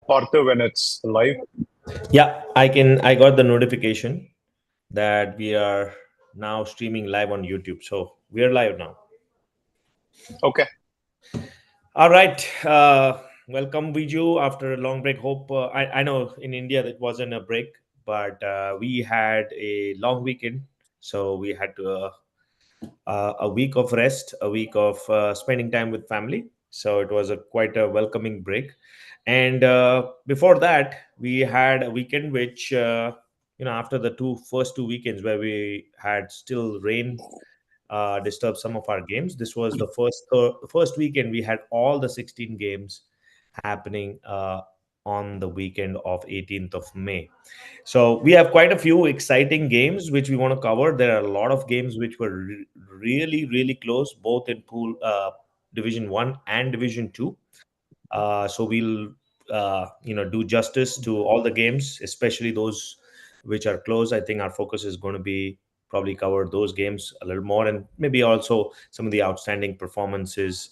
Partha, when it's live? Yeah, I got the notification that we are now streaming live on YouTube. So we are live now. Okay. All right. Welcome, Viju, after a long break. Hope I know in India it wasn't a break, but we had a long weekend. So we had a week of rest, a week of spending time with family. So it was a quite a welcoming break. And before that, we had a weekend which, after the first two weekends where we had still rain disturb some of our games. This was the first weekend we had all the 16 games happening on the weekend of 18th of May. So we have quite a few exciting games which we want to cover. There are a lot of games which were really, really close, both in pool Division One and Division Two. So we'll do justice to all the games, especially those which are close. I think our focus is going to be probably cover those games a little more, and maybe also some of the outstanding performances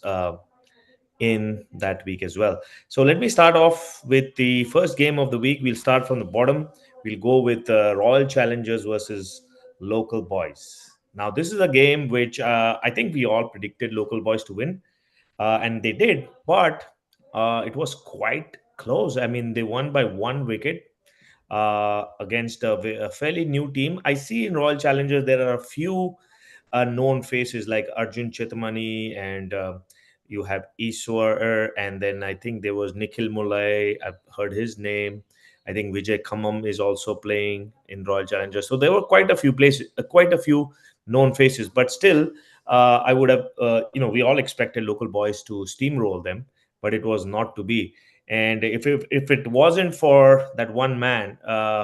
in that week as well. So let me start off with the first game of the week. We'll start from the bottom. We'll go with Royal Challengers versus Local Boys. Now, this is a game which I think we all predicted Local Boys to win, and they did, but it was quite close. I mean, they won by 1 wicket against a fairly new team. I see in Royal Challengers there are a few known faces like Arjun Chetamani and you have Iswar, and then I think there was Nikhil Mulay. I've heard his name. I think Vijay Khammam is also playing in Royal Challengers. So there were quite a few places, quite a few known faces, but still, I would have, we all expected Local Boys to steamroll them, but it was not to be. And if it wasn't for that one man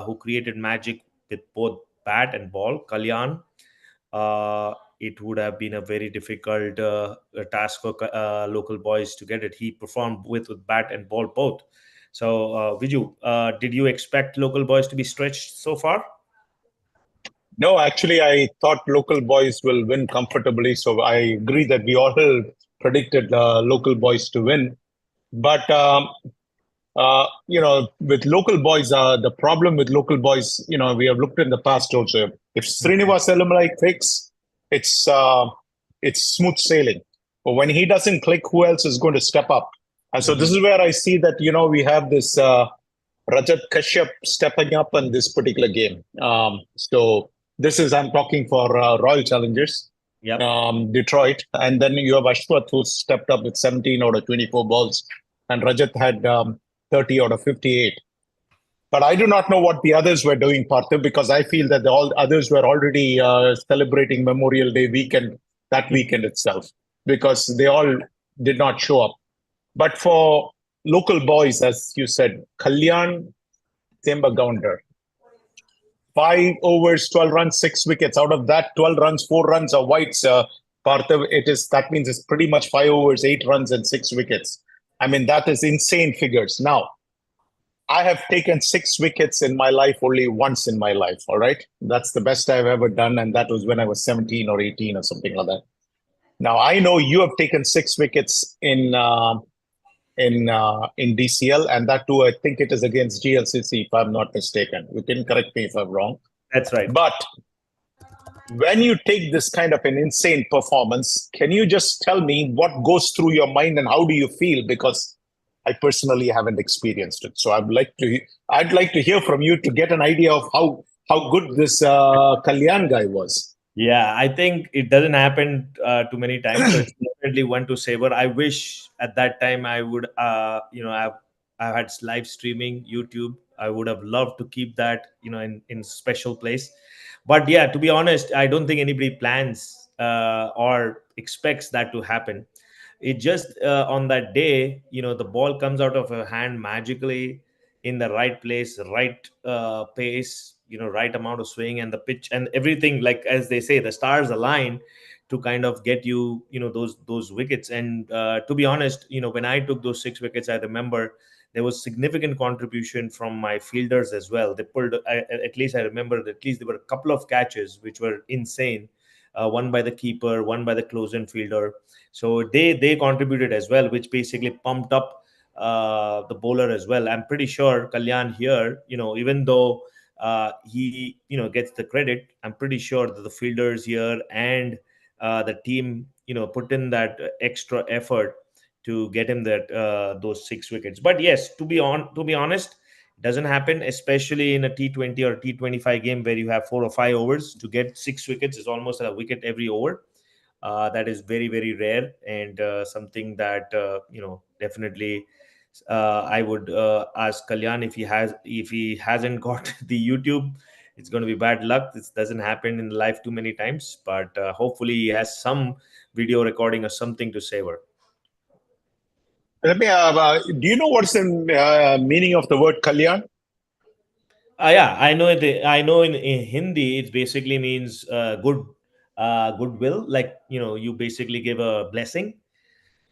who created magic with both bat and ball, Kalyan, it would have been a very difficult task for Local Boys to get it. He performed with bat and ball both. So, Viju, did you expect Local Boys to be stretched so far? No, actually, I thought local boys will win comfortably. So I agree that we all predicted local boys to win. But, with local boys, the problem with local boys, we have looked in the past also. If Srinivas Elumalai clicks, it's, uh, it's smooth sailing. But when he doesn't click, who else is going to step up? And so this Mhm. is where I see that, we have this Rajat Kashyap stepping up in this particular game. So this is, I'm talking for Royal Challengers, Yep. Detroit. And then you have Ashwath, who stepped up with 17 out of 24 balls. And Rajat had 30 out of 58. But I do not know what the others were doing, Partha, because I feel that all others were already celebrating Memorial Day weekend, that weekend itself, because they all did not show up. But for local boys, as you said, Kalyan Thembagounder, 5 overs, 12 runs, 6 wickets. Out of that, 12 runs, 4 runs are whites. Parthav, that means it's pretty much 5 overs, 8 runs, and 6 wickets. I mean, that is insane figures. Now, I have taken 6 wickets in my life only once in my life. All right. That's the best I've ever done. And that was when I was 17 or 18 or something like that. Now, I know you have taken 6 wickets in DCL, and that too, I think it is against GLCC, if I'm not mistaken. You can correct me if I'm wrong. That's right. But when you take this kind of an insane performance, can you just tell me what goes through your mind and how do you feel? Because I personally haven't experienced it, so I'd like to hear from you to get an idea of how good this Kalyan guy was. Yeah, I think it doesn't happen too many times, so it's definitely one to savor. I wish at that time I would, I had live streaming YouTube. I would have loved to keep that, in special place. But yeah, to be honest, I don't think anybody plans or expects that to happen. It just on that day, the ball comes out of her hand magically in the right place, right pace, right amount of swing, and the pitch and everything, like as they say, the stars align to kind of get you, those wickets. And to be honest, when I took those 6 wickets, I remember there was significant contribution from my fielders as well. They pulled, at least I remember, at least there were a couple of catches which were insane. One by the keeper, one by the close-in fielder. So they contributed as well, which basically pumped up the bowler as well. I'm pretty sure Kalyan here, even though he gets the credit, I'm pretty sure that the fielders here and the team put in that extra effort to get him that those 6 wickets. But yes, to be honest, it doesn't happen, especially in a T20 or T25 game where you have 4 or 5 overs. To get 6 wickets is almost a wicket every over. That is very, very rare, and something that definitely I would ask Kalyan, if he hasn't got the YouTube, it's going to be bad luck. This doesn't happen in life too many times, but hopefully he has some video recording or something to savor. Let me. Do you know what's the meaning of the word Kalyan? Yeah, I know it. I know in Hindi, it basically means goodwill. Like you basically give a blessing.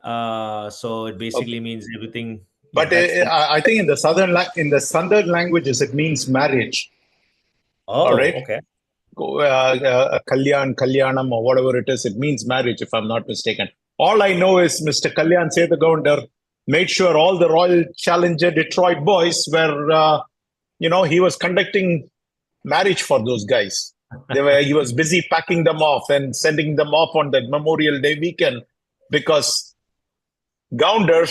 So it basically Okay. meast everything. But I think in the southern languages it means marriage. All Oh, right. okay. Kalyan, Kalyanam, or whatever it is, it means marriage, if I'm not mistaken. All I know is Mr. Kalyan Sethagounder made sure all the Royal Challenger Detroit boys were, he was conducting marriage for those guys. He was busy packing them off and sending them off on that Memorial Day weekend because Gounder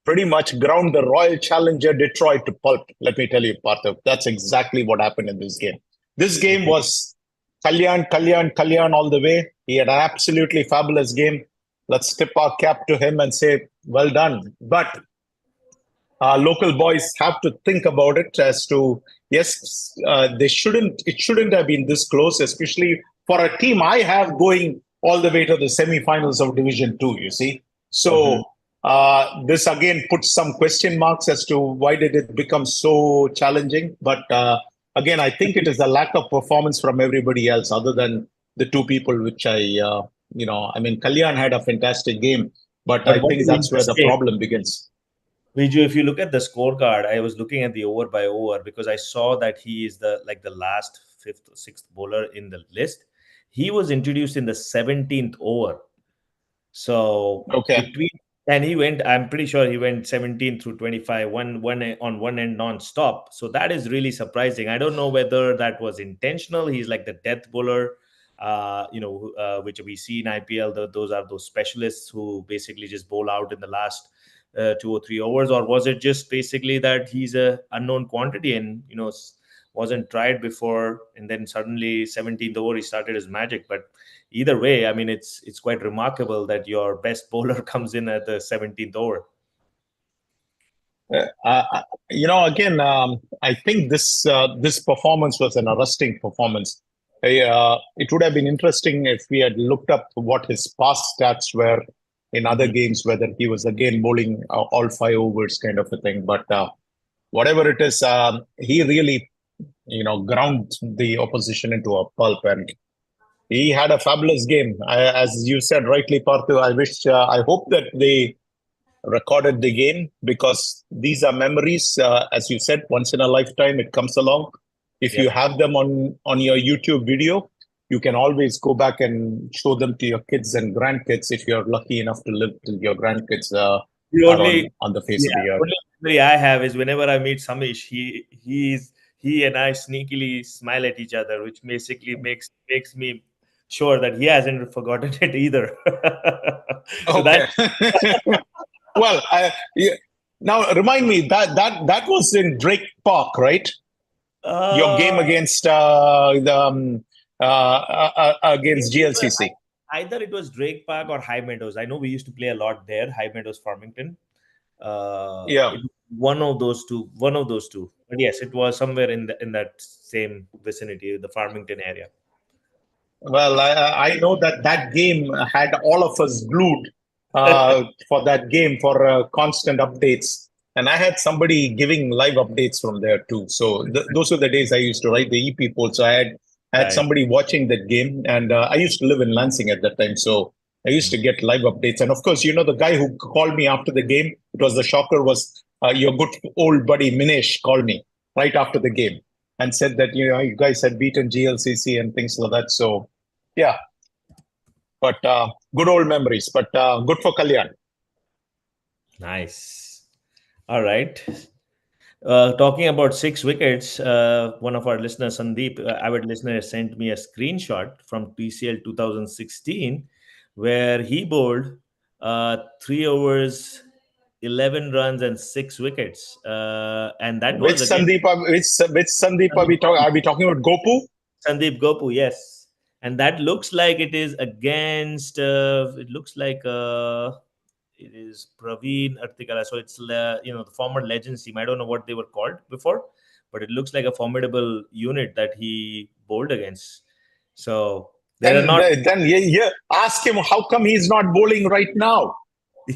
pretty much ground the Royal Challenger Detroit to pulp. Let me tell you, Partha, that's exactly what happened in this game. This game was Kalyan, Kalyan, Kalyan all the way. He had an absolutely fabulous game. Let's tip our cap to him and say, well done. But local boys have to think about it as to, yes, it shouldn't have been this close, especially for a team I have going all the way to the semifinals of Division 2, you see. So this again puts some question marks as to why did it become so challenging. But again, I think it is a lack of performance from everybody else other than the two people which Kalyan had a fantastic game, but I What think is that's where the interesting, problem begins. Viju, if you look at the scorecard, I was looking at the over by over because I saw that he is the last fifth or sixth bowler in the list. He was introduced in the 17th over. So Okay. between and he went, I'm pretty sure he went 17 through 25, one on one end non-stop. So that is really surprising. I don't know whether that was intentional. He's like the death bowler, which we see in IPL. Those are those specialists who basically just bowl out in the last 2 or 3 overs, or was it just basically that he's a unknown quantity and wasn't tried before, and then suddenly 17th over he started his magic? But either way, I mean, it's quite remarkable that your best bowler comes in at the 17th over. Again, I think this performance was an arresting performance. It would have been interesting if we had looked up what his past stats were in other games, whether he was again bowling all 5 overs kind of a thing. But whatever it is, he really, ground the opposition into a pulp, and he had a fabulous game. As you said rightly, Parthu, I hope that they recorded the game because these are memories. As you said, once in a lifetime, it comes along. If you have them on your YouTube video, you can always go back and show them to your kids and grandkids if you're lucky enough to live till your grandkids are on the face of the earth. Only memory I have is whenever I meet Samish, he and I sneakily smile at each other, which basically makes me sure that he hasn't forgotten it either. So Okay. Well, now remind me that was in Drake Park, right? Your game against against GLCC. Either it was Drake Park or High Meadows. I know we used to play a lot there. High Meadows, Farmington. One of those two. But yes, it was somewhere in that same vicinity, the Farmington area. Well, I know that game had all of us glued for that game for constant updates. And I had somebody giving live updates from there too. So those were the days I used to write the EP poll. So I had somebody watching that game. And I used to live in Lansing at that time. So I used to get live updates. And of course, the guy who called me after the game, it was the shocker, was your good old buddy Minesh called me right after the game and said that, you guys had beaten GLCC and things like that. So, yeah. But good old memories. But good for Kalyan. Nice. All right. Talking about 6 wickets, one of our listeners, Sandeep, avid listener, sent me a screenshot from DCL 2016 where he bowled 3 overs, 11 runs, and 6 wickets. And that Which was against Sandeep? Which Sandeep are Sandeep we talking? Gopu. Are we talking about Gopu? Sandeep Gopu, yes. And that looks like it is against, it looks like it is Praveen Artikala. So it's the former Legends team. I don't know what they were called before, but it looks like a formidable unit that he bowled against. So there are Then, not. then yeah, ask him how come he's not bowling right now.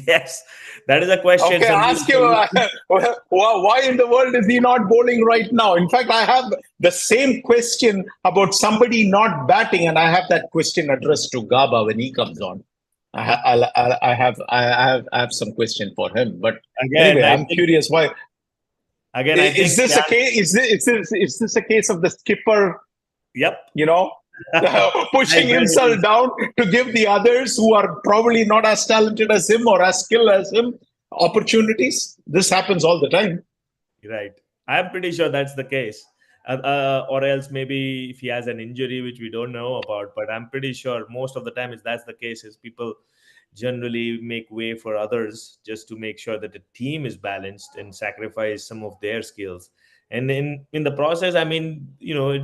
Yes, that is a question, Okay, Sandeep. ask him why in the world is he not bowling right now. In fact, I have the same question about somebody not batting, and I have that question addressed to Gaba when he comes on. I have some question for him. But Again, anyway, I I'm think. curious. Why Again, I is think. this Yeah. a case? Is this a case of the skipper? Yep. You know, I pushing bet it himself is. down to give the others who are probably not as talented as him or as skilled as him opportunities. This happens all the time. Right. I'm pretty sure that's the case. Or else maybe if he has an injury which we don't know about, but I'm pretty sure most of the time is that's the case. Is people generally make way for others just to make sure that the team is balanced and sacrifice some of their skills. And in the process, I mean,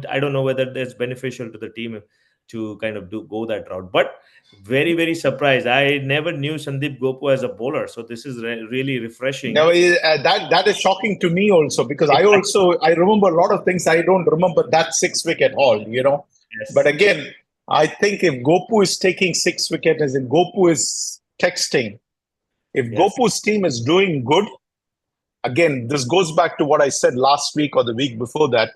I don't know whether that's beneficial to the team to kind of do go that route. But very very surprised. I never knew Sandeep Gopu as a bowler, so this is really refreshing. Now, that is shocking to me also because I remember a lot of things. I don't remember that 6 wicket haul, you know. But Yes. again, I think if Gopu is taking 6 wicket, as in Gopu is texting, if Yes. Gopu's team is doing good, again, this goes back to what I said last week or the week before that.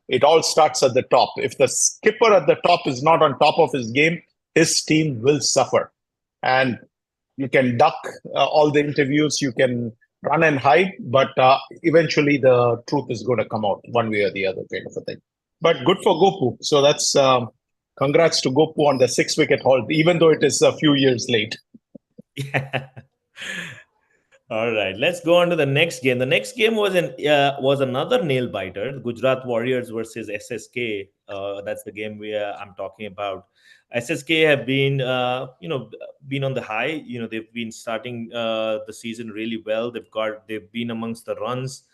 It all starts at the top. If the skipper at the top is not on top of his game, his team will suffer. And you can duck all the interviews, you can run and hide, but eventually the truth is going to come out one way or the other, kind of a thing. But good for Gopu. So that's congrats to Gopu on the 6 wicket haul, even though it is a few years late. Yeah. All right, let's go on to the next game. The next game was another nail biter. The Gujarat Warriors versus SSK. That's the game I'm talking about. SSK have been been on the high. They've been starting the season really well. They've been amongst the runs.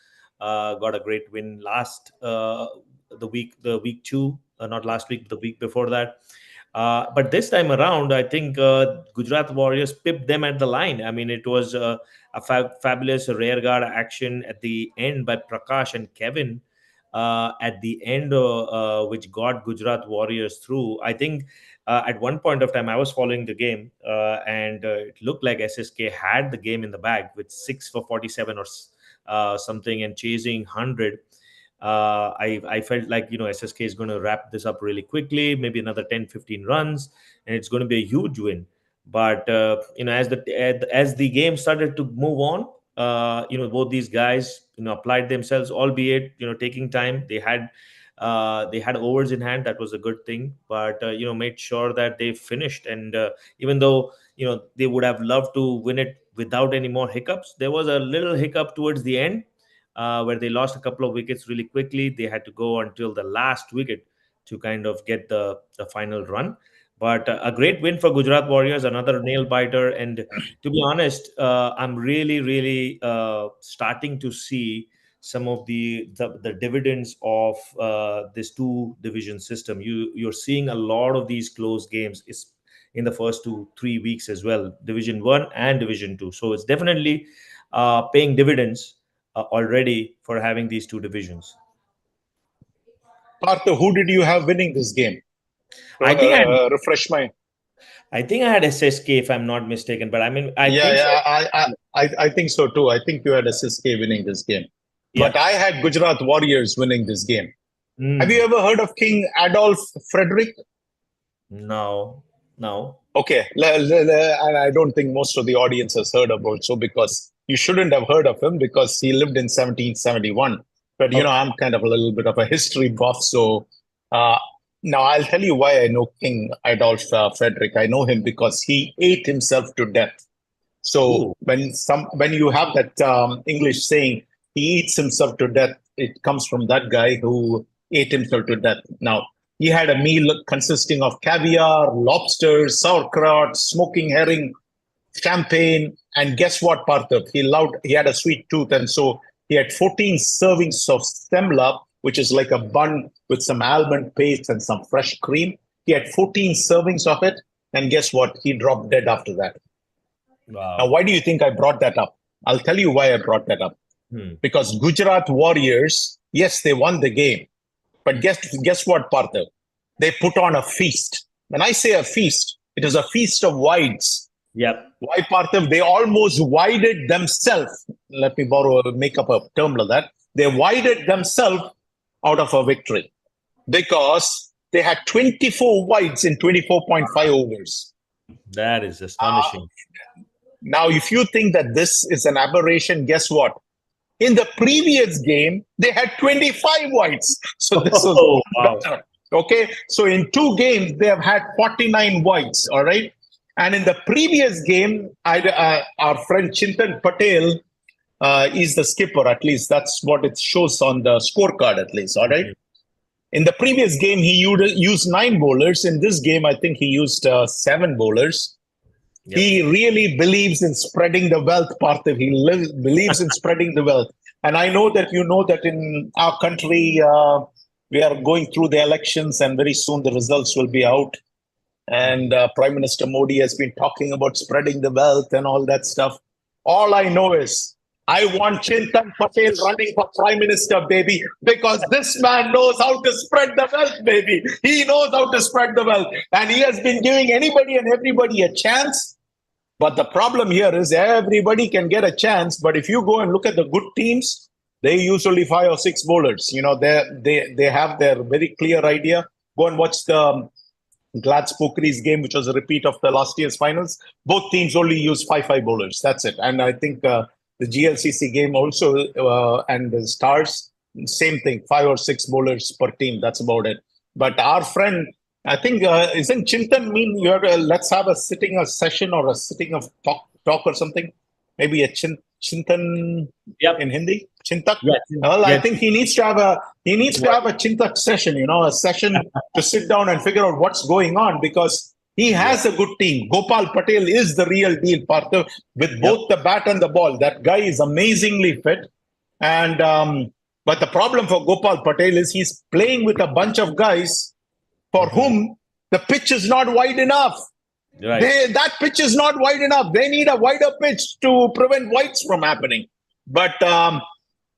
Got a great win last the week two, not last week, the week before that. But this time around, I think Gujarat Warriors pipped them at the line. I mean, it was a fabulous rear guard action at the end by Prakash and Kevin at the end, which got Gujarat Warriors through. I think at one point of time, I was following the game, and it looked like SSK had the game in the bag with 6 for 47 or something and chasing 100. I felt like SSK is going to wrap this up really quickly, maybe another 10-15 runs, and it's going to be a huge win. But as the game started to move on, both these guys applied themselves, albeit taking time. They had overs in hand. That was a good thing, but made sure that they finished. And even though they would have loved to win it without any more hiccups, there was a little hiccup towards the end where they lost a couple of wickets really quickly. They had to go until the last wicket to kind of get the final run. But a great win for Gujarat Warriors, another nail biter. And to be honest, I'm really, really starting to see some of the dividends of this two division system. You're seeing a lot of these close games is in the first 2-3 weeks as well, Division One and Division Two. So it's definitely paying dividends already for having these two divisions. Partha, who did you have winning this game? I think I Refresh my. I think I had SSK if I'm not mistaken, but I mean I Yeah, think so. yeah, I think so too. I think you had SSK winning this game, but Yeah. I had Gujarat Warriors winning this game. Have you Mm. ever heard of King Adolf Frederick? No, no. Okay, and I don't think most of the audience has heard about so because you shouldn't have heard of him because he lived in 1771. But Okay. I'm kind of a little bit of a history buff, so uh, now I'll tell you why I know King Adolf Frederick. I know him because he ate himself to death So Ooh. when you have that English saying, he eats himself to death, it comes from that guy who ate himself to death. Now, he had a meal consisting of caviar, lobsters, sauerkraut, smoking herring, champagne, and guess what, Partha? He had a sweet tooth, and so he had 14 servings of semla, which is like a bun with some almond paste and some fresh cream. He had 14 servings of it, and guess what? He dropped dead after that. Now, Wow. why do you think I brought that up? I'll tell you why I brought that up. Hmm. Because Gujarat Warriors, yes, they won the game, but guess what, Partha? They put on a feast. When I say a feast, it is a feast of wides. Yep. Why, Partha? They almost wided themselves. Let me make up a term like that. They wided themselves out of a victory because they had 24 wides in 24.5 overs. That is Uh, astonishing. Now, if you think that this is an aberration, guess what? In the previous game, they had 25 wides. So this was Oh, wow. better. Okay. So in 2 games, they have had 49 wides. All right. And in the previous game, our friend Chintan Patel is the skipper. At least that's what it shows on the scorecard, at least. All right. Mhm. In the previous game, he used 9 bowlers. In this game, I think he used 7 bowlers. Yep. He really believes in spreading the wealth, Parthiv. Believes in spreading the wealth. And I know that you know that in our country, we are going through the elections and very soon the results will be out. And Prime Minister Modi has been talking about spreading the wealth and all that stuff. All I know is I want Chintan Patel running for Prime Minister, baby, because this man knows how to spread the wealth, baby. He knows how to spread the wealth. And he has been giving anybody and everybody a chance. But the problem here is everybody can get a chance. But if you go and look at the good teams, they usually 5 or 6 bowlers. They have their very clear idea. Go and watch the Gladspokeri's game, which was a repeat of the last year's finals. Both teams only use five bowlers. That's it. And I think the GLCC game also and the Stars, same thing, 5 or 6 bowlers per team. That's about it. But our friend, I think, isn't Chintan mean you're let's have a session or a sitting of talk or something? Maybe a Chintan Yep. in Hindi, Chintak. Yes. Well, I Yes. think he needs to have a Chintak session. A session to sit down and figure out what's going on because he Yeah. has a good team. Gopal Patel is the real deal, Partha, with Yep. both the bat and the ball. That guy is amazingly fit. And but the problem for Gopal Patel is he's playing with a bunch of guys for Mhm. whom the pitch is not wide enough. Right. That pitch is not wide enough. They need a wider pitch to prevent wides from happening. But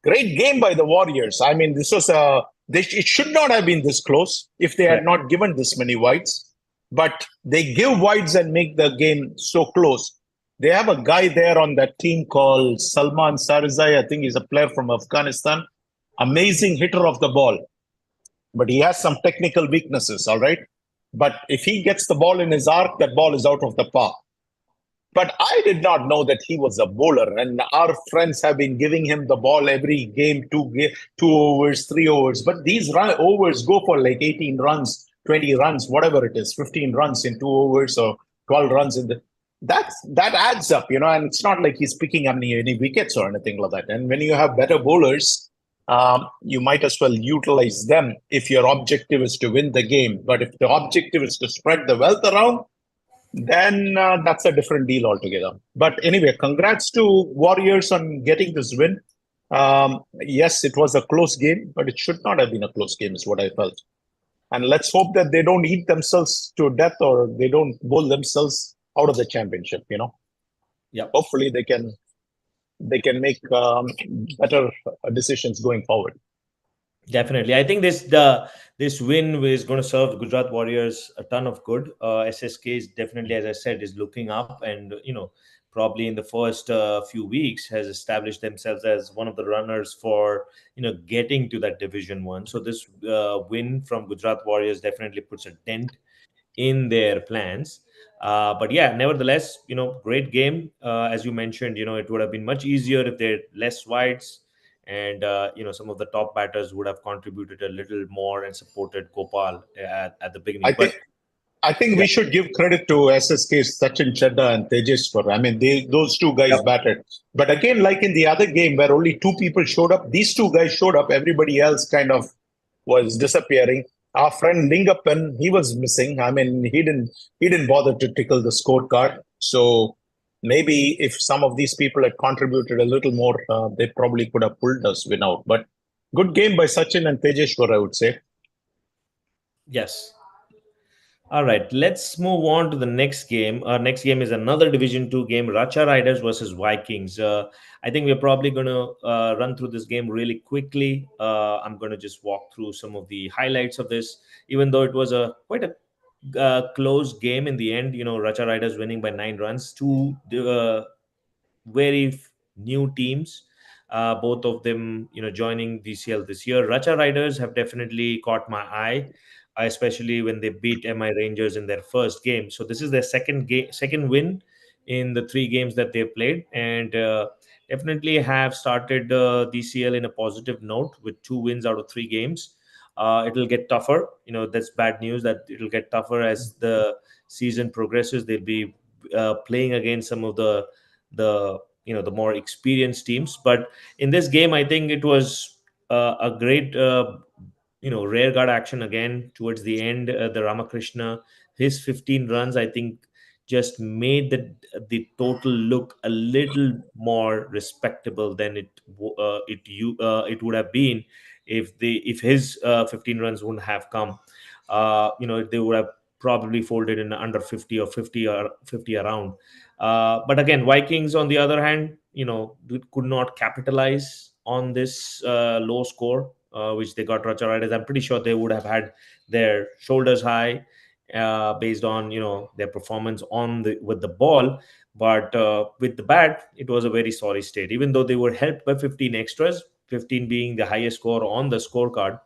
great game by the Warriors. I mean, this was it should not have been this close if they had Correct. not given this many wides. But they give wides and make the game so close. They have a guy there on that team called Salman Sarizai. I think he's a player from Afghanistan. Amazing hitter of the ball, but he has some technical weaknesses. All right. But if he gets the ball in his arc, that ball is out of the park. But I did not know that he was a bowler, and our friends have been giving him the ball every game, 2 overs, 3 overs. But these overs go for like 18 runs, 20 runs, whatever it is, 15 runs in 2 overs or 12 runs in the. That adds up, and it's not like he's picking up any wickets or anything like that. And when you have better bowlers, you might as well utilize them if your objective is to win the game. But if the objective is to spread the wealth around, then that's a different deal altogether. But anyway, congrats to Warriors on getting this win. Yes, it was a close game, but it should not have been a close game, is what I felt. And let's hope that they don't eat themselves to death or they don't bowl themselves out of the championship. Yep. Hopefully they can make better decisions going forward. Definitely. I think this win is going to serve Gujarat Warriors a ton of good. SSK is definitely, as I said, is looking up, and probably in the first few weeks has established themselves as one of the runners for getting to that Division 1. So this win from Gujarat Warriors definitely puts a dent in their plans. But yeah, nevertheless, great game. As you mentioned, it would have been much easier if they had less wides, and some of the top batters would have contributed a little more and supported Gopal at the beginning. I think But I think Yeah. we should give credit to SSK's Sachin Chadda and Tejeshwar. I mean, those two guys Yep. batted. But again, like in the other game where only two people showed up, these two guys showed up. Everybody else kind of was disappearing. Our friend Lingappan, he was missing. I mean, he didn't bother to tickle the scorecard. So maybe if some of these people had contributed a little more, they probably could have pulled us win out. But good game by Sachin and Tejeshwar, I would say. Yes. All right, let's move on to the next game. Our next game is another Division Two game: Racha Riders versus Vikings. I think we're probably going to run through this game really quickly. I'm going to just walk through some of the highlights of this, even though it was a quite a close game in the end. Racha Riders winning by 9 runs. Two new teams, both of them joining DCL this year. Racha Riders have definitely caught my eye, especially when they beat MI Rangers in their first game. So this is their second win in the 3 games that they've played, and definitely have started DCL in a positive note with 2 wins out of 3 games. It'll get tougher. That's bad news that it'll get tougher as the season progresses. They'll be playing against some of the more experienced teams. But in this game, I think it was a great rear guard action again towards the end. The Ramakrishna, his 15 runs, I think, just made the total look a little more respectable than it would have been if his 15 runs wouldn't have come. They would have probably folded in under 50 or 50 around. But again, Vikings, on the other hand, could not capitalize on this low score, which they got Racha Riders. I'm pretty sure they would have had their shoulders high based on their performance with the ball. But with the bat, it was a very sorry state. Even though they were helped by 15 extras, 15 being the highest score on the scorecard,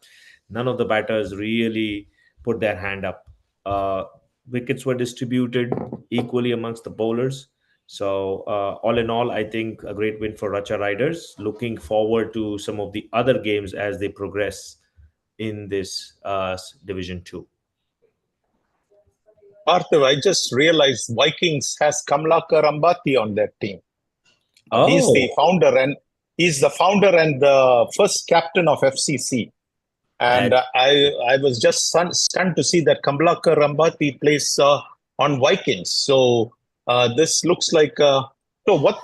none of the batters really put their hand up. Uh, Wickets were distributed equally amongst the bowlers. So, all in all, I think a great win for Racha Riders. Looking forward to some of the other games as they progress in this Division 2. Parthiv, I just realized Vikings has Kamlakar Ambati on their team. He's the Oh, founder and the first captain of FCC. And that I was just stunned to see that Kamlakar Ambati plays on Vikings. So this looks like. So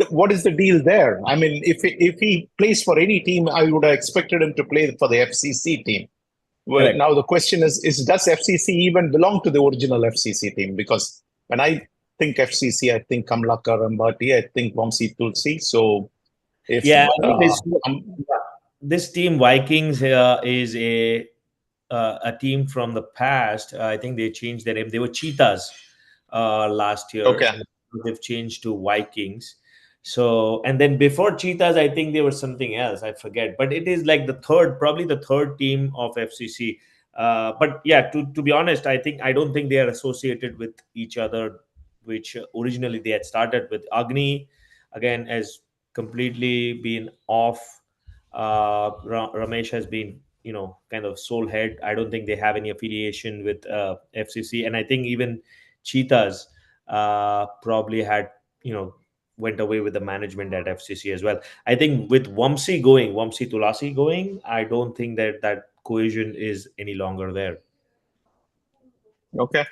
what is the deal there? I mean, if he plays for any team, I would have expected him to play for the FCC team. Well, correct. now the question is does FCC even belong to the original FCC team? Because when I think FCC, I think Kamlakar Ambati, I think Vamsi Tulsi. So if Yeah, um, this team Vikings is a team from the past. I think they changed their name. They were Cheetahs last year, okay, and they've changed to Vikings. So, and then before Cheetahs, I think they were something else. I forget, but it is like probably the third team of FCC. But yeah, to be honest, I don't think they are associated with each other, which originally they had started with. Agni again has completely been off. Ramesh has been kind of sole head. I don't think they have any affiliation with FCC, and I think even Cheetahs probably had went away with the management at FCC as well. I think with Wamsi Tulasi going, I don't think that cohesion is any longer there. okay.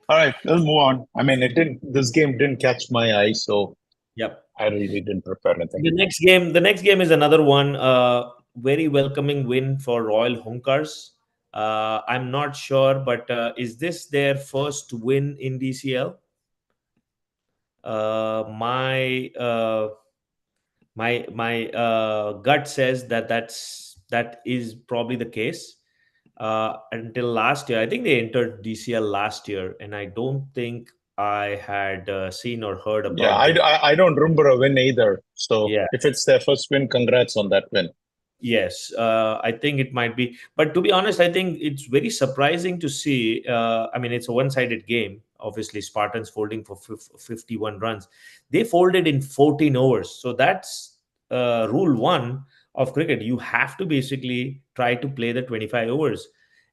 All right, we'll move on. I mean, it didn't. This game didn't catch my eye, so Yep. I really didn't prepare anything. The next game is another one. Very welcoming win for Royal Hunkars. I'm not sure, but is this their first win in DCL? My gut says that is probably the case. Until last year, I think they entered DCL last year, and I don't think I had seen or heard Yeah, about them. I don't remember a win either. So Yeah. if it's their first win, congrats on that win. Yes, I think it might be. But to be honest, I think it's very surprising to see. I mean, it's a one sided game. Obviously, Spartans folding for 51 runs. They folded in 14 overs. So that's rule one of cricket. You have to basically try to play the 25 overs.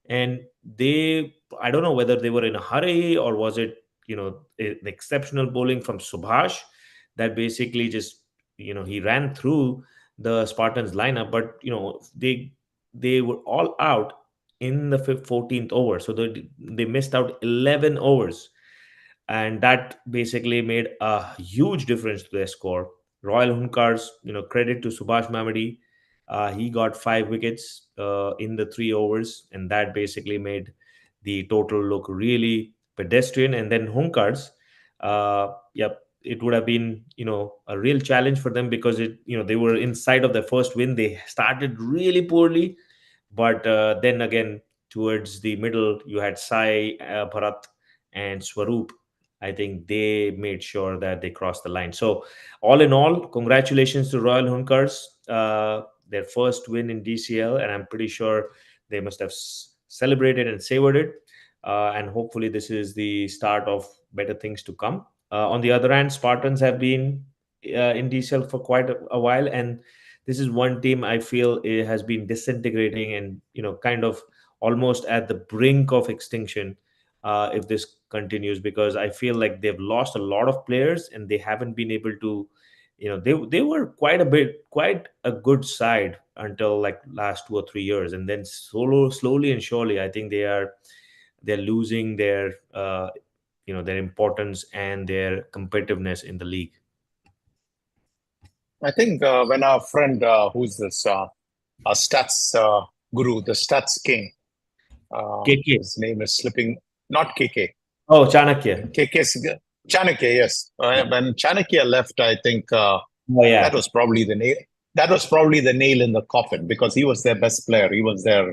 And I don't know whether they were in a hurry or was it, the exceptional bowling from Subhash that basically just, he ran through the Spartans lineup, but they were all out in the 14th over, so they missed out 11 overs, and that basically made a huge difference to their score. Royal Hunkars, credit to Subhash Mamadi. He got 5 wickets in the 3 overs, and that basically made the total look really pedestrian. And then Hunkars, yep, it would have been a real challenge for them because they were inside of their first win. They started really poorly, but then again towards the middle, you had Sai, Bharat, and Swaroop. I think they made sure that they crossed the line. So, all in all, congratulations to Royal Hunkars, their first win in DCL, and I'm pretty sure they must have celebrated and savored it. And hopefully, this is the start of better things to come. On the other hand, Spartans have been in DCL for quite a while, and this is one team I feel it has been disintegrating and kind of almost at the brink of extinction if this continues, because I feel like they've lost a lot of players and they haven't been able to, they were quite a good side until like last 2 or 3 years, and then slowly and surely, I think they're losing their importance and their competitiveness in the league. I think when our friend, who's this, our stats guru, the stats king, KK. his name is slipping, not KK. Oh, Chanakya. Chanakya, yes. When Chanakya left, I think yeah. that was probably the nail. That was probably the nail in the coffin because he was their best player. He was their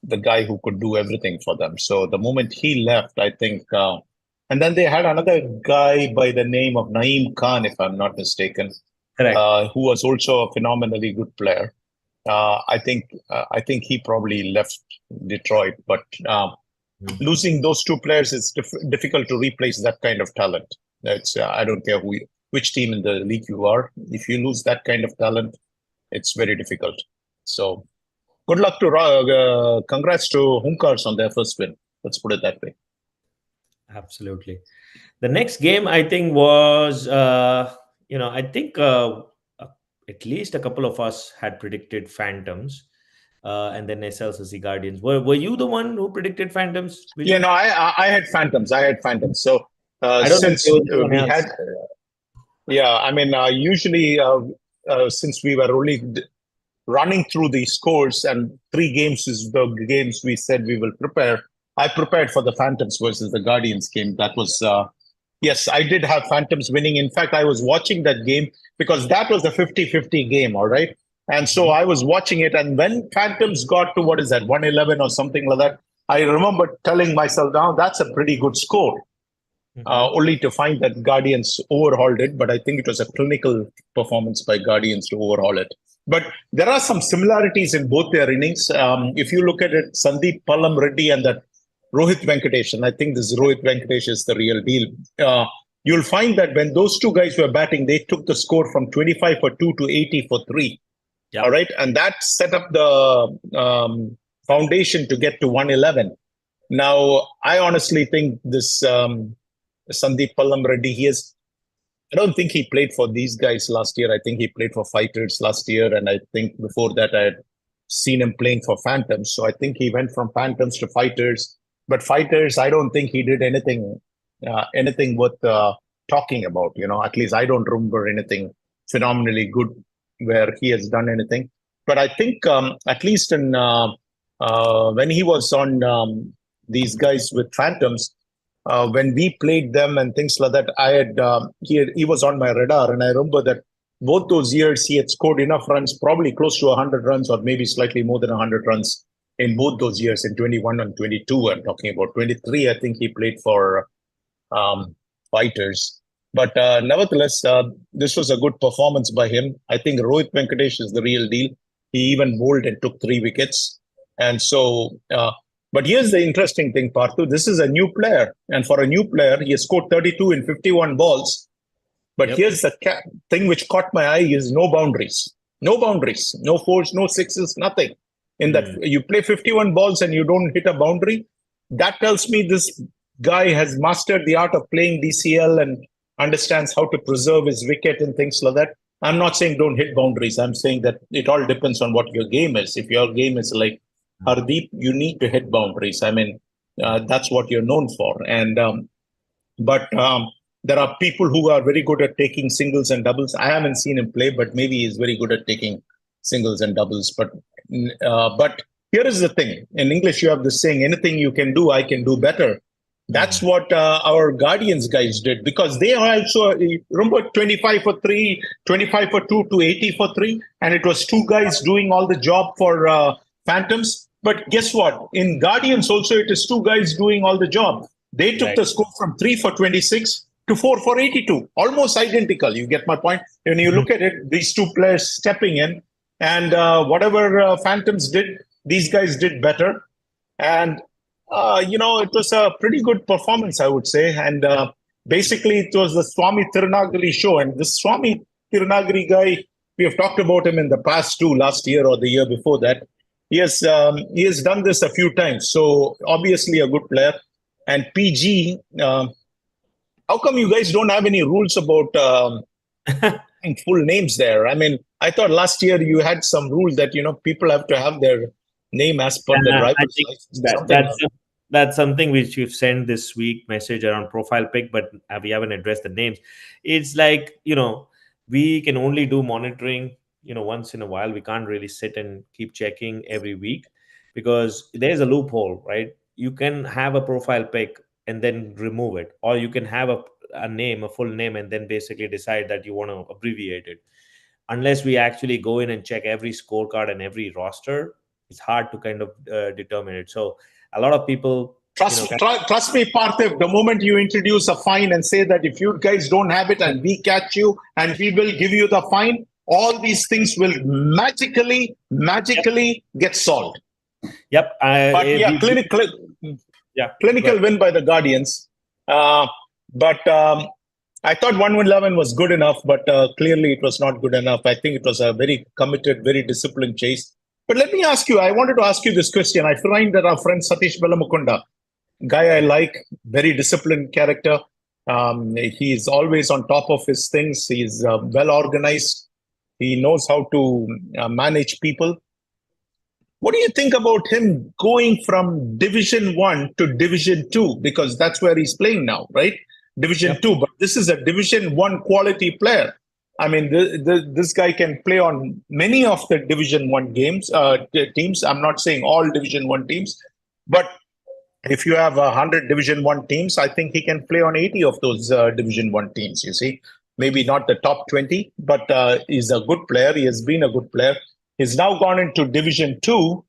the guy who could do everything for them. So the moment he left, I think, and then they had another guy by the name of Naeem Khan, if I'm not mistaken, who was also a phenomenally good player. I think he probably left Detroit, but losing those two players is difficult to replace that kind of talent. It's I don't care which team in the league you are. If you lose that kind of talent, it's very difficult. So, good luck to congrats to Hunkars on their first win. Let's put it that way. Absolutely. The next game, I think, was I think at least a couple of us had predicted Phantoms. And then SLCC Guardians. Were you the one who predicted Phantoms? Yeah, no, I had Phantoms. So since we had, I mean, usually since we were only running through the scores and 3 games is the games we said we will prepare, I prepared for the Phantoms versus the Guardians game. That was yes, I did have Phantoms winning. In fact, I was watching that game because that was a 50-50 game. All right. And so I was watching it, and when Phantoms got to 111 or something like that, I remember telling myself, now that's a pretty good score, only to find that Guardians overhauled it. But I think it was a clinical performance by Guardians to overhaul it. But there are some similarities in both their innings. If you look at it, Sandeep Pallam Reddy and that Rohit Venkatesh, and I think this Rohit Venkatesh is the real deal. You'll find that when those two guys were batting, they took the score from 25 for 2 to 80 for 3. Yep. All right. And that set up the foundation to get to 111. Now, I honestly think this Sandeep Pallam Reddy, I don't think he played for these guys last year. I think he played for Fighters last year. And I think before that, I had seen him playing for Phantoms. So I think he went from Phantoms to Fighters. But Fighters, I don't think he did anything worth talking about. At least I don't remember anything phenomenally good where he has done anything. But I think at least in when he was on these guys with Phantoms, when we played them and things like that, he was on my radar. And I remember that both those years he had scored enough runs, probably close to 100 runs or maybe slightly more than 100 runs in both those years, in 21 and 22. I'm talking about 23. I think he played for Fighters. But nevertheless, this was a good performance by him. I think Rohit Venkatesh is the real deal. He even bowled and took 3 wickets. And so, but here's the interesting thing, Parthu. This is a new player. And for a new player, he has scored 32 in 51 balls. But here's the thing which caught my eye is no boundaries. No boundaries. No fours, no sixes, nothing. in that you play 51 balls and you don't hit a boundary. That tells me this guy has mastered the art of playing DCL and understands how to preserve his wicket and things like that. I'm not saying don't hit boundaries. I'm saying that it all depends on what your game is. If your game is like Hardeep, you need to hit boundaries. I mean, that's what you're known for. And but there are people who are very good at taking singles and doubles. I haven't seen him play, but maybe he's very good at taking singles and doubles. But here is the thing: in English, you have this saying, "Anything you can do, I can do better." That's what our Guardians guys did, because they also remember 25 for 3, 25 for 2 to 80 for 3, and it was two guys doing all the job for Phantoms. But guess what? In Guardians also, it is two guys doing all the job. They took the score from 3 for 26 to 4 for 82, almost identical. You get my point? When you look at it, these two players stepping in, and whatever Phantoms did, these guys did better. And it was a pretty good performance, I would say. And basically, it was the Swami Tirunagari show. And this Swami Tirunagari guy, we have talked about him in the past too, last year or the year before that. He has done this a few times. So obviously a good player. And PG, how come you guys don't have any rules about full names there? I mean, I thought last year you had some rule that, people have to have their name as per the driver's license. That's something which we've sent this week message around profile pic, but we haven't addressed the names. It's like, we can only do monitoring, once in a while. We can't really sit and keep checking every week, because there's a loophole, right? You can have a profile pic and then remove it, or you can have a name, a full name, and then basically decide that you want to abbreviate it. Unless we actually go in and check every scorecard and every roster, it's hard to kind of determine it. So a lot of people trust me, Parthiv, the moment you introduce a fine and say that if you guys don't have it and we catch you and we will give you the fine, all these things will magically get solved. Yep. Clinical win by the Guardians. But I thought 111 was good enough, but clearly it was not good enough. I think it was a very committed, very disciplined chase. But let me ask you, I wanted to ask you this question. I find that our friend Satish Velamukunda, guy I like, very disciplined character. He's always on top of his things. He's well organized. He knows how to manage people. What do you think about him going from Division 1 to Division 2? Because that's where he's playing now, right? Division 2. But this is a Division 1 quality player. I mean, this guy can play on many of the Division 1 teams. I'm not saying all Division 1 teams, but if you have 100 Division 1 teams, I think he can play on 80 of those Division 1 teams, you see. Maybe not the top 20, but he's a good player. He has been a good player. He's now gone into Division 2.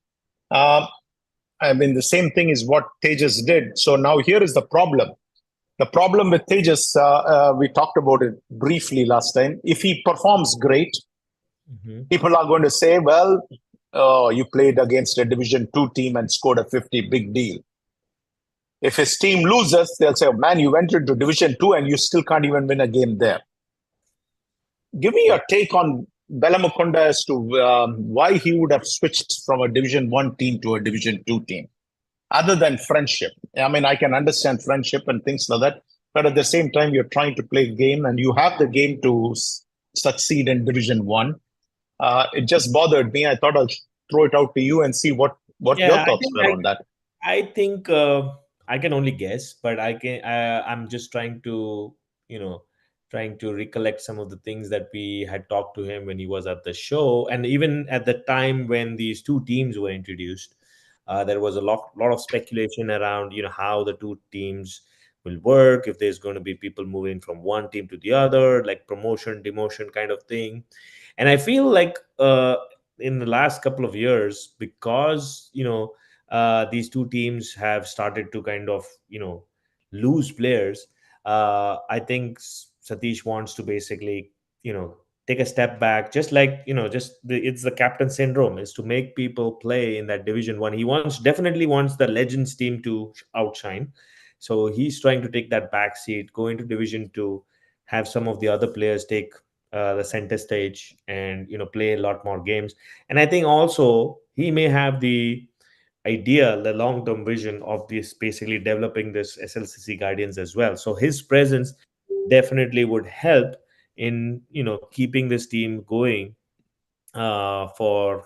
I mean, the same thing is what Tejas did. So now here is the problem. The problem with Tejas, we talked about it briefly last time. If he performs great, people are going to say, well, you played against a Division 2 team and scored a 50, big deal. If his team loses, they'll say, oh, man, you went into Division 2 and you still can't even win a game there. Give me your take on Velamukunda as to why he would have switched from a Division 1 team to a Division 2 team. Other than friendship. I mean, I can understand friendship and things like that. But at the same time, you're trying to play a game and you have the game to succeed in Division 1. It just bothered me. I thought I'll throw it out to you and see what your thoughts were on that. I think I can only guess, but I'm just trying to recollect some of the things that we had talked to him when he was at the show. And even at the time when these two teams were introduced, there was a lot of speculation around, how the two teams will work, if there's going to be people moving from one team to the other, like promotion, demotion kind of thing. And I feel like in the last couple of years, because, these two teams have started to kind of, lose players, I think Satish wants to basically, take a step back, just like, it's the captain syndrome, is to make people play in that Division 1. He definitely wants the Legends team to outshine. So he's trying to take that back seat, go into Division 2, have some of the other players take the center stage and, play a lot more games. And I think also he may have the idea, the long term vision of this basically developing this SLCC Guardians as well. So his presence definitely would help in keeping this team going, for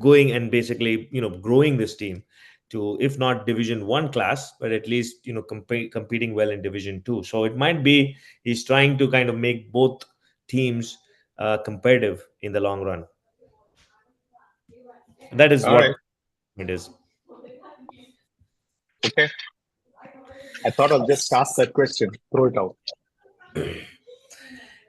going and basically growing this team to, if not Division 1 class, but at least competing well in Division 2. So it might be he's trying to kind of make both teams competitive in the long run. That is All what right. it is. Okay. I thought I'll just ask that question. Throw it out.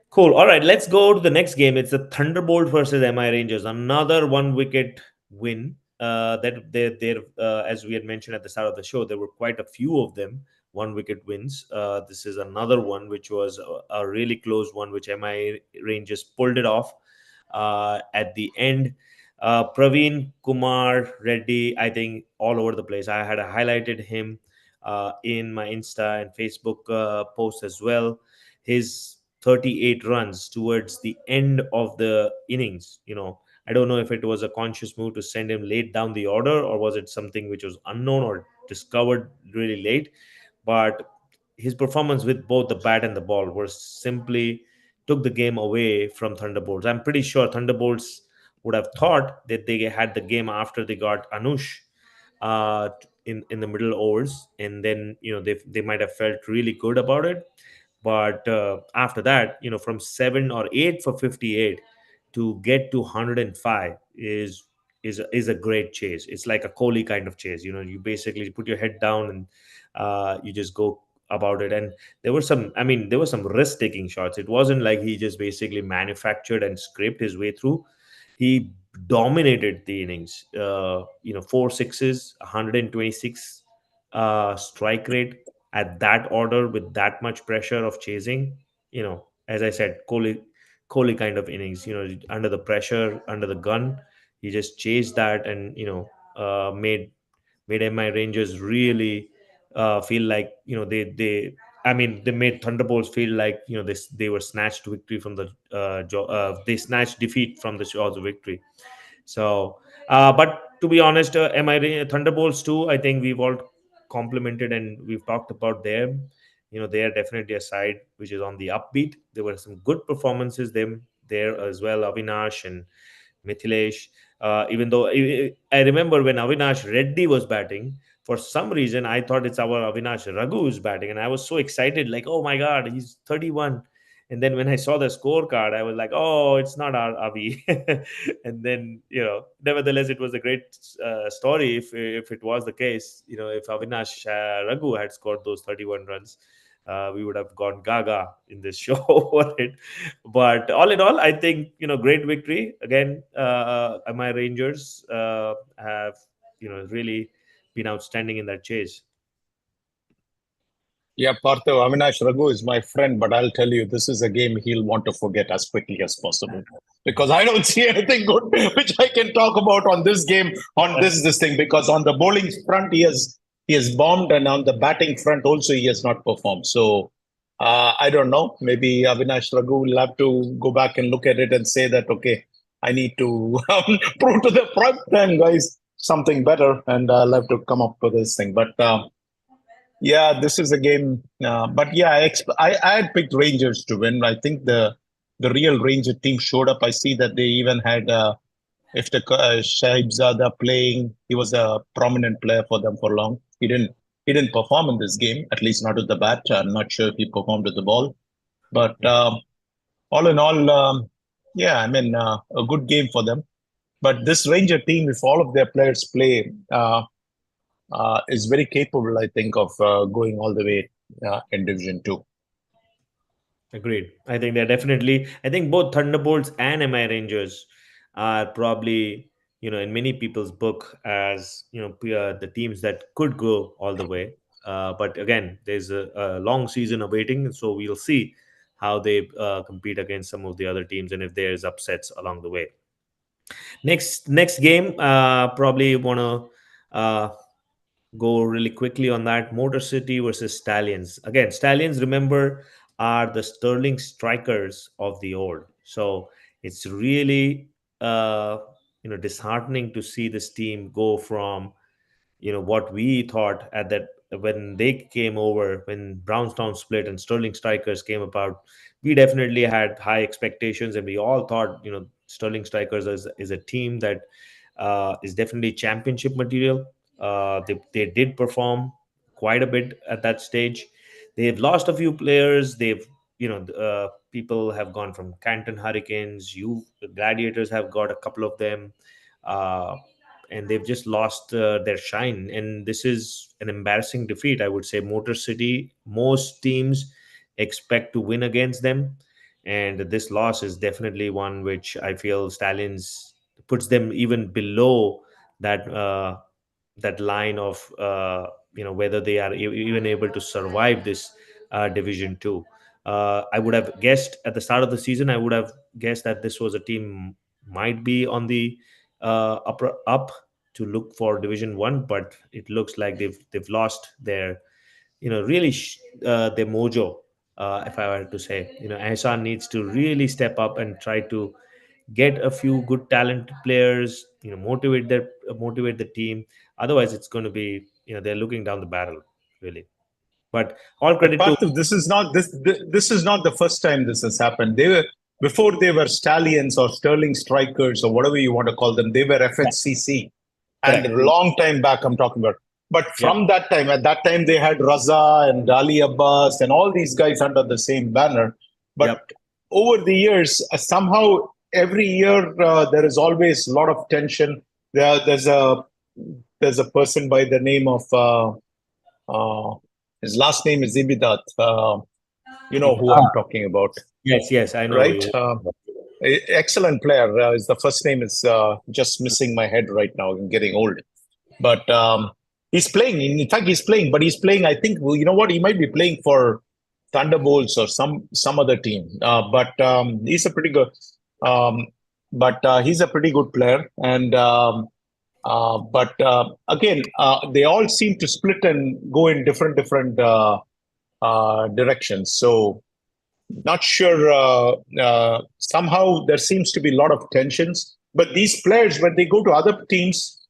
Cool. All right, let's go to the next game. It's the Thunderbolt versus MI Rangers. Another one wicket win. That they're as we had mentioned at the start of the show, there were quite a few of them, one wicket wins. This is another one which was a really close one, which MI Rangers pulled it off at the end. Praveen Kumar Reddy, I think all over the place. I had highlighted him in my Insta and Facebook posts as well. His 38 runs towards the end of the innings. I don't know if it was a conscious move to send him late down the order, or was it something which was unknown or discovered really late. But his performance with both the bat and the ball was simply took the game away from Thunderbolts. I'm pretty sure Thunderbolts would have thought that they had the game after they got Anush in the middle overs, and then they might have felt really good about it. But after that, from 7 or 8 for 58 to get to 105 is a great chase. It's like a Kohli kind of chase. You basically put your head down and you just go about it. And there were some risk taking shots. It wasn't like he just basically manufactured and scraped his way through. He dominated the innings. 4 sixes, 126 strike rate at that order with that much pressure of chasing. As I said, Kohli kind of innings. Under the pressure, under the gun, he just chased that and made MI Rangers really feel like they made Thunderbolts feel like they were snatched victory from the they snatched defeat from the jaws of victory. So, but to be honest, Thunderbolts too. I think we've all complimented and we've talked about them. They are definitely a side which is on the upbeat. There were some good performances them there as well. Avinash and Mithilesh. Even though I remember when Avinash Reddy was batting, for some reason I thought it's our Avinash Raghu who's batting, and I was so excited, like, oh my god, he's 31. And then when I saw the scorecard, I was like, oh, it's not our Avi. And then, nevertheless, it was a great story if it was the case. If Avinash Raghu had scored those 31 runs, we would have gone gaga in this show over it. But all in all, I think, great victory. Again, my Rangers have, really been outstanding in that chase. Yeah, Partha, Avinash Raghu is my friend, but I'll tell you, this is a game he'll want to forget as quickly as possible. Because I don't see anything good which I can talk about on this game, on this thing. Because on the bowling front, he has bombed, and on the batting front also he has not performed. So I don't know. Maybe Avinash Raghu will have to go back and look at it and say that, okay, I need to prove to the prime time guys something better, and I'll have to come up with this thing. But yeah, this is a game. But yeah, I had picked Rangers to win. I think the real Ranger team showed up. I see that they even had Iftikhar Shahibzada playing. He was a prominent player for them for long. He didn't perform in this game, at least not with the bat. I'm not sure if he performed with the ball. But all in all, yeah, I mean, a good game for them. But this Ranger team, if all of their players play, is very capable, I think, of going all the way in Division 2. Agreed. I think they're definitely. I think both Thunderbolts and MI Rangers are probably, in many people's book as the teams that could go all the way. But again, there's a long season awaiting, so we'll see how they compete against some of the other teams and if there's upsets along the way. Next game, probably want to go really quickly on that. Motor City versus Stallions. Again, Stallions, remember, are the sterling strikers of the old. So it's really disheartening to see this team go from what we thought at that when they came over, when Brownstown split and Sterling Strikers came about. We definitely had high expectations, and we all thought Sterling Strikers is a team that is definitely championship material. They did perform quite a bit at that stage. They've lost a few players. They've people have gone from Canton Hurricanes. You Gladiators have got a couple of them. Uh, and they've just lost their shine. And this is an embarrassing defeat, I would say. Motor City, most teams expect to win against them, and this loss is definitely one which I feel Stallions puts them even below that that line of whether they are even able to survive this Division Two. I would have guessed at the start of the season. I would have guessed that this was a team might be on the up to look for Division One, but it looks like they've lost their really their mojo. If I were to say, Ehsan needs to really step up and try to get a few good talented players. Motivate the team. Otherwise, it's going to be they're looking down the barrel really. But all But credit to Parthiv, this is not the first time this has happened. They were before they were Stallions or Sterling Strikers or whatever you want to call them. They were FHCC, and a correct. long time back I'm talking about. But Yep. from that time, at that time they had Raza and Ali Abbas and all these guys under the same banner. But Yep. over the years, somehow every year there is always a lot of tension. There's a person by the name of uh, his last name is Ibidat. You know who I'm talking about, Yes, I know. right? Excellent player. His the first name is just missing my head right now. I'm getting old, but he's playing. In fact, he's playing. But he's playing. I think you know what? He might be playing for Thunderbolts or some other team. But he's a pretty good. Um, but he's a pretty good player, and but again, they all seem to split and go in different directions. So not sure. Somehow there seems to be a lot of tensions. But these players, when they go to other teams,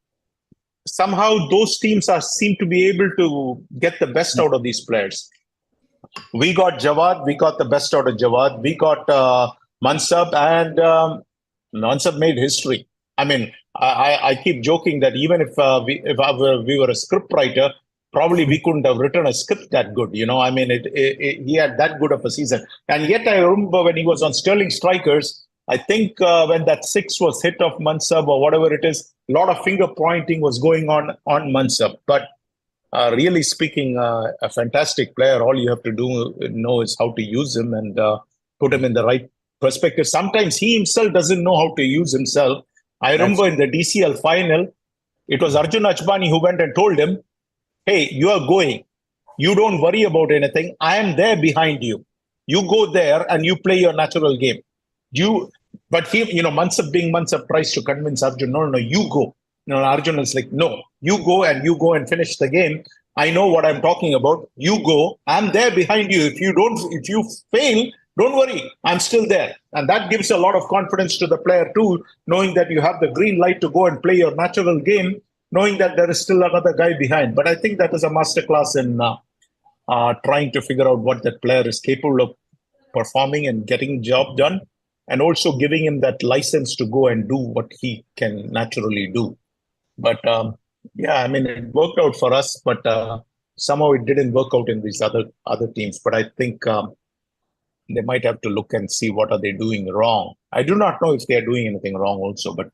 somehow those teams are seem to be able to get the best out of these players. We got Jawad. We got the best out of Jawad. We got Mansab, and Mansab made history. I mean, I keep joking that even if we were a script writer, probably we couldn't have written a script that good. I mean, he had that good of a season. And yet, I remember when he was on Sterling Strikers. I think when that six was hit of Mansab or whatever it is, a lot of finger pointing was going on Mansab. But really speaking, a fantastic player. All you have to know is how to use him and put him in the right perspective. Sometimes he himself doesn't know how to use himself. I remember in the DCL final, it was Arjun Achbani who went and told him, "Hey, you are going. You don't worry about anything. I am there behind you. You go there and you play your natural game." But Mansab being Mansab tries to convince Arjun, no, you go. Arjun is like, no, you go and finish the game. I know what I'm talking about. You go. I'm there behind you. If you fail, don't worry. I'm still there. And that gives a lot of confidence to the player too, knowing that you have the green light to go and play your natural game, knowing that there is still another guy behind. But I think that is a masterclass in trying to figure out what that player is capable of performing and getting job done, and also giving him that license to go and do what he can naturally do. But yeah, I mean, it worked out for us, but somehow it didn't work out in these other teams. But I think they might have to look and see what are they doing wrong. I do not know if they are doing anything wrong also, but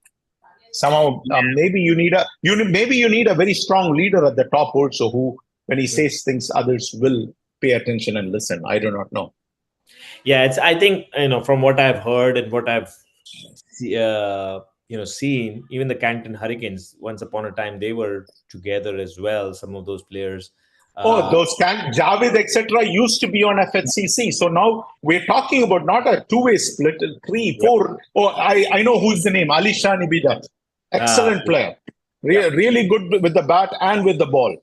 somehow maybe you need a very strong leader at the top also, who when he says things, others will pay attention and listen. I do not know. Yeah, I think from what I've heard and what I've seen, even the Canton Hurricanes, once upon a time they were together as well, some of those players. Those Javed, etc., used to be on FHCC. So now we're talking about not a two-way split, three, four. Oh, I know who's the name. Ali Shah Nibida. Excellent player. Really good with the bat and with the ball.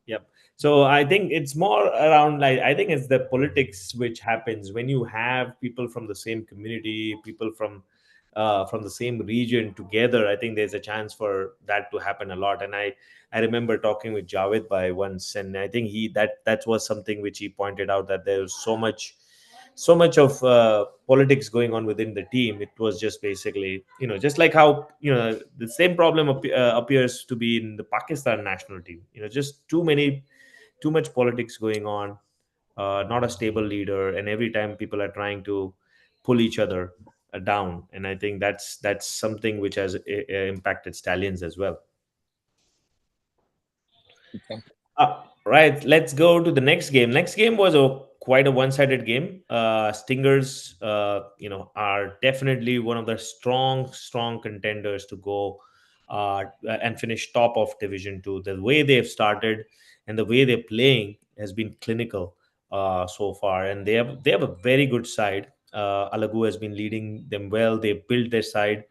Yep. So I think it's more around, like, I think it's the politics which happens when you have people from the same community, people from from the same region together, I think there's a chance for that to happen a lot. And I remember talking with Javed by once, and I think that was something which he pointed out, that there's so much of politics going on within the team. It was just basically, just like how, the same problem appears to be in the Pakistan national team. Just too much politics going on, not a stable leader, and every time people are trying to pull each other down. And I think that's something which has impacted Stallions as well. Okay. Right, let's go to the next game. Next game was a quite a one-sided game. Stingers, are definitely one of the strong contenders to go and finish top of Division Two. The way they've started and the way they're playing has been clinical so far, and they have a very good side. Alagu has been leading them well. They built their side,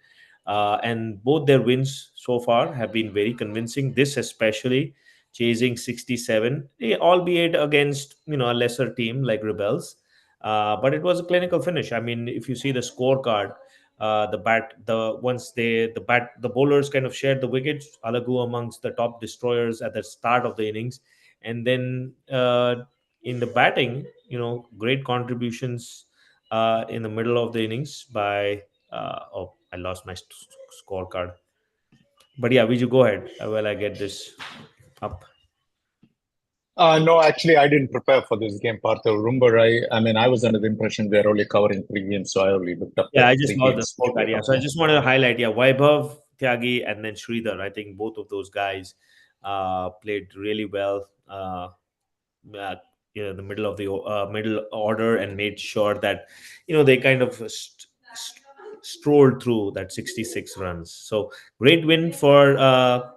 and both their wins so far have been very convincing. This especially chasing 67, albeit against a lesser team like Rebels. But it was a clinical finish. I mean, if you see the scorecard, the bowlers kind of shared the wickets. Alagu amongst the top destroyers at the start of the innings, and then in the batting, great contributions in the middle of the innings by. Oh, I lost my scorecard. But yeah, Viju, go ahead. Well, I get this up. No, actually, I didn't prepare for this game, Partha. Remember, I mean, I was under the impression we are only covering three games, so I only looked up Yeah, the I just three saw the games which we scorecard. are Yeah, so I covering. just wanted to highlight, yeah, Vaibhav, Tyagi, and then Sridhar. I think both of those guys played really well. Uh, the middle of the middle order, and made sure that they kind of strolled through that 66 runs. So great win for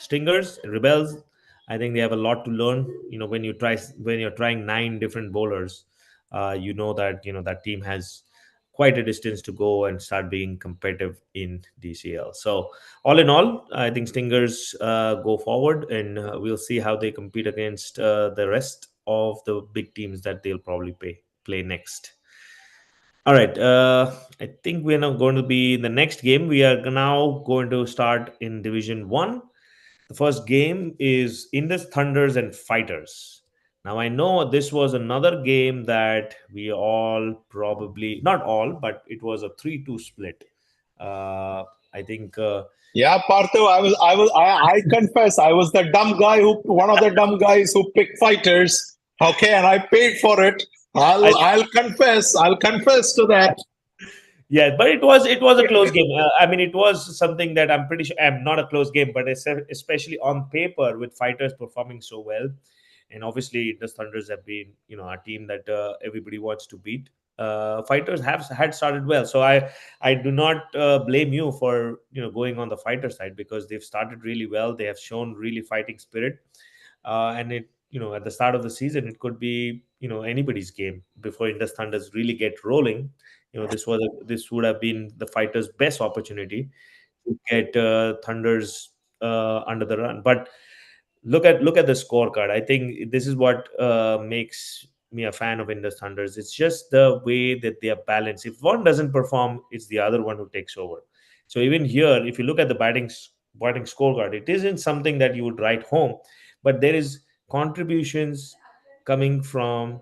Stingers, Rebels. I think they have a lot to learn. When you're trying nine different bowlers, that that team has quite a distance to go and start being competitive in DCL. So all in all, I think Stingers go forward, and we'll see how they compete against the rest of the big teams that they'll probably play next. All right. I think we're now going to be in the next game. We are now going to start in Division 1. The first game is Indus Thunders and Fighters. Now, I know this was another game that we all probably, not all, but it was a 3-2 split. I think. Yeah, Partha, I confess, I was the dumb guy one of the dumb guys who picked fighters. Okay, and I paid for it. I, I'll confess to that. Yeah, but it was a close game. I mean, it was something that I'm pretty sure, not a close game, but especially on paper with Fighters performing so well, and obviously the Thunders have been a team that everybody wants to beat. Fighters have had started well, so I do not blame you for going on the fighter side, because they've started really well. They have shown really fighting spirit, and it at the start of the season it could be anybody's game before Indus Thunders really get rolling. This would have been the fighters' best opportunity to get Thunders under the run. But look at the scorecard. I think this is what makes me a fan of Indus Thunders. It's just the way that they are balanced. If one doesn't perform, it's the other one who takes over. So even here, if you look at the batting scorecard, it isn't something that you would write home, but there is contributions coming from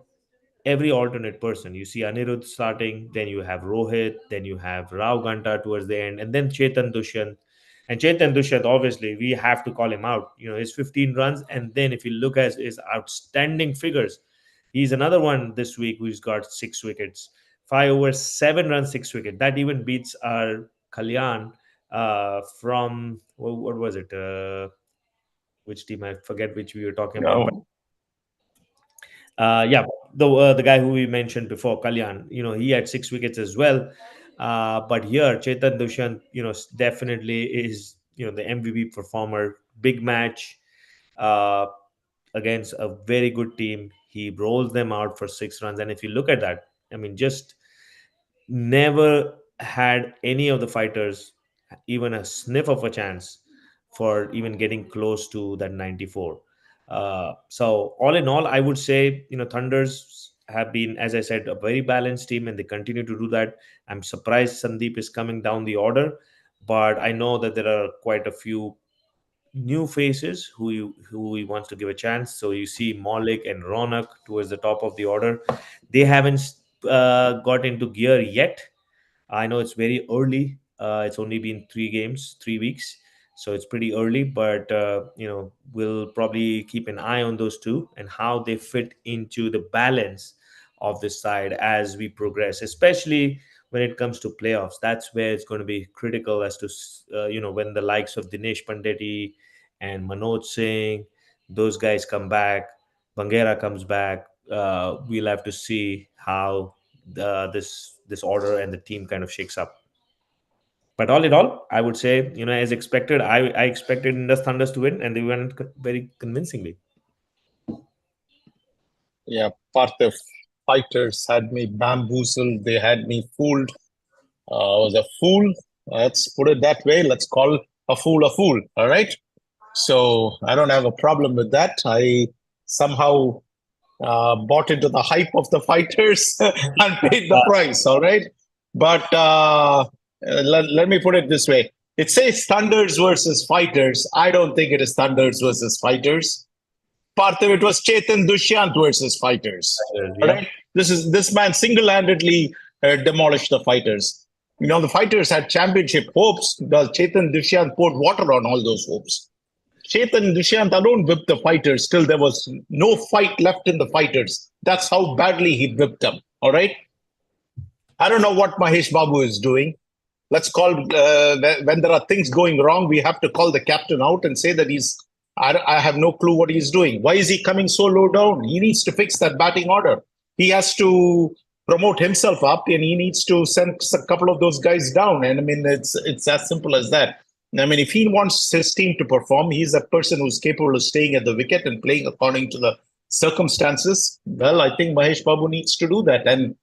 every alternate person. You see Anirudh starting, then you have Rohit, then you have Rao Ganta towards the end, and then Chetan Dushyant. And Chetan Dushyant, obviously, we have to call him out. His 15 runs, and then if you look at his outstanding figures, he's another one this week who's got 6 wickets, 5 over 7 runs, 6 wicket. That even beats our Kalyan from what was it? Which team? I forget which we were talking about, but No, yeah, the guy who we mentioned before, Kalyan, he had 6 wickets as well. But here, Chetan Dushyant, definitely is the MVP performer. Big match uh, against a very good team. He rolls them out for 6 runs, and if you look at that, I mean, just never had any of the fighters even a sniff of a chance for even getting close to that 94. So all in all, I would say Thunders. have been, as I said, a very balanced team, and they continue to do that. I'm surprised Sandeep is coming down the order, but I know that there are quite a few new faces who he wants to give a chance. So you see Maulik and Ronak towards the top of the order. They haven't got into gear yet. I know it's very early. It's only been 3 games, 3 weeks, so it's pretty early. But we'll probably keep an eye on those two and how they fit into the balance of this side as we progress, especially when it comes to playoffs. That's where it's going to be critical as to when the likes of Dinesh Pandeti and Manoj Singh, those guys come back, Bangera comes back. We'll have to see how this order and the team kind of shakes up. But all in all, I would say, as expected, I expected Indus Thunders to win, and they won very convincingly. Yeah, Parthiv fighters had me bamboozled. They had me fooled. I was a fool. Let's put it that way. Let's call a fool a fool. All right. So I don't have a problem with that. I somehow bought into the hype of the fighters and paid the price. All right. But let me put it this way. It says Thunders versus fighters. I don't think it is Thunders versus fighters. Parthiv, it was Chetan Dushyant versus fighters. Yeah. Right? This man single-handedly demolished the fighters. The fighters had championship hopes. The Chetan Dushyant poured water on all those hopes. Chetan Dushyant alone whipped the fighters till there was no fight left in the fighters. That's how badly he whipped them. All right. I don't know what Mahesh Babu is doing. Let's call when there are things going wrong, we have to call the captain out and say that I have no clue what he's doing. Why is he coming so low down? He needs to fix that batting order. He has to promote himself up, and he needs to send a couple of those guys down. And I mean, it's as simple as that. I mean, if he wants his team to perform, he's a person who's capable of staying at the wicket and playing according to the circumstances. Well, I think Mahesh Babu needs to do that. And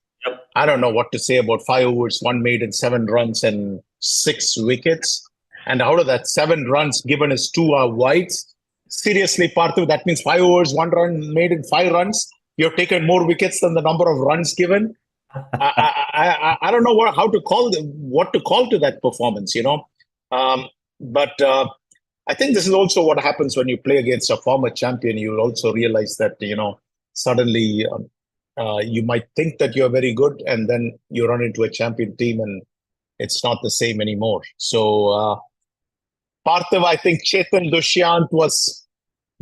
I don't know what to say about 5 overs, 1 made in 7 runs and 6 wickets. And out of that, 7 runs given as 2 are wides. Seriously, Parthiv, that means 5 overs, 1 run made in 5 runs. You've taken more wickets than the number of runs given. I don't know what to call to that performance, But I think this is also what happens when you play against a former champion. You'll also realize that, suddenly you might think that you're very good, and then you run into a champion team and it's not the same anymore. So, Parthiv, I think Chetan Dushyant was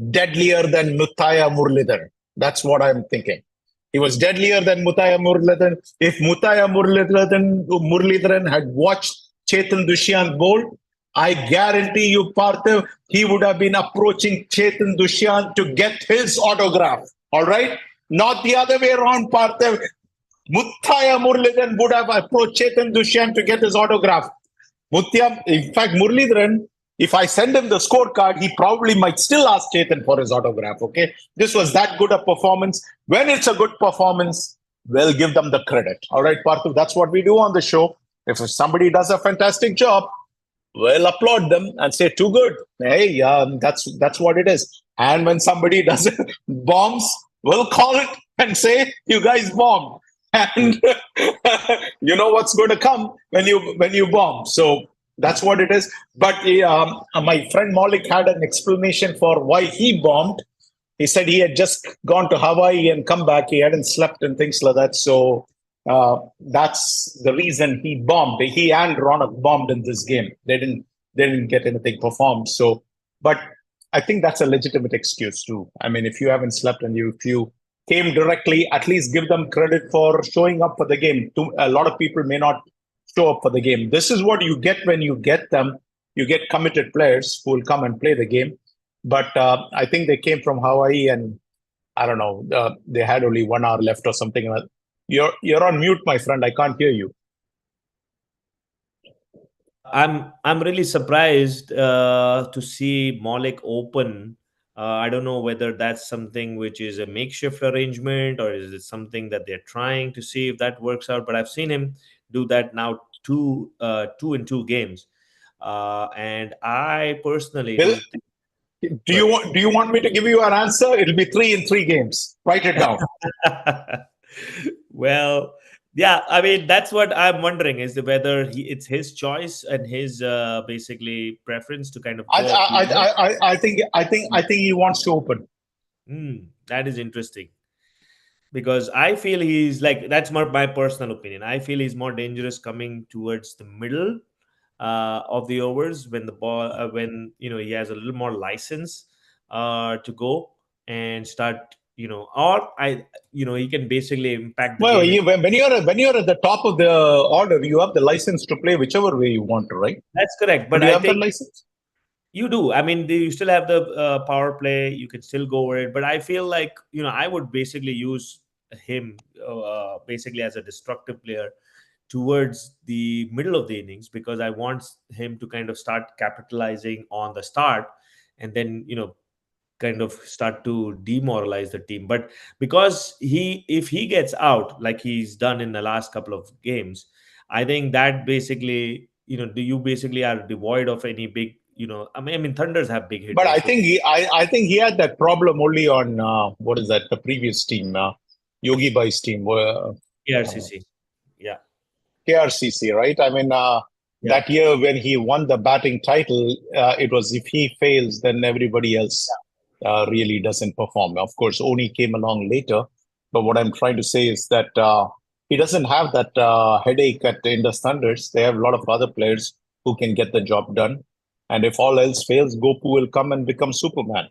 deadlier than Muthaiya Muralidharan. That's what I'm thinking. He was deadlier than Muthaiya Muralidharan. If Muthaiya Muralidharan had watched Chetan Dushyant bowl, I guarantee you, Parthiv, he would have been approaching Chetan Dushyant to get his autograph. All right? Not the other way around, Parthiv. Muthaiya Muralidharan would have approached Chetan Dushyant to get his autograph. In fact, Muralidharan, if I send him the scorecard, he probably might still ask Chetan for his autograph. Okay, this was that good a performance. When it's a good performance, we'll give them the credit. All right, Parthiv, that's what we do on the show. If somebody does a fantastic job, we'll applaud them and say, too good. Hey, that's what it is. And when somebody does bombs, we'll call it and say, you guys bombed. And you know what's going to come when you bomb. So that's what it is. But my friend Maulik had an explanation for why he bombed. He said he had just gone to Hawaii and come back. He hadn't slept and things like that. So that's the reason he bombed. He and Ronak bombed in this game. They didn't get anything performed. So, but I think that's a legitimate excuse too. I mean, if you haven't slept and if you came directly, at least give them credit for showing up for the game. A lot of people may not show up for the game. This is what you get when you get them. You get committed players who will come and play the game. But I think they came from Hawaii, and I don't know, they had only 1 hour left or something. You're on mute, my friend. I can't hear you. I'm really surprised to see Maulik open. I don't know whether that's something which is a makeshift arrangement, or is it something that they're trying to see if that works out. But I've seen him do that now 2 in 2 games, and I personally do you want me to give you an answer? It'll be 3 in 3 games. Write it down. Well, yeah, I mean that's what I'm wondering is whether it's his choice and his basically preference to kind of I, go up I, lower. I think he wants to open. That is interesting because I feel he's like that's my personal opinion. I feel he's more dangerous coming towards the middle of the overs when the ball when he has a little more license to go and start or he can basically impact the Well, game. when you're at the top of the order, you have the license to play whichever way you want to, right? That's correct, but Don't you I have that think license? you do. I mean, you still have the power play. You can still go over it. But I feel like, I would basically use him basically as a destructive player towards the middle of the innings because I want him to kind of start capitalizing on the start and then, kind of start to demoralize the team. But because if he gets out like he's done in the last couple of games, I think that basically do you basically are devoid of any big I mean Thunders have big But I hitters. So think he had that problem only on what is that, the previous team, Yogi Bai's team, KRCC, yeah, KRCC, right? I mean, yeah, that year when he won the batting title, it was if he fails, then everybody else really doesn't perform. Of course, Oni came along later, but what I'm trying to say is that he doesn't have that headache at Indus Thunders. They have a lot of other players who can get the job done. And if all else fails, Gopu will come and become Superman.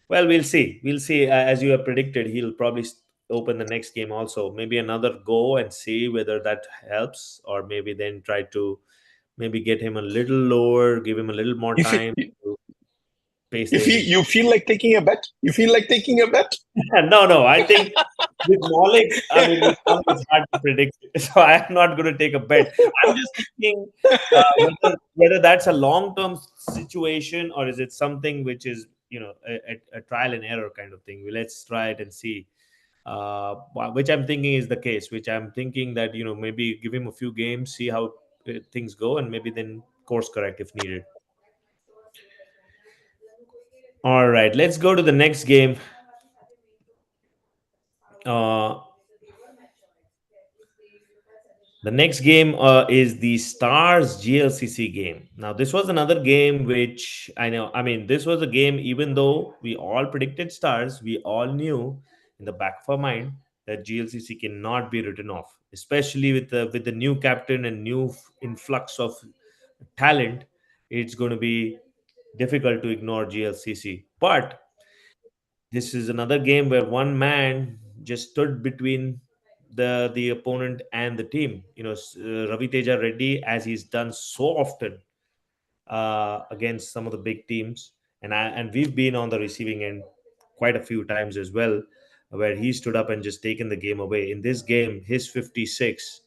well, we'll see. We'll see. As you have predicted, he'll probably open the next game also. Maybe another go and see whether that helps, or maybe then try to maybe get him a little lower, give him a little more If time you, to pace the if you, innings. you feel like taking a bet, you feel like taking a bet. No, no. I think with Malik, I mean, with Malik, it's hard to predict. So I'm not going to take a bet. I'm just thinking whether that's a long-term situation or is it something which is, a trial and error kind of thing. Well, let's try it and see. Which I'm thinking is the case. Which I'm thinking that maybe give him a few games, see how things go, and maybe then course correct if needed. All right, let's go to the next game. Uh, The next game is the Stars GLCC game. Now, this was another game which I know. I mean, this was a game, even though we all predicted Stars, we all knew in the back of our mind that GLCC cannot be written off, especially with the new captain and new influx of talent. It's going to be difficult to ignore GLCC. But this is another game where one man just stood between the opponent and the team. Ravi Teja Reddy, as he's done so often against some of the big teams, and we've been on the receiving end quite a few times as well, where he stood up and just taken the game away. In this game, his 56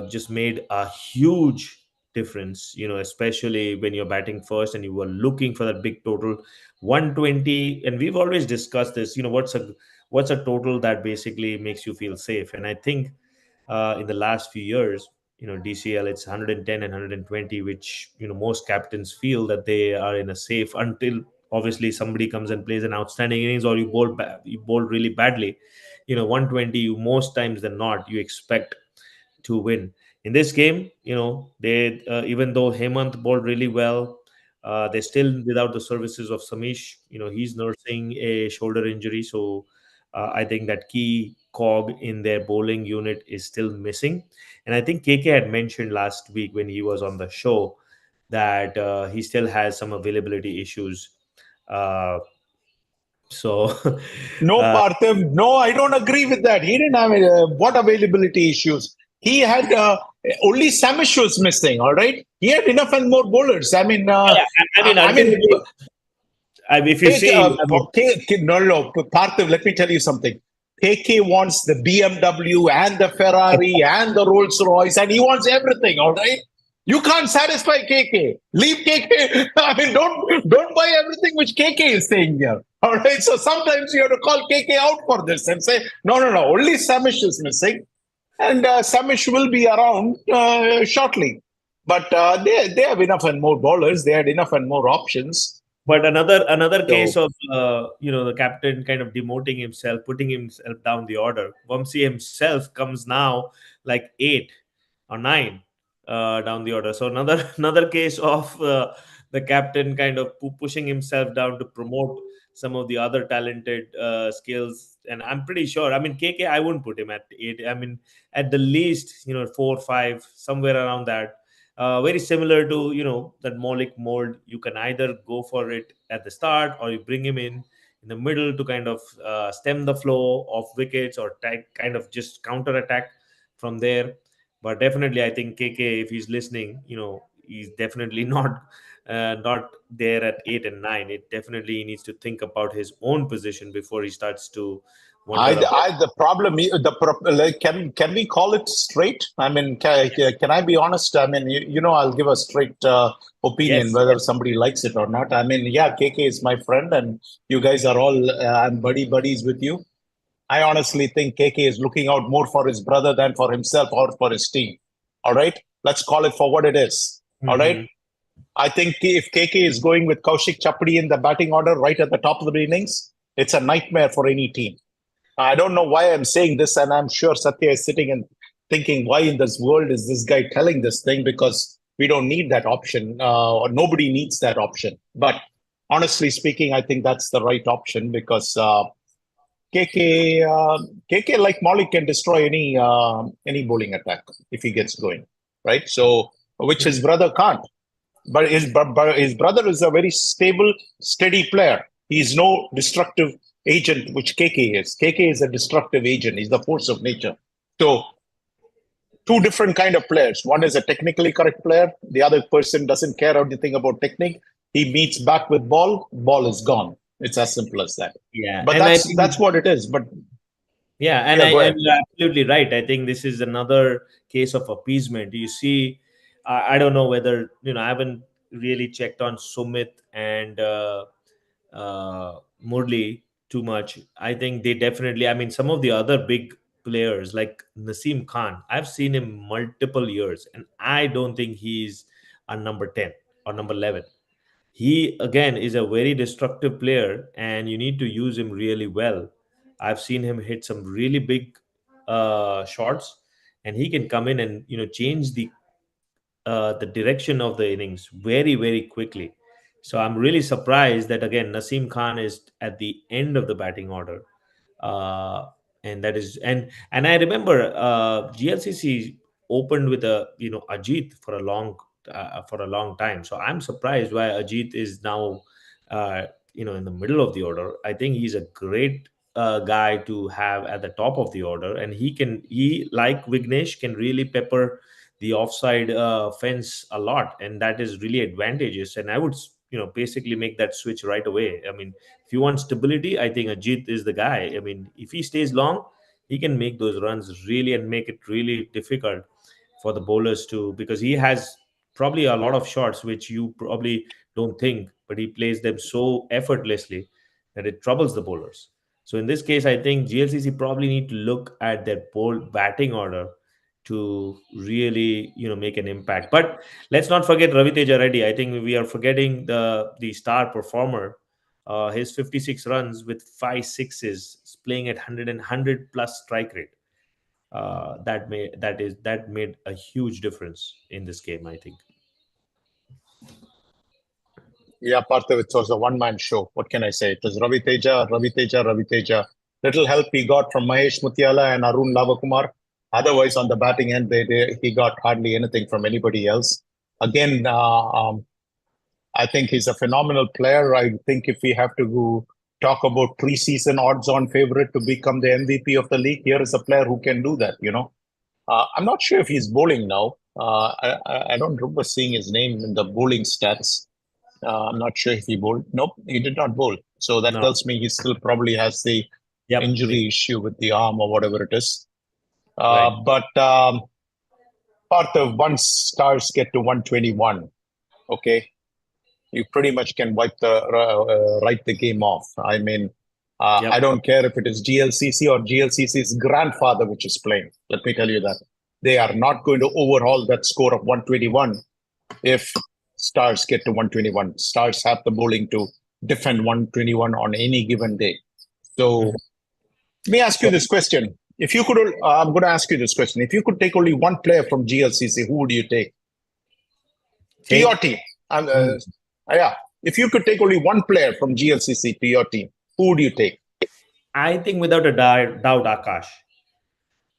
just made a huge difference, especially when you're batting first and you were looking for that big total 120. And we've always discussed this, what's a total that basically makes you feel safe. And I think in the last few years, DCL, it's 110 and 120, which most captains feel that they are in a safe until obviously somebody comes and plays an outstanding innings or you bowl really badly. 120, you most times than not you expect to win. In this game, they even though Hemant bowled really well, they're still without the services of Samish. He's nursing a shoulder injury, so I think that key cog in their bowling unit is still missing. And I think KK had mentioned last week when he was on the show that he still has some availability issues. Uh, so, No, uh, Parthiv. No, I don't agree with that. He didn't have what availability issues. He had only Samish was missing. All right, he had enough and more bowlers. I mean, yeah, I mean, I mean, ultimately, if you see, I mean, No, Parthiv. Let me tell you something. KK wants the BMW and the Ferrari and the Rolls Royce, and he wants everything. All right. You can't satisfy KK. Leave KK. I mean, don't buy everything which KK is saying here. All right. So sometimes you have to call KK out for this and say, no. Only Samish is missing, and Samish will be around shortly. But they have enough and more bowlers. They had enough and more options. But another case So of the captain kind of demoting himself, putting himself down the order. Vamsi himself comes now like 8 or 9 down the order. So another case of the captain kind of pushing himself down to promote some of the other talented skills. And I'm pretty sure. I mean, KK, I wouldn't put him at 8. I mean, at the least, 4, 5, somewhere around that. Very similar to that Maulik mold. You can either go for it at the start, or you bring him in the middle to kind of stem the flow of wickets, or kind of just counter attack from there. But definitely, I think KK, if he's listening, he's definitely not there at 8 and 9. It definitely needs to think about his own position before he starts to wonder about. the problem, like, can we call it straight? I mean, can I be honest? I mean, I'll give a straight opinion Yes, whether yes. somebody likes it or not. I mean, yeah, KK is my friend, and you guys are all I'm buddies with you. I honestly think KK is looking out more for his brother than for himself or for his team. All right, let's call it for what it is. All right. Hmm. I think if KK is going with Kaushik Chapdi in the batting order right at the top of the innings, it's a nightmare for any team. I don't know why I'm saying this, and I'm sure Satya is sitting and thinking, why in this world is this guy telling this thing? Because we don't need that option, or nobody needs that option. But honestly speaking, I think that's the right option because KK, like Molly, can destroy any bowling attack if he gets going, right? So, which his brother can't. But his brother is a very stable, steady player. He's no destructive agent, which KK is. KK is a destructive agent. He's the force of nature. So two different kind of players. One is a technically correct player. The other person doesn't care anything about technique. He meets back with ball is gone. It's as simple as that. Yeah, But and I that's think what it is. But yeah, and yeah, go and ahead. you're absolutely right. I think this is another case of appeasement. You see, I don't know whether I haven't really checked on Sumit and Murli too much. I think they definitely. I mean, some of the other big players like Naseem Khan, I've seen him multiple years, and I don't think he's a number 10 or number 11. He again is a very destructive player, and you need to use him really well. I've seen him hit some really big shots, and he can come in and change the direction of the innings very, very quickly. So I'm really surprised that again Naseem Khan is at the end of the batting order, uh, and that is and I remember GLCC opened with a Ajit for a long time. So I'm surprised why Ajit is now in the middle of the order. I think he's a great guy to have at the top of the order, and he like Vignesh can really pepper the offside fence a lot, and that is really advantageous. And I would basically make that switch right away. I mean, if you want stability, I think Ajit is the guy. I mean, if he stays long, he can make those runs really and make it really difficult for the bowlers to, because he has probably a lot of shots which you probably don't think, but he plays them so effortlessly that it troubles the bowlers. So in this case, I think GLCC probably need to look at their batting order to really make an impact. But let's not forget Ravi Teja Reddy. I think we are forgetting the star performer. His 56 runs with 5 sixes, playing at 100 plus strike rate. That made a huge difference in this game, I think. Yeah, Parthiv, it was a one-man show. What can I say? It was Ravi Teja, Ravi Teja, Ravi Teja. Little help he got from Mahesh Mutiala and Arun Lavakumar. Otherwise, on the batting end, he got hardly anything from anybody else. Again, I think he's a phenomenal player. I think if we have to talk about preseason odds-on favorite to become the MVP of the league, here is a player who can do that. I'm not sure if he's bowling now. I don't remember seeing his name in the bowling stats. I'm not sure if he bowled. Nope, he did not bowl. So that No. tells me he still probably has the Yep. injury issue with the arm or whatever it is. Right. But part of once stars get to 121, okay, you pretty much can write the game off. I mean, I Yep. don't care if it is GLCC or GLCC's grandfather which is playing. Let me tell you that they are not going to overhaul that score of 121 if Stars get to 121. Stars have the bowling to defend 121 on any given day. So let me ask you this question. If you could, I'm going to ask you this question. If you could take only one player from GLCC, who would you take? To your team. Yeah. If you could take only one player from GLCC to your team, who would you take? I think without a doubt, Akash.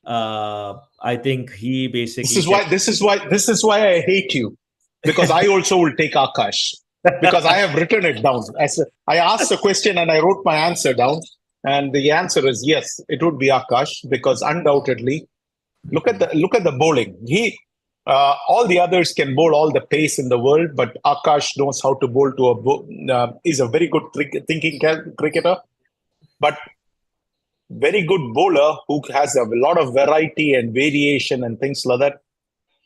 I think he basically. This is why I hate you, because I also will take Akash, because I have written it down. I asked a question and I wrote my answer down, and the answer is yes, it would be Akash, because undoubtedly, look at the bowling. All the others can bowl all the pace in the world, but Akash knows how to bowl to is a very good thinking cricketer, but very good bowler who has a lot of variety and variation and things like that.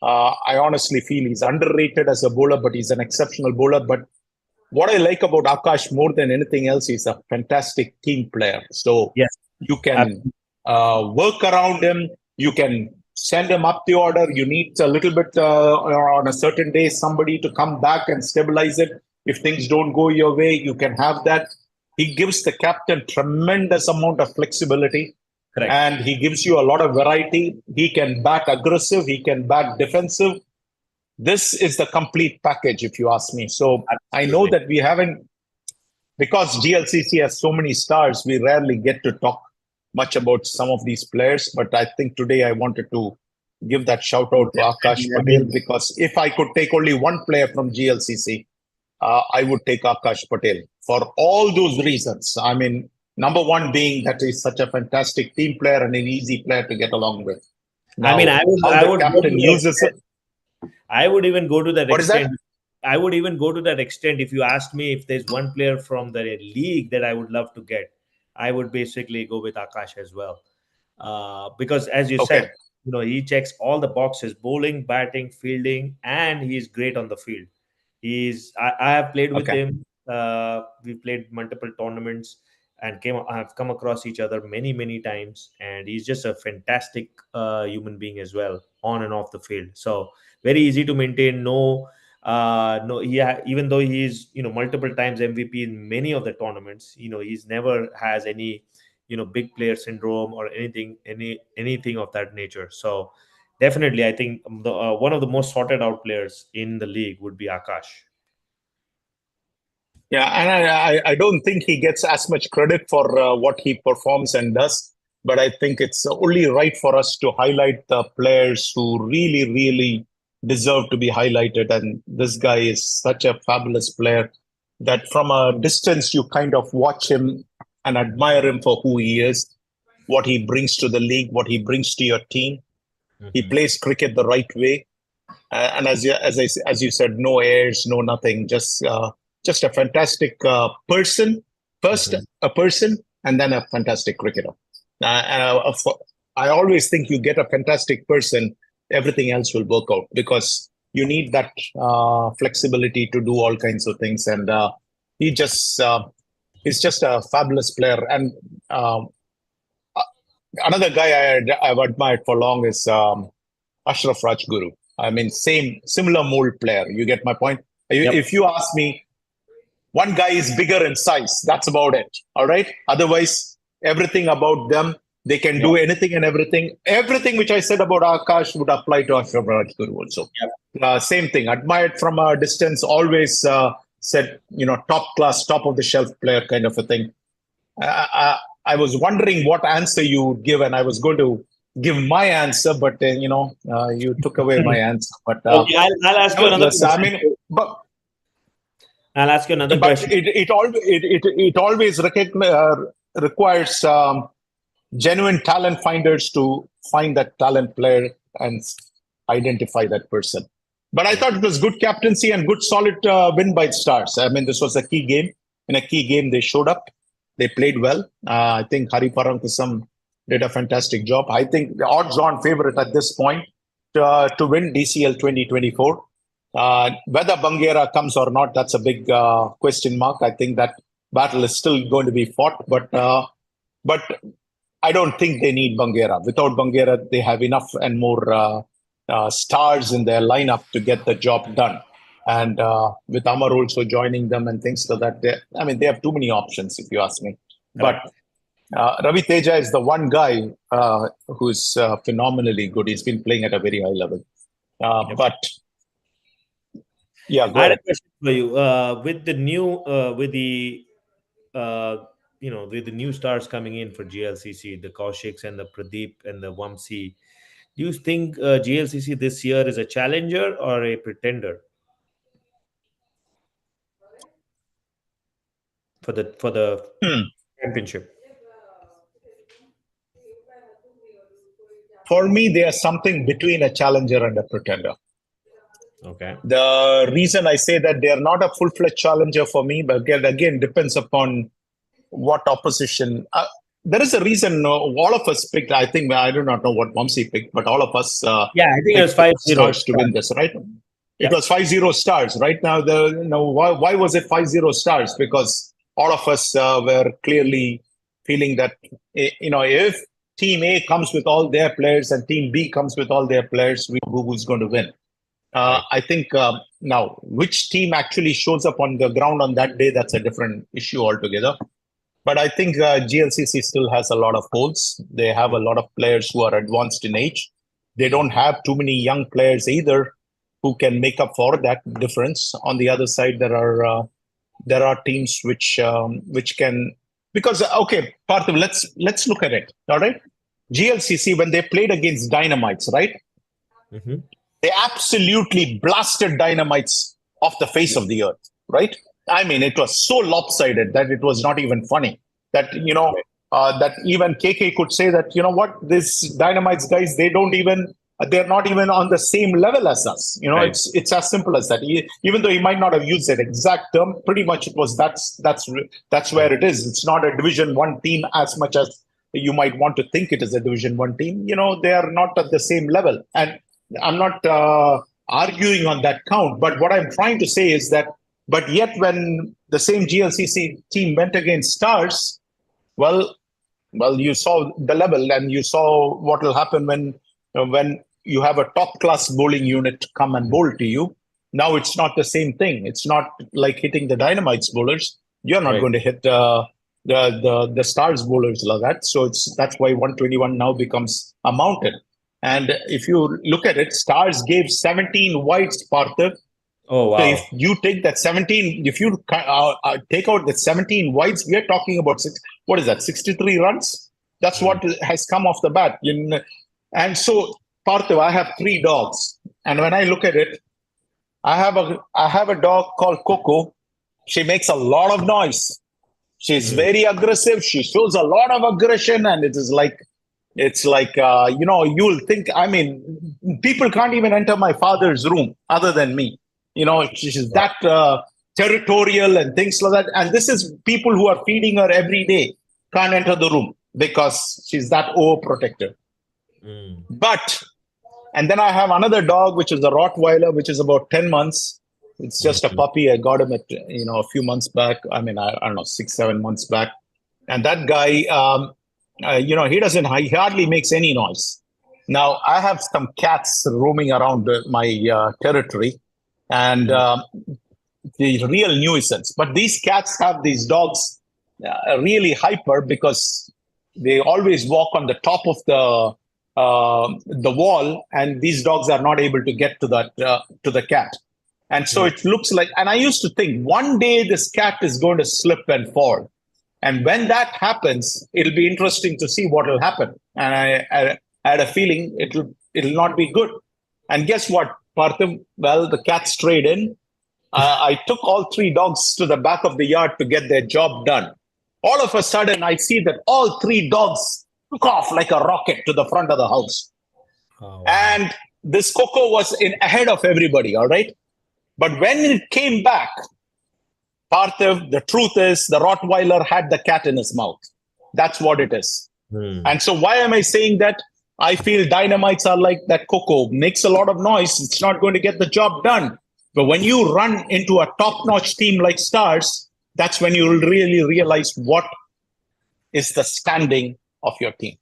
I honestly feel he's underrated as a bowler, but he's an exceptional bowler. But what I like about Akash more than anything else, he's a fantastic team player. So yes, you can work around him. You can send him up the order. You need a little bit on a certain day, somebody to come back and stabilize it. If things don't go your way, you can have that. He gives the captain tremendous amount of flexibility. Correct. And he gives you a lot of variety. He can back aggressive. He can back defensive. This is the complete package, if you ask me. So absolutely. I know that we haven't, because GLCC has so many stars, we rarely get to talk much about some of these players. But I think today I wanted to give that shout out to Akash Patel, because if I could take only one player from GLCC, I would take Akash Patel for all those reasons. I mean, number one being that he's such a fantastic team player and an easy player to get along with. Now, I would captain uses it. I would even go to that what extent. Is that? I would even go to that extent. If you asked me if there's one player from the league that I would love to get, I would basically go with Akash as well. Because as you said, he checks all the boxes: bowling, batting, fielding, and he's great on the field. I have played with him. We played multiple tournaments and have come across each other many times, and he's just a fantastic human being as well, on and off the field. So very easy to maintain. Even though he's multiple times MVP in many of the tournaments, he's never has any big player syndrome or anything of that nature. So definitely, I think one of the most sorted out players in the league would be Akash. Yeah, and I don't think he gets as much credit for what he performs and does. But I think it's only right for us to highlight the players who really deserve to be highlighted. And this guy is such a fabulous player that from a distance, you kind of watch him and admire him for who he is, what he brings to the league, what he brings to your team. Mm-hmm. He plays cricket the right way. And as you said, no airs, no nothing, just a fantastic person. First, a person, and then a fantastic cricketer. I always think you get a fantastic person, everything else will work out, because you need that flexibility to do all kinds of things. And he's just a fabulous player. And another guy I've admired for long is Ashraf Rajguru. I mean, similar mold player. You get my point? Yep. If you ask me, one guy is bigger in size. That's about it. All right. Otherwise, everything about them, they can do anything and everything. Everything which I said about Akash would apply to Ashraf Rajguru also. Yep. Same thing. Admired from a distance. Always said, top class, top of the shelf player kind of a thing. I was wondering what answer you would give, and I was going to give my answer, but you took away my answer. But okay, I'll ask you another question. I'll ask you another question. It always requires genuine talent finders to find that talent player and identify that person. But I thought it was good captaincy and good solid win by Stars. I mean, this was a key game. In a key game, they showed up. They played well. I think Hari Paramkusam did a fantastic job. I think the odds-on favorite at this point to win DCL 2024. Whether Banguera comes or not, that's a big question mark. I think that battle is still going to be fought, but I don't think they need Banguera. Without Banguera, they have enough and more stars in their lineup to get the job done. and with Amar also joining them and things like that. They have too many options, if you ask me. But Correct. Ravi Teja is the one guy who's phenomenally good. He's been playing at a very high level. Yep. But yeah, go I had a ahead. question for you. With the new, uh, with the new stars coming in for GLCC, the Kaushiks and the Pradeep and the Vamsi, do you think GLCC this year is a challenger or a pretender for the Hmm. championship? For me, they are something between a challenger and a pretender. Okay. The reason I say that they are not a full-fledged challenger for me, but again depends upon what opposition. There is a reason all of us picked. I think I do not know what Vamsi picked, but all of us Yeah, I think it was picked 5-0. Stars to win this, right? It Yeah. was 5-0 Stars. Right now, why was it 5-0 Stars? Because all of us were clearly feeling that if Team A comes with all their players and Team B comes with all their players, we know who's going to win. Right. I think now, which team actually shows up on the ground on that day, that's a different issue altogether. But I think GLCC still has a lot of holes. They have a lot of players who are advanced in age. They don't have too many young players either who can make up for that difference. On the other side, there are teams which can, because okay, Parthiv, let's look at it. All right, GLCC, when they played against Dynamites, right? Mm-hmm. They absolutely blasted Dynamites off the face of the earth, right? I mean, it was so lopsided that it was not even funny. That that even KK could say that what, these Dynamites guys, they're not even on the same level as us. Right. It's as simple as that. Even though he might not have used that exact term, pretty much it was that's where Right. it is. It's not a Division One team as much as you might want to think it is a Division One team. They are not at the same level, and I'm not arguing on that count. But what I'm trying to say is that, but yet when the same GLCC team went against Stars, well, you saw the level, and you saw what will happen when you have a top class bowling unit come and bowl to you. Now it's not the same thing. It's not like hitting the Dynamites bowlers. You're not Right. going to hit the Stars bowlers like that. So that's why 121 now becomes a mountain. And if you look at it, Stars gave 17 wides, Parthiv. Oh, So if wow. you take that 17, if you take out the 17 wides, we are talking about what is that, 63 runs? That's Mm. what has come off the bat. And so, Parthiv, I have 3 dogs. And when I look at it, I have a dog called Coco. She makes a lot of noise. She's Mm. very aggressive. She shows a lot of aggression, and it's like you'll think. I mean, people can't even enter my father's room other than me. She's Wow. that territorial and things like that. And this is people who are feeding her every day can't enter the room because she's that overprotective. Mm. But and then I have another dog, which is a Rottweiler, which is about 10 months. It's just a Mhm. puppy. I got him at a few months back. I mean, I don't know, 6-7 months back. And that guy, he hardly makes any noise. Now I have some cats roaming around my territory, and Mm. the real nuisance. But these cats have these dogs really hyper because they always walk on the top of the wall, and these dogs are not able to get to the cat. And so Mm. it looks like, and I used to think one day this cat is going to slip and fall. And when that happens, it'll be interesting to see what will happen. And I had a feeling it'll not be good. And guess what, Partham? Well, the cat strayed in. I took all 3 dogs to the back of the yard to get their job done. All of a sudden, I see that all 3 dogs took off like a rocket to the front of the house. Oh, wow. And this Coco was in ahead of everybody, all right? But when it came back, Parthiv, the truth is the Rottweiler had the cat in his mouth. That's what it is. Mm. And so why am I saying that? I feel Dynamites are like that Coco. Makes a lot of noise. It's not going to get the job done. But when you run into a top-notch team like Stars, that's when you will really realize what is the standing of your team.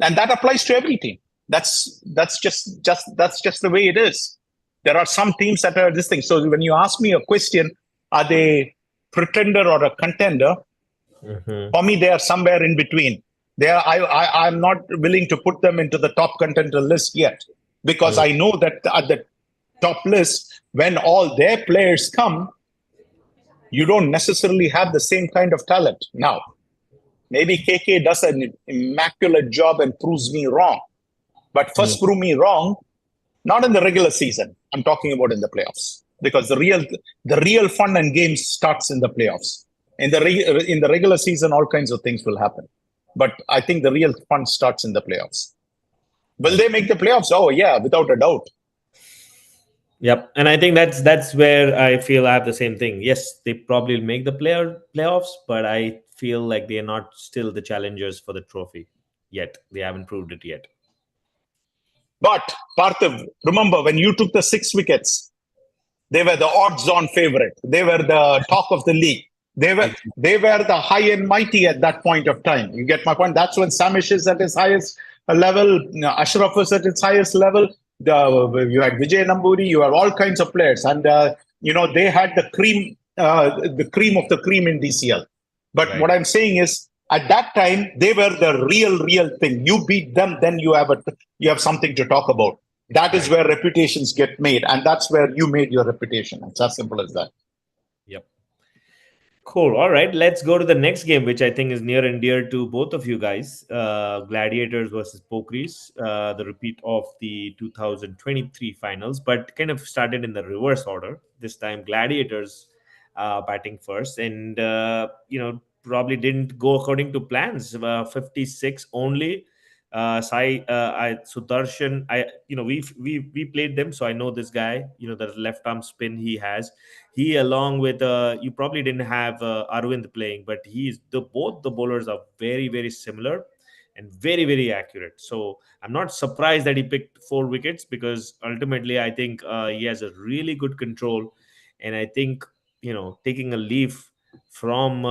And that applies to every team. That's just the way it is. There are some teams that are this thing. So when you ask me a question, are they pretender or a contender? For me, they are somewhere in between. I'm not willing to put them into the top contender list yet, because I know that at the top list, when all their players come, you don't necessarily have the same kind of talent. Now, maybe KK does an immaculate job and proves me wrong. But first prove me wrong, not in the regular season. I'm talking about in the playoffs, because the real fun and games starts in the playoffs. In the regular season, all kinds of things will happen. But I think the real fun starts in the playoffs. Will they make the playoffs? Oh, yeah, without a doubt. Yep, and I think that's where I feel I have the same thing. Yes, they probably will make the playoffs, but I feel like they are not still the challengers for the trophy yet. They haven't proved it yet. But Parthiv, remember when you took the 6 wickets, they were the odds-on favorite. They were the talk of the league. They were the high and mighty at that point of time. You get my point? That's when Samish is at his highest level. Ashraf is at its highest level. You had Vijay Namburi. You had all kinds of players, and they had the cream of the cream in DCL. But what I'm saying is, at that time, they were the real thing. You beat them, then you have something to talk about. That is where reputations get made, and that's where you made your reputation. It's as simple as that. Yep. Cool. All right. Let's go to the next game, which I think is near and dear to both of you guys. Gladiators versus Poes, the repeat of the 2023 finals, but kind of started in the reverse order. This time, Gladiators batting first, and probably didn't go according to plans. 56 only. Sudarshan, we played them, so I know this guy. The left arm spin he has. He, along with you probably didn't have Arvind playing, but both the bowlers are very, very similar and very, very accurate. So I'm not surprised that he picked 4 wickets, because ultimately I think he has a really good control, and I think taking a leaf from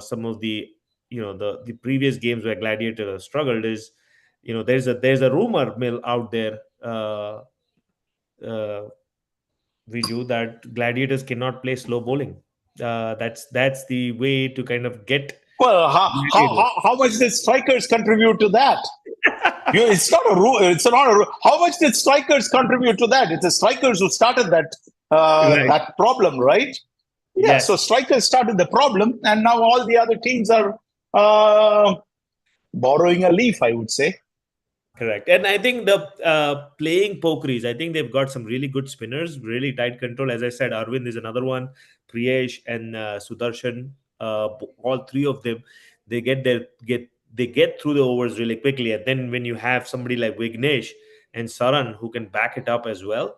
some of the the previous games where Gladiator struggled is there's a rumor mill out there. Viju, that Gladiators cannot play slow bowling. That's the way to kind of get. Well, how much did strikers contribute to that? It's not a rule. It's not a rule. How much did strikers contribute to that? It's the strikers who started that that problem, right? Yeah. Yes. So strikers started the problem, and now all the other teams are borrowing a leaf, I would say. Correct. And I think the playing Pokeries, I think they've got some really good spinners, really tight control. As I said, Arvind is another one, Priyesh and Sudarshan, all 3 of them, they get through the overs really quickly. And then when you have somebody like Vignesh and Saran who can back it up as well,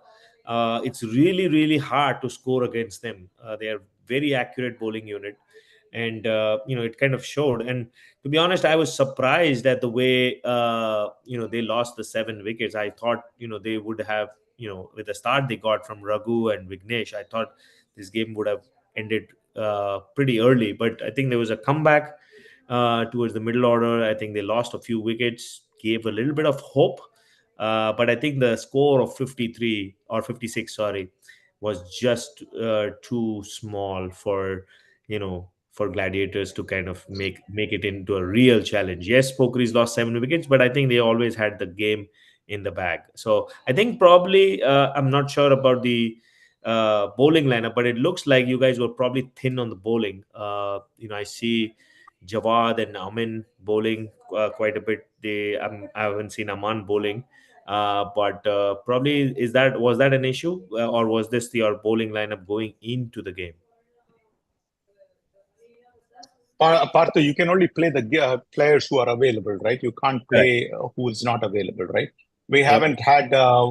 it's really, really hard to score against them. They are very accurate bowling unit. And it kind of showed. And to be honest, I was surprised at the way they lost the 7 wickets. I thought they would have, with the start they got from Raghu and Vignesh, I thought this game would have ended pretty early. But I think there was a comeback towards the middle order. I think they lost a few wickets, gave a little bit of hope. But I think the score of 53 or 56, sorry, was just too small for Gladiators to kind of make it into a real challenge. Yes, Pokeries lost 7 wickets, but I think they always had the game in the bag. So I think probably I'm not sure about the bowling lineup, but it looks like you guys were probably thin on the bowling. I see Jawad and Amin bowling quite a bit. I haven't seen Aman bowling. But probably was that an issue, or was this your bowling lineup going into the game? Partha, you can only play the players who are available, right? You can't play who is not available, right? We haven't had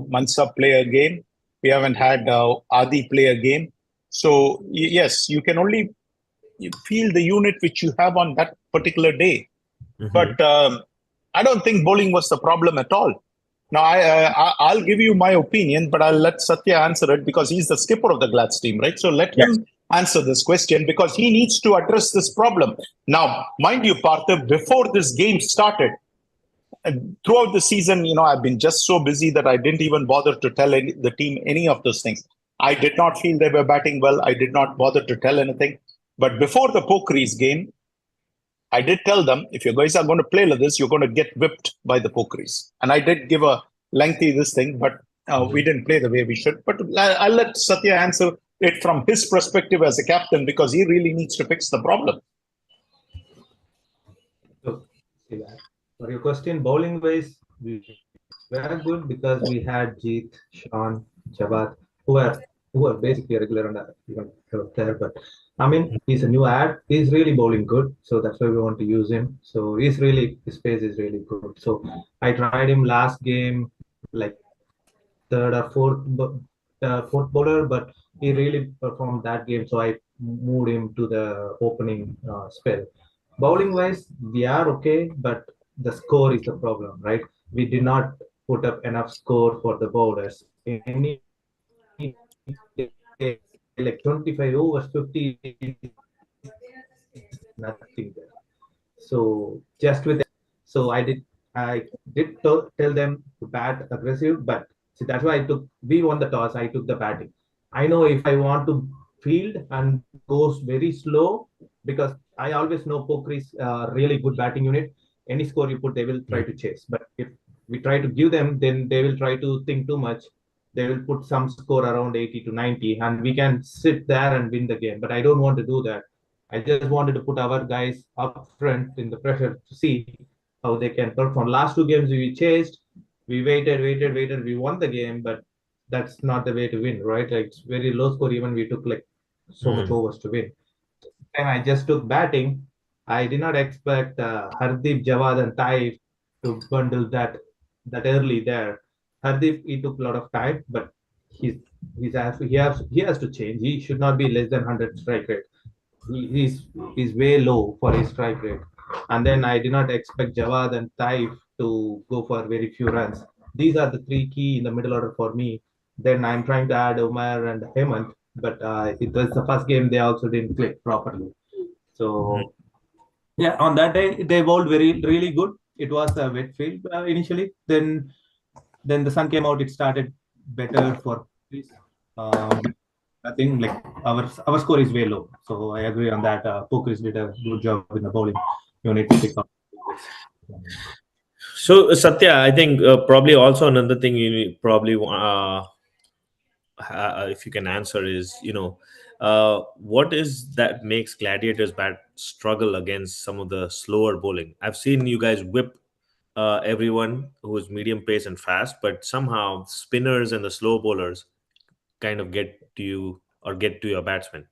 Mansa play a game. We haven't had Adi play a game. So, yes, you can only feel the unit which you have on that particular day. But I don't think bowling was the problem at all. Now, I'll give you my opinion, but I'll let Satya answer it, because he's the skipper of the Glads team, right? So let him answer this question, because he needs to address this problem. Now, mind you, Partha, before this game started, throughout the season, I've been just so busy that I didn't even bother to tell the team any of those things. I did not feel they were batting well. I did not bother to tell anything. But before the Pokeries game, I did tell them, if you guys are going to play like this, you're going to get whipped by the Pokeries. And I did give a lengthy this thing, but we didn't play the way we should. But I'll let Satya answer it from his perspective as a captain, because he really needs to fix the problem. So, for your question, bowling wise, we were good because we had Jeet, Sean, Javad, who are basically regular on even there. But I mean, he's a new ad. He's really bowling good, so that's why we want to use him. So his pace is really good. So I tried him last game, like third or fourth bowler, but he really performed that game. So I moved him to the opening spell. Bowling wise, we are okay, but the score is the problem, right? We did not put up enough score for the bowlers. Any like 25 overs, 50 nothing there. So just with so I did tell them to bat aggressive, but see that's why we won the toss. I took the batting. I know if I want to field and goes very slow, because I always know Poker is really good batting unit. Any score you put, they will try to chase. But if we try to give them, then they will try to think too much. They will put some score around 80 to 90, and we can sit there and win the game. But I don't want to do that. I just wanted to put our guys up front in the pressure to see how they can perform. Last two games we chased, we waited, we won the game, but that's not the way to win, right? Like it's very low score, even we took like so much overs to win. And I just took batting. I did not expect Hardeep, Jawad, and Taif to bundle that early there. Hardeep, he took a lot of time, but he has to change. He should not be less than 100 strike rate. He's way low for his strike rate. And then I did not expect Jawad and Taif to go for very few runs. These are the three key in the middle order for me. Then I'm trying to add Umar and Hemant, but it was the first game they also didn't click properly. So yeah, on that day they bowled really good. It was a wet field initially. Then the sun came out. It started better for this. I think like our score is way low, so I agree on that. Pokris did a good job in the bowling unit to pick up. So Satya, I think probably also another thing you probably if you can answer is what is that makes Gladiators bat struggle against some of the slower bowling? I've seen you guys whip everyone who is medium pace and fast, but somehow spinners and the slow bowlers kind of get to you or get to your batsmen.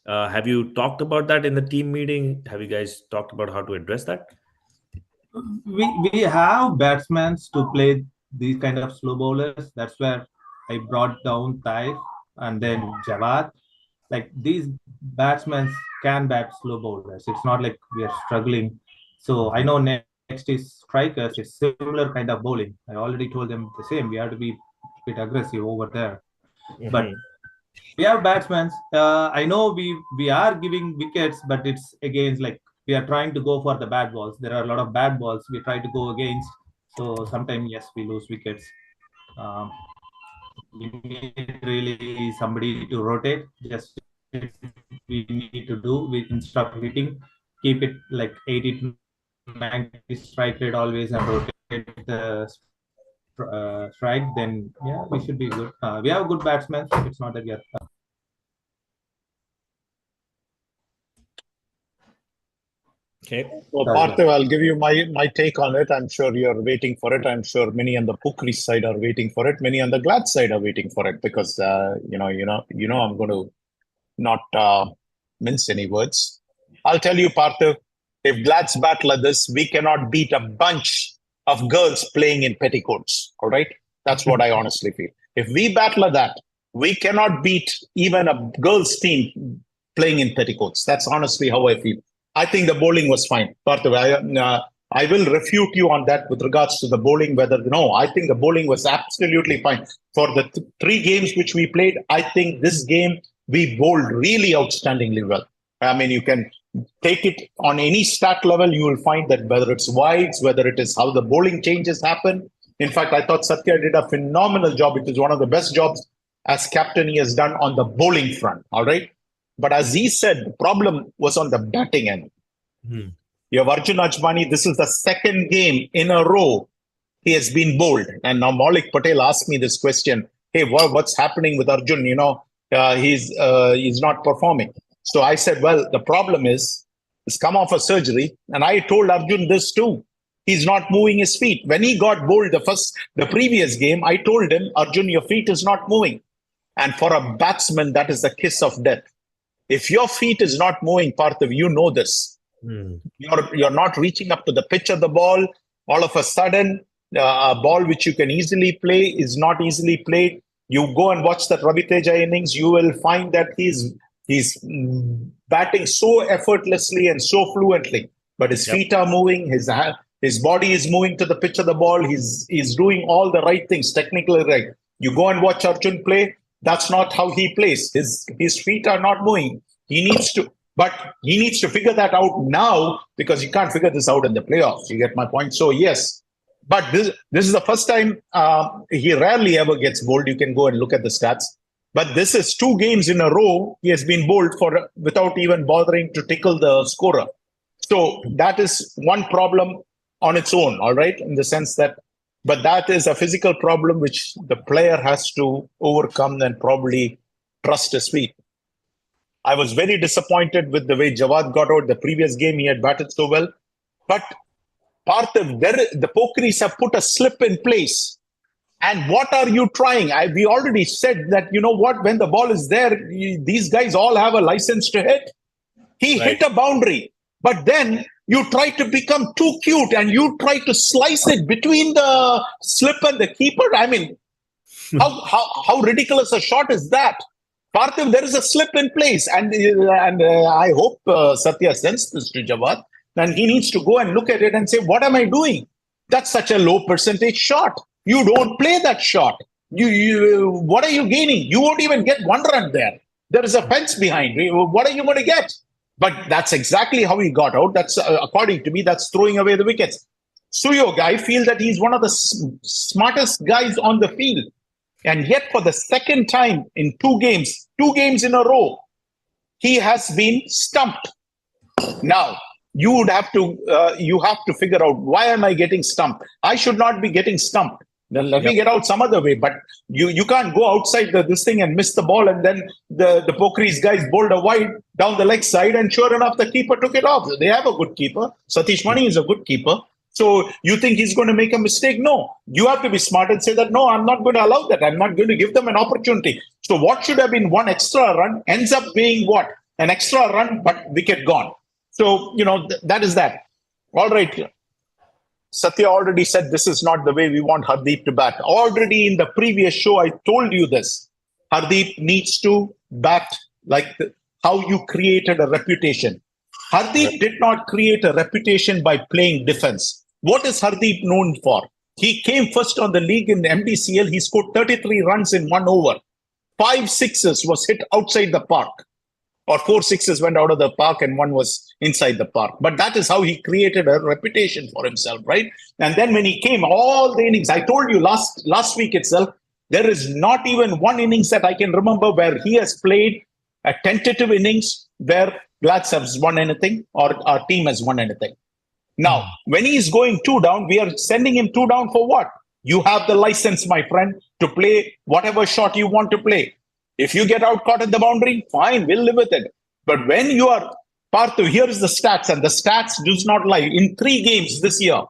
Have you talked about that in the team meeting? Have you guys talked about how to address that? We have batsmen to play these kind of slow bowlers. That's where I brought down Taif and then Jawad. Like these batsmen can bat slow bowlers. It's not like we are struggling. So I know next is strikers. It's similar kind of bowling. I already told them the same. We have to be a bit aggressive over there. But we have batsmen. I know we are giving wickets, but it's against like we are trying to go for the bad balls. There are a lot of bad balls we try to go against. So sometimes yes, we lose wickets. We need really somebody to rotate. Just we need to do we instead of hitting, keep it like 80 to 90 strike rate always and rotate the strike. Then yeah, we should be good. We have good batsmen. It's not that we are. Okay. So, Parthiv, I'll give you my take on it. I'm sure you're waiting for it. I'm sure many on the Pukri side are waiting for it. Many on the Glad side are waiting for it because I'm going to not mince any words. I'll tell you, Parthiv, if Glad's bat like this, we cannot beat a bunch of girls playing in petticoats. All right, that's what I honestly feel. If we bat like that, we cannot beat even a girls' team playing in petticoats. That's honestly how I feel. I think the bowling was fine. Parthiv, I will refute you on that with regards to the bowling. I think the bowling was absolutely fine. For the three games which we played, I think this game we bowled really outstandingly well. I mean, you can take it on any stat level, you will find that whether it's wides, whether it is how the bowling changes happen. In fact, I thought Satya did a phenomenal job. It is one of the best jobs as captain he has done on the bowling front. All right. But as he said, the problem was on the batting end. You have Arjun Ajmani. This is the second game in a row he has been bowled. And now Maulik Patel asked me this question. Hey, what's happening with Arjun? He's not performing. So I said, well, the problem is he's come off a surgery. And I told Arjun this too. He's not moving his feet. When he got bowled the previous game, I told him, Arjun, your feet is not moving. And for a batsman, that is the kiss of death. If your feet is not moving, Parthiv, you know this. You're not reaching up to the pitch of the ball. All of a sudden, a ball which you can easily play is not easily played. You go and watch that Ravi Teja innings, you will find that he's batting so effortlessly and so fluently. But his feet are moving, his body is moving to the pitch of the ball. He's doing all the right things, technically right. You go and watch Arjun play, that's not how he plays. His feet are not moving. He needs to figure that out now, because you can't figure this out in the playoffs. You get my point? So yes, but this is the first time he rarely ever gets bowled. You can go and look at the stats. But this is 2 games in a row he has been bowled without even bothering to tickle the scorer. So that is one problem on its own, all right, in the sense that, but that is a physical problem which the player has to overcome and probably trust his feet. I was very disappointed with the way Jawad got out. The previous game, he had batted so well. But Parthiv, the Pokeries have put a slip in place. And what are you trying? We already said that, you know what, when the ball is there, these guys all have a license to hit. He hit a boundary. But then you try to become too cute and you try to slice it between the slip and the keeper. I mean, how ridiculous a shot is that? Parthiv, there is a slip in place. And I hope Satya sends this to Jawad. And he needs to go and look at it and say, what am I doing? That's such a low percentage shot. You don't play that shot. What are you gaining? You won't even get 1 run there. There is a fence behind. What are you going to get? But that's exactly how he got out. That's, according to me, that's throwing away the wickets. Suyog, I feel that he's one of the smartest guys on the field. And yet for the second time in 2 games in a row, he has been stumped. Now, you have to figure out, why am I getting stumped? I should not be getting stumped. Then let me get out some other way. But you can't go outside this thing and miss the ball, and then the Pokeries guys bowled a wide down the leg side, and sure enough, the keeper took it off. They have a good keeper. Satish Mani is a good keeper. So you think he's going to make a mistake? No. You have to be smart and say that, no, I'm not going to allow that. I'm not going to give them an opportunity. So what should have been 1 extra run ends up being what? An extra run, but wicket gone. So, that is that. All right. Satya already said this is not the way we want Hardeep to bat. Already in the previous show, I told you this. Hardeep needs to bat like how you created a reputation. Hardeep did not create a reputation by playing defense. What is Hardeep known for? He came first on the league in the MDCL. He scored 33 runs in 1 over. 5 sixes was hit outside the park. Or 4 sixes went out of the park and 1 was inside the park. But that is how he created a reputation for himself, right? And then when he came, all the innings, I told you last week itself, there is not even 1 innings that I can remember where he has played a tentative innings where Glads has won anything or our team has won anything. Now, when he is going 2 down, we are sending him 2 down for what? You have the license, my friend, to play whatever shot you want to play. If you get out caught at the boundary, fine, we'll live with it. But when you are Parthiv, here is the stats, and the stats does not lie. In 3 games this year,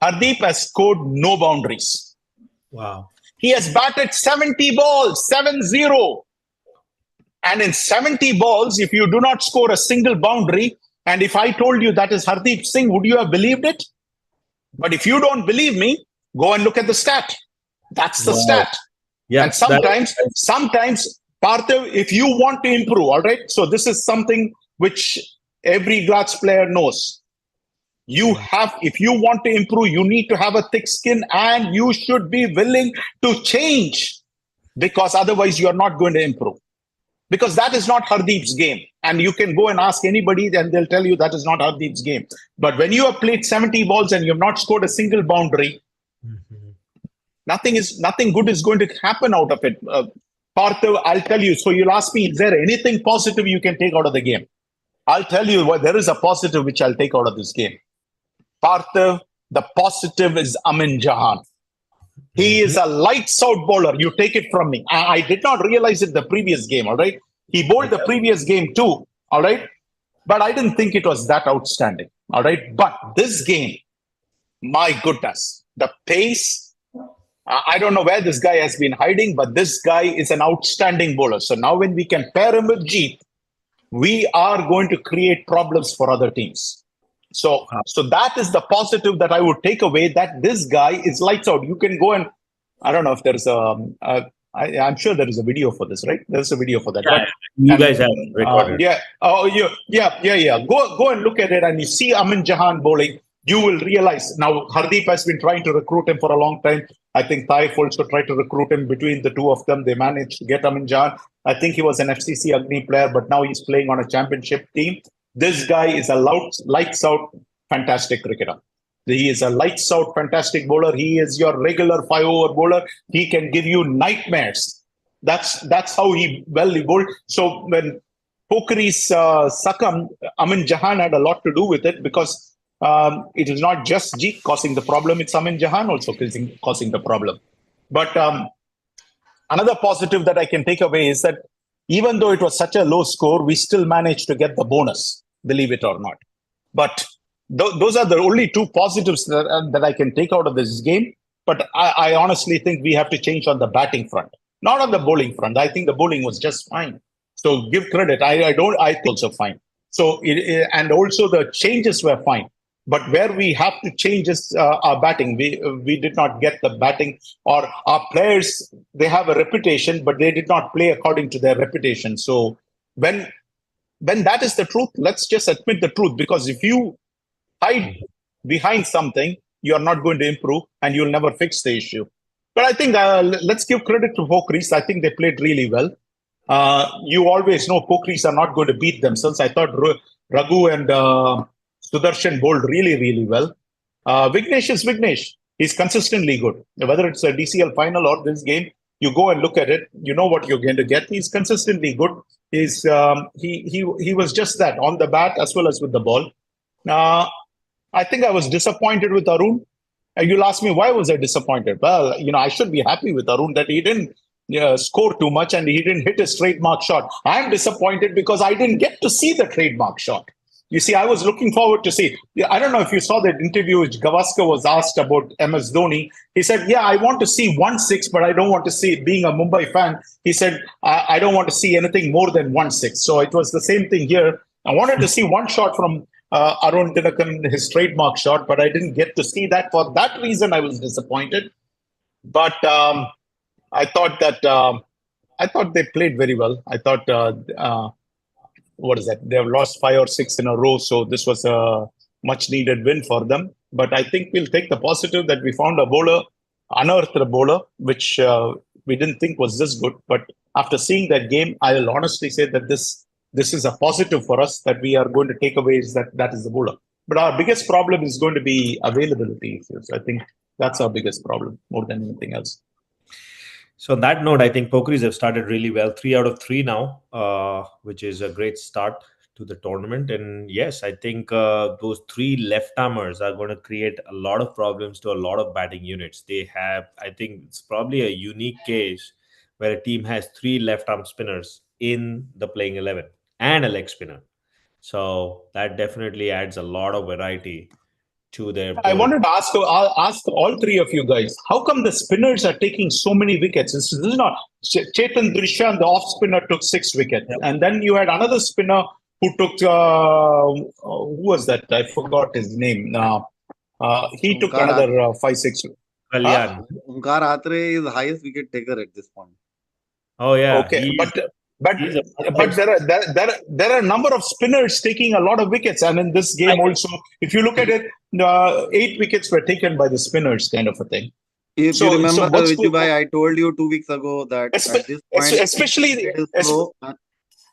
Hardeep has scored no boundaries. Wow. He has batted 70 balls, 7-0. And in 70 balls, if you do not score a single boundary, and if I told you that is Hardeep Singh, would you have believed it? But if you don't believe me, go and look at the stat. That's the stat. Yeah, and sometimes, Parthiv, if you want to improve, all right? So this is something which every Glads player knows. If you want to improve, you need to have a thick skin and you should be willing to change, because otherwise you are not going to improve. because that is not Hardeep's game. And you can go and ask anybody, and they'll tell you that is not Hardeep's game. But when you have played 70 balls and you have not scored a single boundary, nothing good is going to happen out of it. Partha, I'll tell you. So you'll ask me, is there anything positive you can take out of the game? I'll tell you what, there is a positive which I'll take out of this game. Partha, the positive is Amin Jahan. He is a lights out bowler. You take it from me. I did not realize it the previous game, all right? He bowled the previous game too, all right? But I didn't think it was that outstanding, all right? But this game, my goodness, the pace, I don't know where this guy has been hiding, but this guy is an outstanding bowler. So now when we can pair him with Jeet, we are going to create problems for other teams. So that is the positive that I would take away, that this guy is lights out. You can go and, I don't know if there's I'm sure there is a video for this, right? There's a video for that. Yeah, you guys have recorded. Yeah. Oh, yeah. Go and look at it, and you see Amin Jahan bowling. You will realize now Hardeep has been trying to recruit him for a long time. I think Taif also tried to recruit him. Between the two of them, they managed to get Amin Jahan. I think he was an FCC Agni player, but now he's playing on a championship team. This guy is a lights out, fantastic cricketer. He is a lights out, fantastic bowler. He is your regular 5-over bowler. He can give you nightmares. That's how he bowled. So when Pokhari's succumbed, Amin Jahan had a lot to do with it, because it is not just Jeet causing the problem. It's Amin Jahan also causing the problem. But another positive that I can take away is that even though it was such a low score, we still managed to get the bonus, believe it or not. But those are the only two positives that I can take out of this game. But I honestly think we have to change on the batting front, not on the bowling front. I think the bowling was just fine. So give credit. I think also fine. So and also the changes were fine. But where we have to change is our batting. We did not get the batting, or our players, they have a reputation, but they did not play according to their reputation. So when that is the truth, let's just admit the truth. Because if you hide behind something, you're not going to improve, and you'll never fix the issue. But I think let's give credit to Pokhari's. I think they played really well. You always know Pokhari's are not going to beat themselves. I thought Raghu and Sudarshan bowled really, really well. Vignesh is Vignesh. He's consistently good. Whether it's a DCL final or this game, you go and look at it, you know what you're going to get. He's consistently good. He's he was just that on the bat as well as with the ball. I think I was disappointed with Arun. You'll ask me, why was I disappointed? Well, I should be happy with Arun that he didn't score too much and he didn't hit his trademark shot. I'm disappointed because I didn't get to see the trademark shot. You see, I was looking forward to see. I don't know if you saw that interview which Gavaskar was asked about MS Dhoni. He said, yeah, I want to see 1-6, but I don't want to see, being a Mumbai fan, he said, I don't want to see anything more than 1-6. So it was the same thing here. I wanted to see one shot from Arun Tinakan, his trademark shot, but I didn't get to see that. For that reason, I was disappointed. But I thought they played very well. I thought... what is that? They have lost 5 or 6 in a row. So this was a much needed win for them. But I think we'll take the positive that we found a bowler, unearthed a bowler, which we didn't think was this good. But after seeing that game, I will honestly say that this is a positive for us, that we are going to take away is that is the bowler. But our biggest problem is going to be availability issues. I think that's our biggest problem more than anything else. So on that note, I think Pokhari's have started really well. 3 out of 3 now, which is a great start to the tournament. And yes, I think those 3 left-armers are going to create a lot of problems to a lot of batting units. They have, I think it's probably a unique case where a team has 3 left-arm spinners in the playing 11 and a leg spinner. So that definitely adds a lot of variety to their... I wanted to ask all 3 of you guys, how come the spinners are taking so many wickets? This is not... Chetan Drishan, the off spinner, took 6 wickets. Yep. And then you had another spinner who took... who was that? I forgot his name. He took another 5-6. Kalyan. Onkar Atre is the highest wicket taker at this point. Oh, yeah. Okay, but there are a number of spinners taking a lot of wickets, and in this game also, if you look at it, 8 wickets were taken by the spinners, kind of a thing. If you remember, Vijay, I told you 2 weeks ago that at this point, especially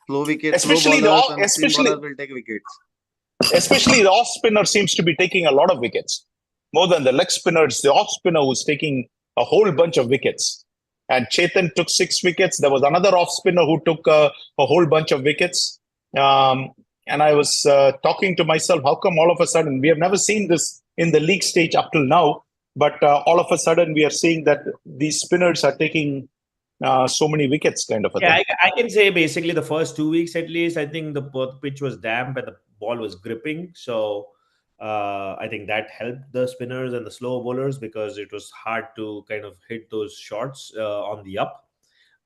Slow wickets, Especially slow the bowlers and spin bowlers will take wickets. especially the off spinner seems to be taking a lot of wickets. More than the leg spinners, the off spinner was taking a whole bunch of wickets. And Chetan took 6 wickets. There was another off spinner who took a whole bunch of wickets. And I was talking to myself, how come all of a sudden, we have never seen this in the league stage up till now, but all of a sudden we are seeing that these spinners are taking so many wickets kind of a Yeah, thing. I can say basically the first 2 weeks at least, I think the pitch was damp and the ball was gripping. So I think that helped the spinners and the slow bowlers because it was hard to kind of hit those shots on the up.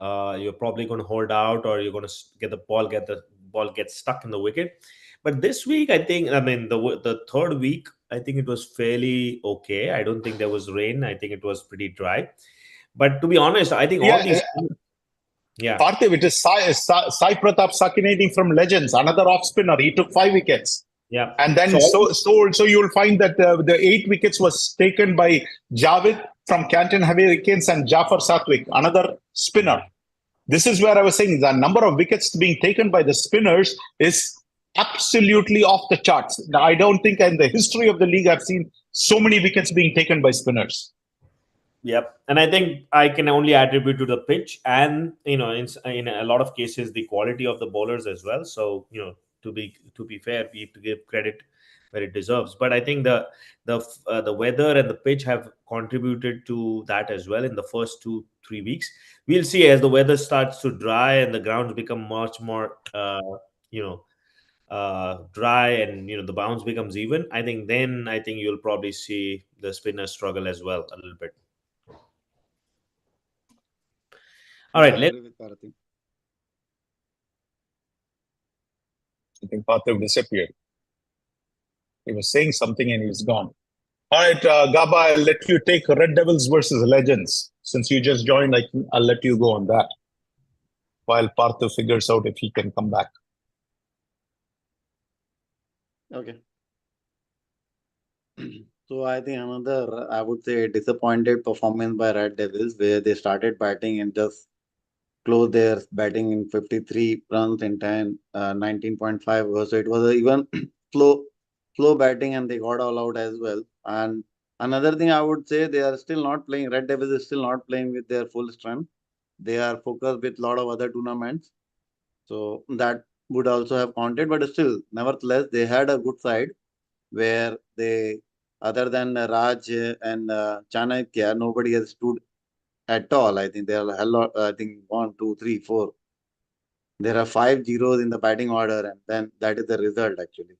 You're probably going to hold out, or you're going to get the ball gets stuck in the wicket. But this week, I think, I mean, the third week, I think it was fairly okay. I don't think there was rain. I think it was pretty dry. But to be honest, I think all these. Yeah. Parthiv, it is Sai Pratap Sakinating from Legends, another off spinner. He took 5 wickets. Yeah. And then so you will find that the 8 wickets was taken by Javed from Canton Hurricanes and Jafar Satwik, another spinner. This is where I was saying the number of wickets being taken by the spinners is absolutely off the charts. Now, I don't think in the history of the league I've seen so many wickets being taken by spinners. Yep, and I think I can only attribute to the pitch, and in a lot of cases the quality of the bowlers as well. So to be fair, we have to give credit where it deserves. But I think the weather and the pitch have contributed to that as well in the first 2-3 weeks. We'll see as the weather starts to dry and the grounds become much more dry, and the bounce becomes even. I think you'll probably see the spinners struggle as well a little bit. All right, I agree with Parthiv. I think Parthiv disappeared. He was saying something and he's gone. All right, Gaba, I'll let you take Red Devils versus Legends. Since you just joined, I'll let you go on that while Parthiv figures out if he can come back. Okay. So I think I would say, disappointed performance by Red Devils, where they started batting and just closed their batting in 53 runs in 19.5 overs. So it was even slow batting, and they got all out as well. And another thing I would say, they are still not playing. Red Devils is still not playing with their full strength. They are focused with a lot of other tournaments. So that would also have counted, but still, nevertheless, they had a good side where they, other than Raj and Chanakya, nobody has stood at all. I think there are a lot. I think 1, 2, 3, 4. There are 5 zeros in the batting order, and then that is the result actually,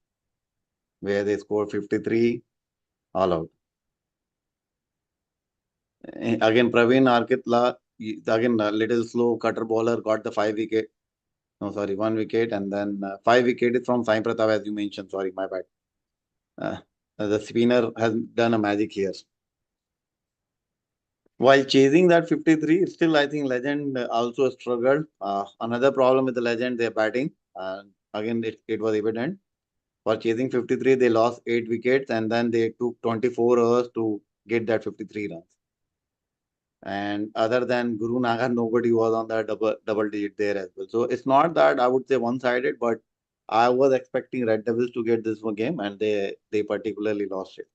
where they scored 53 all out. Again, Praveen Arkitla, again a little slow cutter bowler, got the 5 wicket. No, sorry, 1 wicket, and then 5 wicket from Sai Pratap, as you mentioned. Sorry, my bad. The spinner has done a magic here. While chasing that 53, still I think Legend also struggled. Another problem with the Legend, their batting. Again, it was evident. For chasing 53, they lost 8 wickets, and then they took 24 hours to get that 53 runs. And other than Guru Nagar, nobody was on that double digit there as well. So it's not that I would say one-sided, but I was expecting Red Devils to get this one game, and they particularly lost it.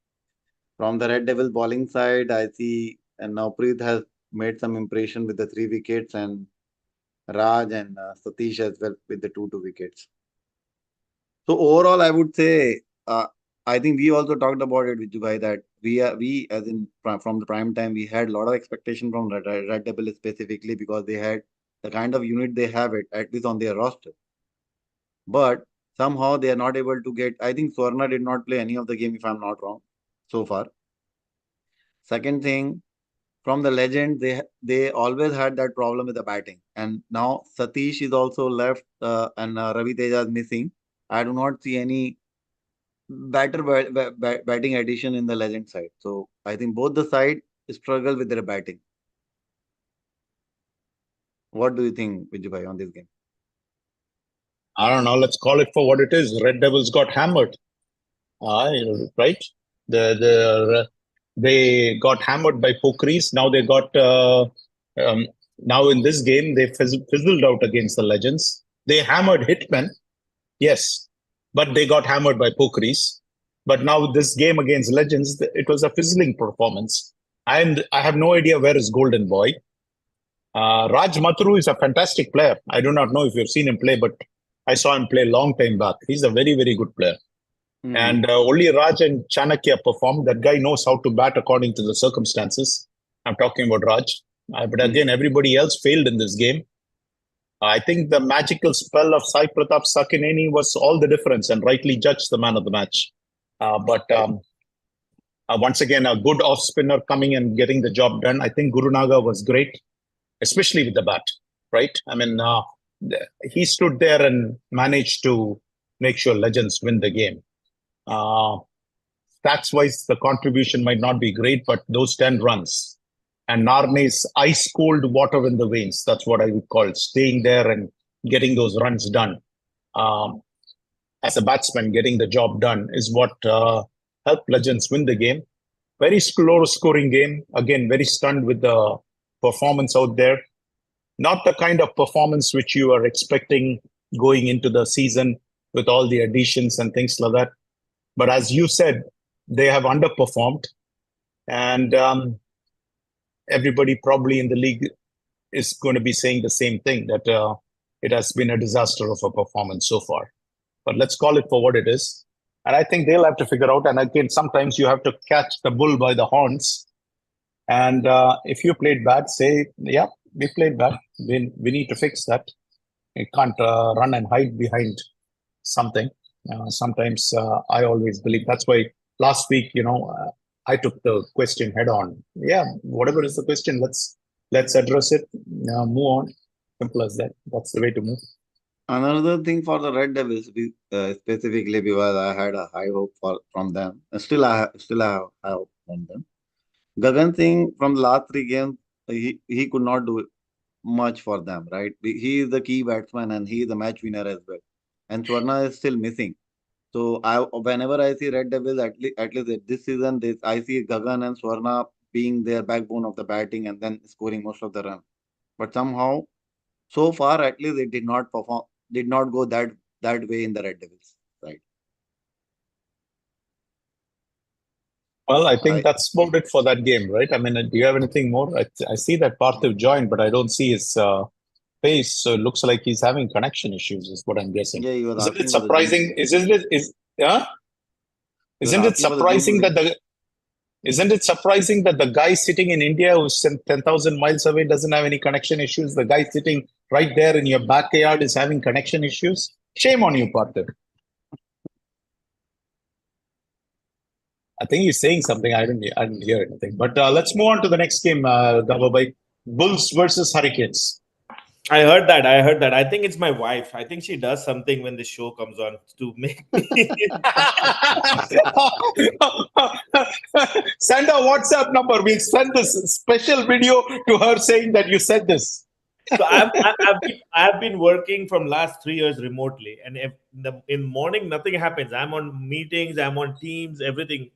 From the Red Devils bowling side, I see and Nawpreet has made some impression with the 3 wickets, and Raj and Satish as well with the 2 wickets. So overall, I would say, I think we also talked about it with Jubai, that we as in from the prime time, we had a lot of expectation from Red Devils specifically, because they had the kind of unit they have at least on their roster. But somehow they are not able to get. I think Swarna did not play any of the game, if I'm not wrong, so far. Second thing, from the Legend, they always had that problem with the batting, and now Satish is also left, and Ravi Teja is missing. I do not see any better batting addition in the Legend side. So I think both the side struggle with their batting. What do you think, Vijay, on this game? I don't know. Let's call it for what it is. Red Devils got hammered. Right? They got hammered by Pokris. Now they got now in this game they fizzled out against the Legends. They hammered Hitmen, yes, but they got hammered by Pokeries. But now this game against Legends, it was a fizzling performance. And I have no idea where is Golden Boy. Raj Mathuru is a fantastic player. I do not know if you've seen him play, but I saw him play a long time back. He's a very, very good player. And only Raj and Chanakya performed. That guy knows how to bat according to the circumstances. I'm talking about Raj. But again, everybody else failed in this game. I think the magical spell of Sai Pratap Sakineni was all the difference and rightly judged the man of the match. But once again, a good off spinner coming and getting the job done. I think Gurunaga was great, especially with the bat, right? I mean, he stood there and managed to make sure Legends win the game. Stats-wise, the contribution might not be great, but those 10 runs and Narne's ice-cold water in the veins, that's what I would call it, staying there and getting those runs done. As a batsman, getting the job done is what helped Legends win the game. Very slow-scoring game. Again, very stunned with the performance out there. Not the kind of performance which you are expecting going into the season with all the additions and things like that. But as you said, they have underperformed. And everybody probably in the league is going to be saying the same thing, that it has been a disaster of a performance so far. But let's call it for what it is. And I think they'll have to figure out. And again, sometimes you have to catch the bull by the horns. And if you played bad, say, yeah, we played bad. We need to fix that. You can't run and hide behind something. Sometimes I always believe that's why last week, I took the question head on. Yeah, whatever is the question, let's address it. Move on. Simple as that. That's the way to move. Another thing for the Red Devils, specifically because I had a high hope from them. Still I have high hope from them. Gagan Singh from the last 3 games, he could not do much for them, right? He is the key batsman and he is the match winner as well. And Swarna is still missing. So whenever I see Red Devils, at least this season, I see Gagan and Swarna being their backbone of the batting and then scoring most of the run. But somehow, so far at least, it did not go that way in the Red Devils, right? Well, I think that's about it for that game, right? I mean, do you have anything more? I see that Parthiv joined, but I don't see his face. So it looks like he's having connection issues, is what I'm guessing. Yeah, he was Isn't it surprising? Isn't it surprising that the guy sitting in India who's 10,000 miles away doesn't have any connection issues? The guy sitting right there in your backyard is having connection issues? Shame on you, Parthiv. I think he's saying something. I didn't hear anything. But let's move on to the next game, Gavabai. Bulls versus Hurricanes. I heard that. I think it's my wife. I think she does something when the show comes on to make me. Send a WhatsApp number. We'll send this special video to her saying that you said this. So I've been working from last 3 years remotely, and if in the morning nothing happens. I'm on meetings, I'm on Teams, everything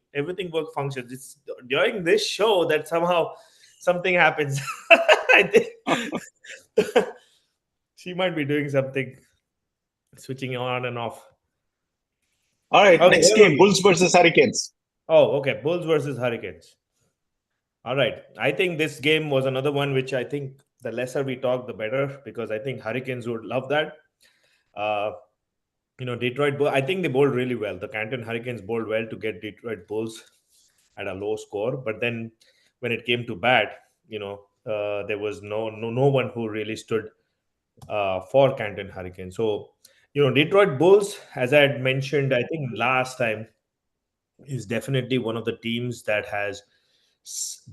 work functions. It's during this show that somehow something happens. I think she might be doing something, switching on and off. All right, okay, next game, Bulls versus Hurricanes. Oh, okay, Bulls versus Hurricanes. All right, I think this game was another one which I think the lesser we talk, the better, because I think Hurricanes would love that. Detroit Bulls, I think they bowled really well. The Canton Hurricanes bowled well to get Detroit Bulls at a low score. But then when it came to bat, there was no one who really stood for Canton Hurricanes. So, Detroit Bulls, as I had mentioned, I think last time, is definitely one of the teams that has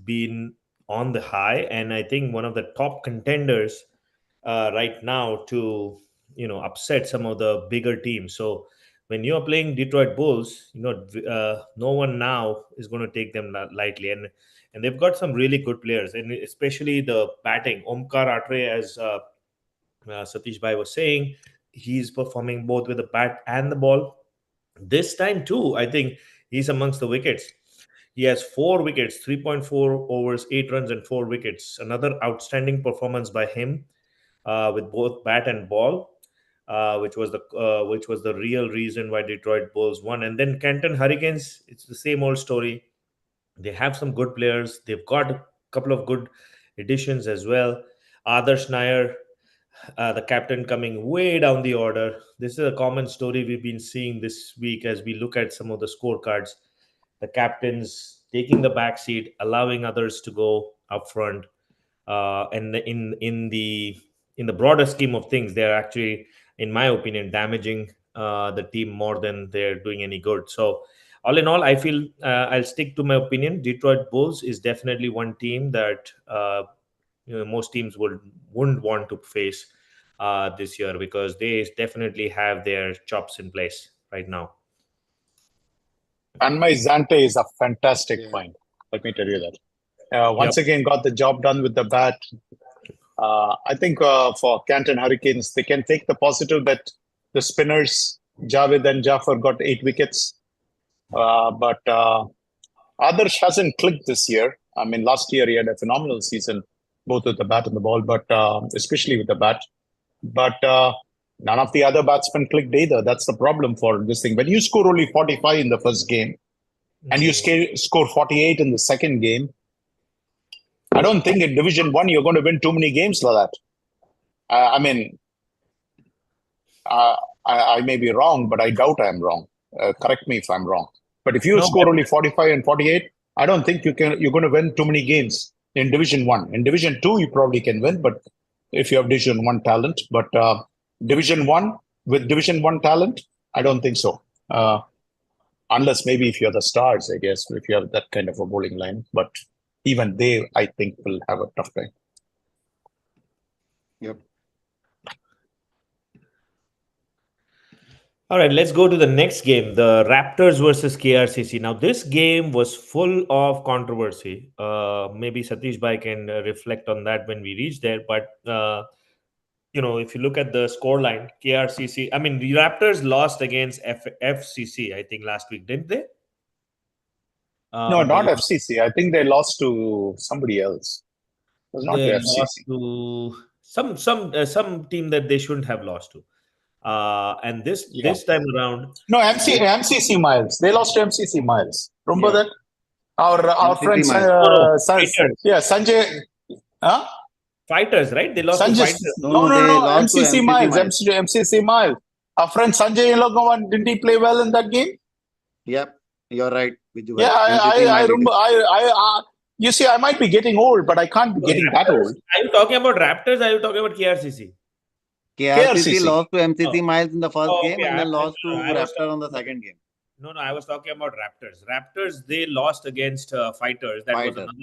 been on the high, and I think one of the top contenders right now to upset some of the bigger teams. So when you're playing Detroit Bulls, no one now is going to take them lightly, and they've got some really good players, and especially the batting. Omkar Atre, as Satish Bhai was saying, he's performing both with the bat and the ball. This time too, I think he's amongst the wickets. He has 4 wickets, 3.4 overs, 8 runs, and 4 wickets. Another outstanding performance by him with both bat and ball. which was the real reason why Detroit Bulls won. And then Canton Hurricanes, it's the same old story. They have some good players. They've got a couple of good additions as well. Adarsh Nair, the captain, coming way down the order. This is a common story we've been seeing this week as we look at some of the scorecards. The captains taking the back seat, allowing others to go up front. And in the broader scheme of things, they're actually, in my opinion, damaging the team more than they're doing any good. So, all in all, I feel I'll stick to my opinion. Detroit Bulls is definitely one team that most teams wouldn't want to face this year, because they definitely have their chops in place right now. And my Zante is a fantastic Yeah. find. Let me tell you that. Once again, got the job done with the bat. I think for Canton Hurricanes, they can take the positive that the spinners, Javed and Jafar, got 8 wickets. But Adarsh hasn't clicked this year. I mean, last year he had a phenomenal season, both with the bat and the ball, but especially with the bat. But none of the other batsmen clicked either. That's the problem for this thing. When you score only 45 in the first game and you score 48 in the second game, I don't think in Division 1 you're going to win too many games like that. I mean, I may be wrong, but I doubt I'm wrong. Correct me if I'm wrong. But if you score only 45 and 48, I don't think you're going to win too many games in Division 1. In Division 2, you probably can win, but if you have Division 1 talent. But Division 1, with Division 1 talent, I don't think so. Unless maybe if you're the Stars, I guess, if you have that kind of a bowling line. But even they, I think, will have a tough time. Yep. All right, let's go to the next game, the Raptors versus KRCC. Now, this game was full of controversy. Maybe Satish Bhai can reflect on that when we reach there. But, if you look at the scoreline, KRCC, I mean, the Raptors lost against FCC, I think, last week, didn't they? No, not FCC. I think they lost to somebody else. It was not They the lost FCC. to some team that they shouldn't have lost to. And this time around, No, MCC Miles. They lost to MCC Miles. Remember that? Our friend, Sanjay. Huh? Fighters, right? They lost Sanjay, to Fighters. No, they lost to MCC Miles. MCC Miles. Our friend Sanjay Ilogavan, didn't he play well in that game? Yep, you're right. Yeah, I remember. You see, I might be getting old, but I can't be getting that old. Are you talking about Raptors? Or are you talking about KRCC? KRCC lost to MCC Miles in the first game and then lost to I was Raptor on the second game. No, I was talking about Raptors. Raptors, they lost against Fighters. That was another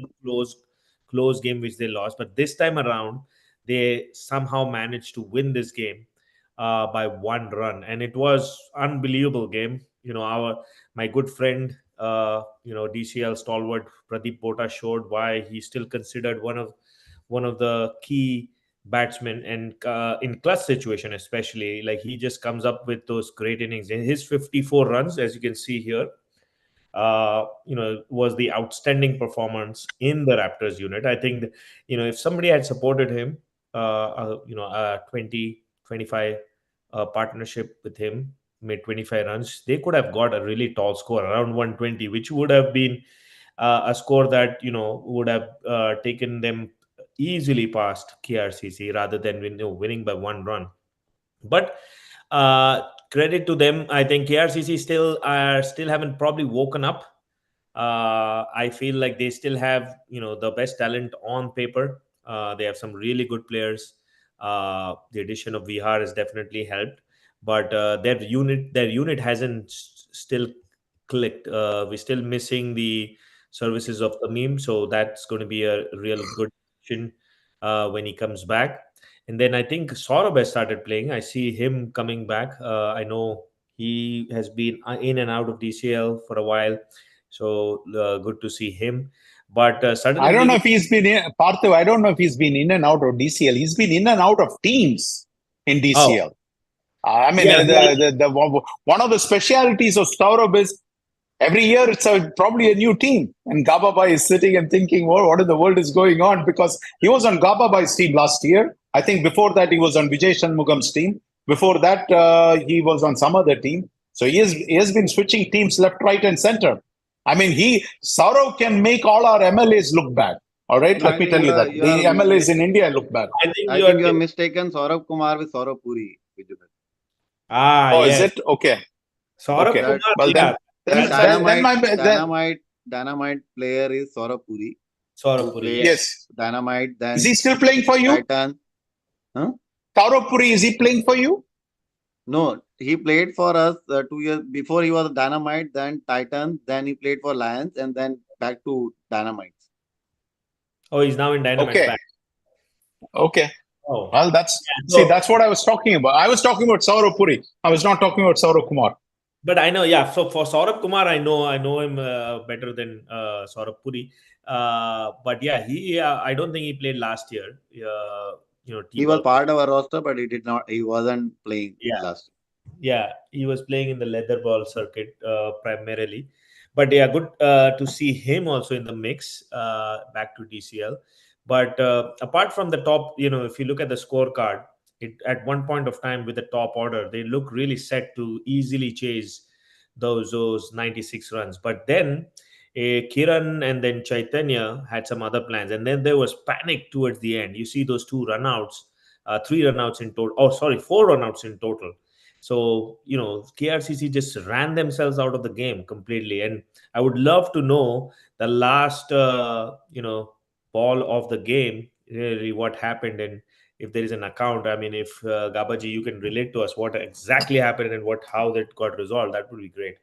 close game which they lost. But this time around, they somehow managed to win this game by 1 run, and it was unbelievable game. My good friend, DCL stalwart Pradeep Bota showed why he's still considered one of the key batsmen, and in clutch situation especially, like, he just comes up with those great innings. And his 54 runs, as you can see here, was the outstanding performance in the Raptors unit. I think if somebody had supported him, a 20-25 partnership with him, made 25 runs, they could have got a really tall score around 120, which would have been a score that would have taken them easily past KRCC rather than winning by 1 run. But credit to them. I think KRCC still haven't probably woken up. I feel like they still have the best talent on paper. They have some really good players. The addition of Vihar has definitely helped, but their unit hasn't still clicked. We're still missing the services of Tamim, so that's going to be a real good addition when he comes back. And then I think Saurabh has started playing. I see him coming back. I know he has been in and out of DCL for a while, so good to see him. But suddenly, I don't know if he's been in Parthiv. I don't know if he's been in and out of DCL. He's been in and out of teams in DCL. I mean, one of the specialities of Saurabh is every year it's probably a new team, and Gababai is sitting and thinking, "Oh, what in the world is going on?" Because he was on Gababai's team last year. I think before that he was on Vijay Shanmugam's team. Before that, he was on some other team. So he has been switching teams left, right, and center. I mean, Saurav can make all our MLAs look bad. All right, No, let I me tell think you that the MLAs in India look bad. I think I you think you are. have mistaken Saurabh Kumar with Saurabh Puri. Oh, is Yes. it okay? Saurabh Okay. Kumar. Well, Yeah. then Dynamite player is Saurabh Puri, Saurabh who Puri. played yes. Dynamite. Is Then he still playing for you? Titan. Huh? Saurav Puri, is he playing for you? No, he played for us 2 years before. He was Dynamite, then Titans, then he played for Lions, and then back to Dynamites. Oh, he's now in Dynamites Okay. back. Okay. Oh. Well, that's what I was talking about. I was talking about Saurav Puri. I was not talking about Saurav Kumar. But I know, yeah. So for Saurabh Kumar, I know him better than Saurabh Puri. But yeah, I don't think he played last year. He was T-ball. part of our roster, but he did not. He wasn't playing Yeah. last. Yeah, he was playing in the leather ball circuit primarily. But yeah, good to see him also in the mix back to DCL. But apart from the top, if you look at the scorecard, at one point of time with the top order, they look really set to easily chase those 96 runs. But then Kiran and then Chaitanya had some other plans, and then there was panic towards the end. You see those two runouts, three runouts in total. Oh, sorry, four runouts in total. So, KRCC just ran themselves out of the game completely. And I would love to know the last, ball of the game, really what happened. And if there is an account, I mean, if Gabaji, you can relate to us what exactly happened and how that got resolved, that would be great.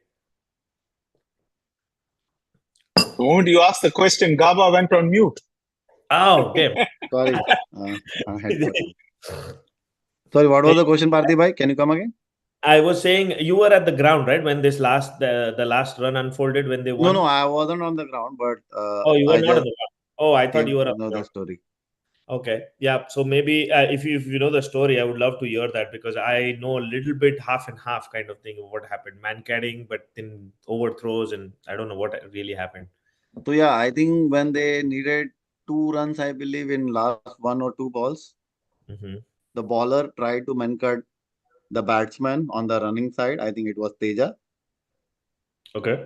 The moment you asked the question, Gaba went on mute. Oh, damn. Sorry. I had Sorry, what was the question, Parthi bhai? Can you come again? I was saying you were at the ground, right? When this the last run unfolded when they won? No, I wasn't on the ground, but Oh, you were I not on just the ground. Oh, I thought came you were to on know the the ground. story. Okay. Yeah. So maybe if you know the story, I would love to hear that because I know a little bit half and half kind of thing of what happened. Man carrying, but then overthrows, and I don't know what really happened. So yeah, I think when they needed 2 runs, I believe in last 1 or 2 balls, Mm-hmm. the bowler tried to man-cut the batsman on the running side. I think it was Teja. Okay.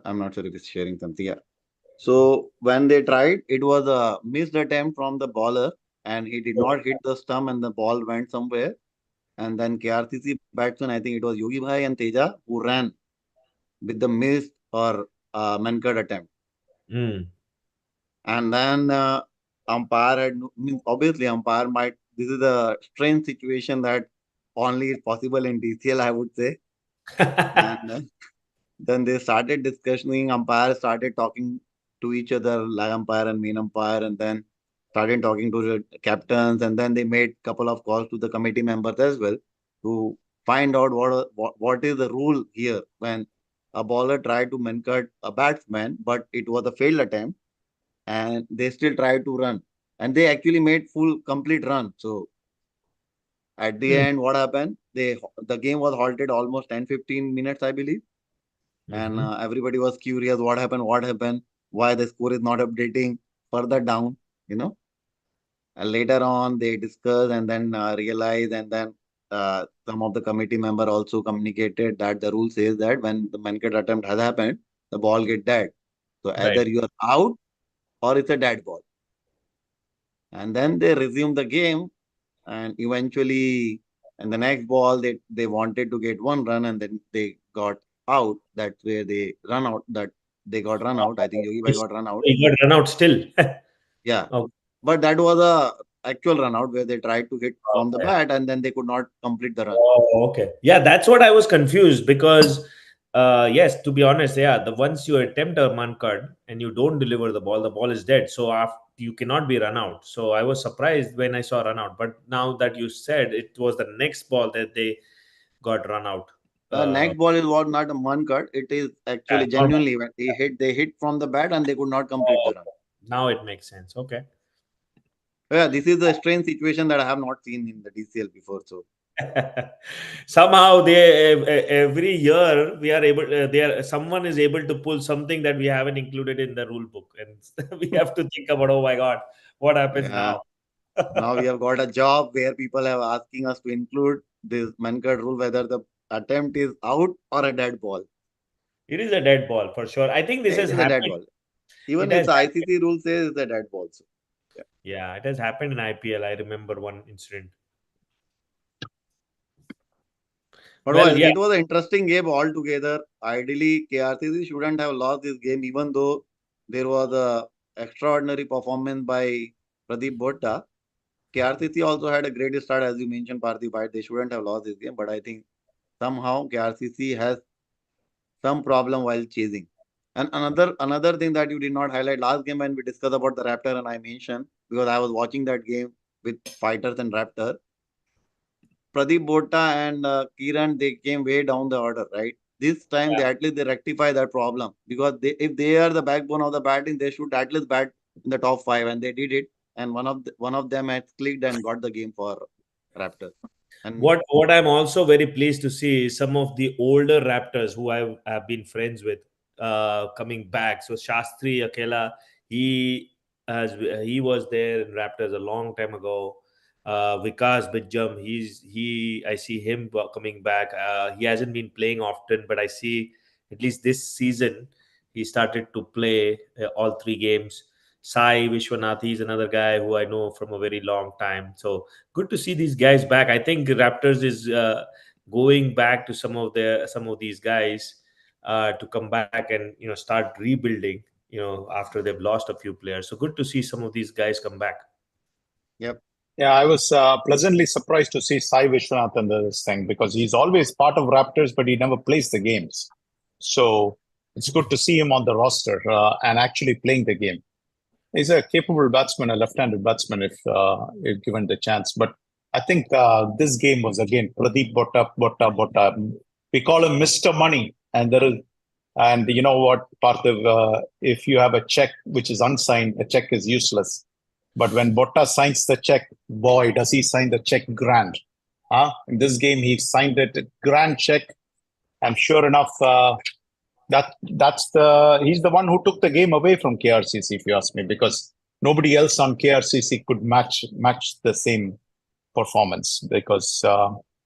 I'm not sure if it's sharing something. Yeah. So when they tried, it was a missed attempt from the bowler, and he did not hit the stump, and the ball went somewhere. And then KRCC batsman, I think it was Yogi Bhai and Teja, who ran with the missed or man-cut attempt. Mm. And then umpire had means obviously umpire might. This is a strange situation that only is possible in DCL, I would say. And then they started discussing. Umpire started talking to each other, lag umpire and main umpire, and then started talking to the captains. And then they made couple of calls to the committee members as well to find out what is the rule here when a bowler tried to man-cut a batsman, but it was a failed attempt, and they still tried to run, and they actually made full complete run. So at the Mm. end, what happened? The game was halted almost 10-15 minutes, I believe, and Mm-hmm. everybody was curious what happened, why the score is not updating further down, you know. And later on, they discussed and then realized, and then some of the committee member also communicated that the rule says that when the man-cut attempt has happened, the ball get dead. So Right. either you are out or it's a dead ball. And then they resumed the game, and eventually in the next ball they wanted to get 1 run, and then they got out. That's where they run out. That they got run out. I think Yogi Bhai got run out. He got run out still. Yeah, Okay. but that was a actual run out where they tried to hit from the Okay. bat, and then they could not complete the run. Oh, okay. Yeah, that's what I was confused because, yes, to be honest, yeah, the once you attempt a man card and you don't deliver the ball is dead. So after, you cannot be run out. So I was surprised when I saw run out. But now that you said it was the next ball that they got run out. The next ball is what not a man cut. It is Yeah, actually normal. genuinely when they hit from the bat and they could not complete the run. Now it makes sense. Okay. Yeah, this is a strange situation that I have not seen in the DCL before. So Somehow every year we are able someone is able to pull something that we haven't included in the rule book, and we have to think about, oh my god, what happens yeah, now. now we have got a job where people are asking us to include this Mankad rule, whether the attempt is out or a dead ball. It is a dead ball for sure. I think this It has is a dead happened. ball. Even It if has the happened. ICC rule says it's a dead ball. So, yeah. Yeah, it has happened in IPL. I remember one incident. But Well, well, yeah, it was an interesting game altogether. Ideally, KRCC shouldn't have lost this game, even though there was a extraordinary performance by Pradeep Botta. KRCC also had a great start, as you mentioned, Parthiv, right? They shouldn't have lost this game, but I think somehow KRCC has some problem while chasing. And another thing that you did not highlight last game when we discussed about the Raptor, and I mentioned because I was watching that game with Fighters and Raptor. Pradeep Botta and Kiran, they came way down the order, right? This time they at least they rectify that problem because if they are the backbone of the batting, they should at least bat in the top five, and they did it. And one of them had clicked and got the game for Raptors. And what I'm also very pleased to see is some of the older Raptors who have been friends with coming back. So Shastri Akela, he he was there in Raptors a long time ago. Vikas Bijam, he I see him coming back. He hasn't been playing often, but I see at least this season he started to play all three games. Sai Vishwanath, he's another guy who I know from a very long time. So good to see these guys back. I think Raptors is going back to some of these guys to come back and start rebuilding. After they've lost a few players, so good to see some of these guys come back. yep, Yeah, I was pleasantly surprised to see Sai Vishwanath in this thing because he's always part of Raptors, but he never plays the games. So it's good to see him on the roster and actually playing the game. He's a capable batsman, a left-handed batsman if given the chance. But I think this game was again Pradeep Botta. We call him Mr. Money, and you know what, Parthiv? If you have a check which is unsigned, the check is useless. But when Botta signs the check, boy, does he sign the check grand. In this game, he signed it grand check. And sure enough, he's the one who took the game away from KRCC, if you ask me, because nobody else on KRCC could match the same performance because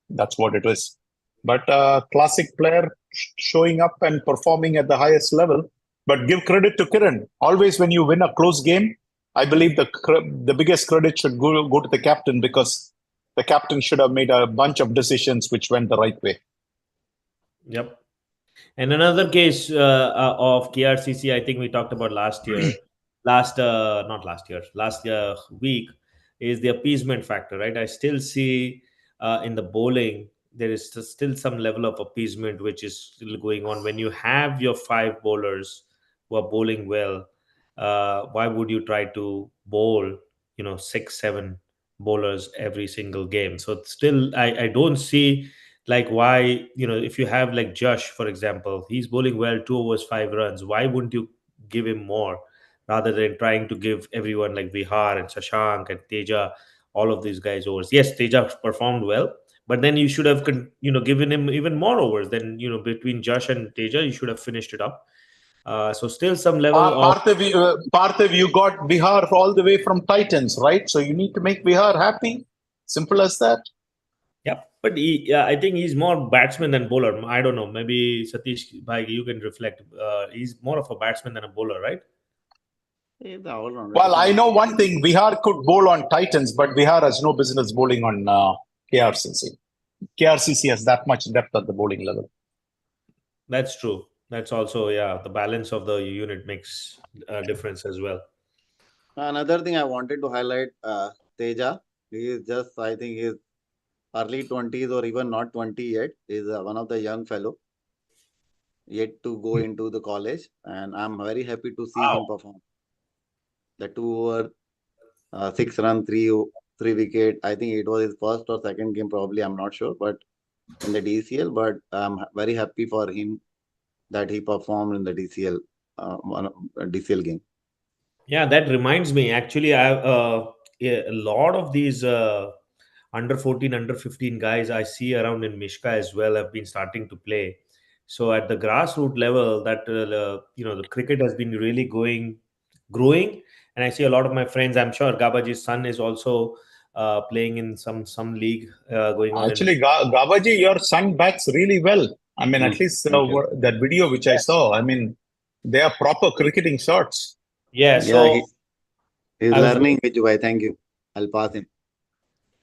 that's what it is. But classic player showing up and performing at the highest level. But give credit to Kiran. Always when you win a close game, I believe the biggest credit should go to the captain because the captain should have made a bunch of decisions which went the right way. Yep. And another case of KRCC, I think we talked about last year, not last year, last week, is the appeasement factor, right? I still see in the bowling, there is still some level of appeasement which is still going on. When you have your five bowlers who are bowling well, why would you try to bowl, 6, 7 bowlers every single game? So still, I don't see like why, if you have like Josh, for example, he's bowling well, 2 overs 5 runs, why wouldn't you give him more rather than trying to give everyone like Vihar and Shashank and Teja, all of these guys overs? Yes, Teja performed well, but then you should have given him even more overs. Then between Josh and Teja, you should have finished it up. So still some level of Parthiv, you got Bihar all the way from Titans, right? So you need to make Bihar happy. Simple as that. yeah. But I think he's more batsman than bowler. I don't know. Maybe Satish Bhai, you can reflect. He's more of a batsman than a bowler, right? he's the all-rounder. Well, I know one thing. Bihar could bowl on Titans, but Bihar has no business bowling on KRCC. KRCC has that much depth at the bowling level. That's true. That's also, yeah, the balance of the unit makes a difference as well. Another thing I wanted to highlight, Teja. He is just, I think, he's early 20s or even not 20 yet. He's one of the young fellow yet to go into the college, and I'm very happy to see him perform. The 2 over 6 run, three wicket. I think it was his first or second game, probably. I'm not sure, but in the DCL. But I'm very happy for him that he performed in the DCL DCL game. Yeah, that reminds me. Actually, I have a lot of these under 14, under 15 guys I see around in Mishka as well have been starting to play. So at the grassroots level, that the cricket has been really growing, and I see a lot of my friends. I'm sure Gabaji's son is also playing in some league going on. Actually, Gavaji, your son bats really well. I mean, at least Thank you. that video which I saw, I mean, they are proper cricketing shots. Yeah, Yeah, so he's I was learning, Vijubai. Thank you. I'll pass him.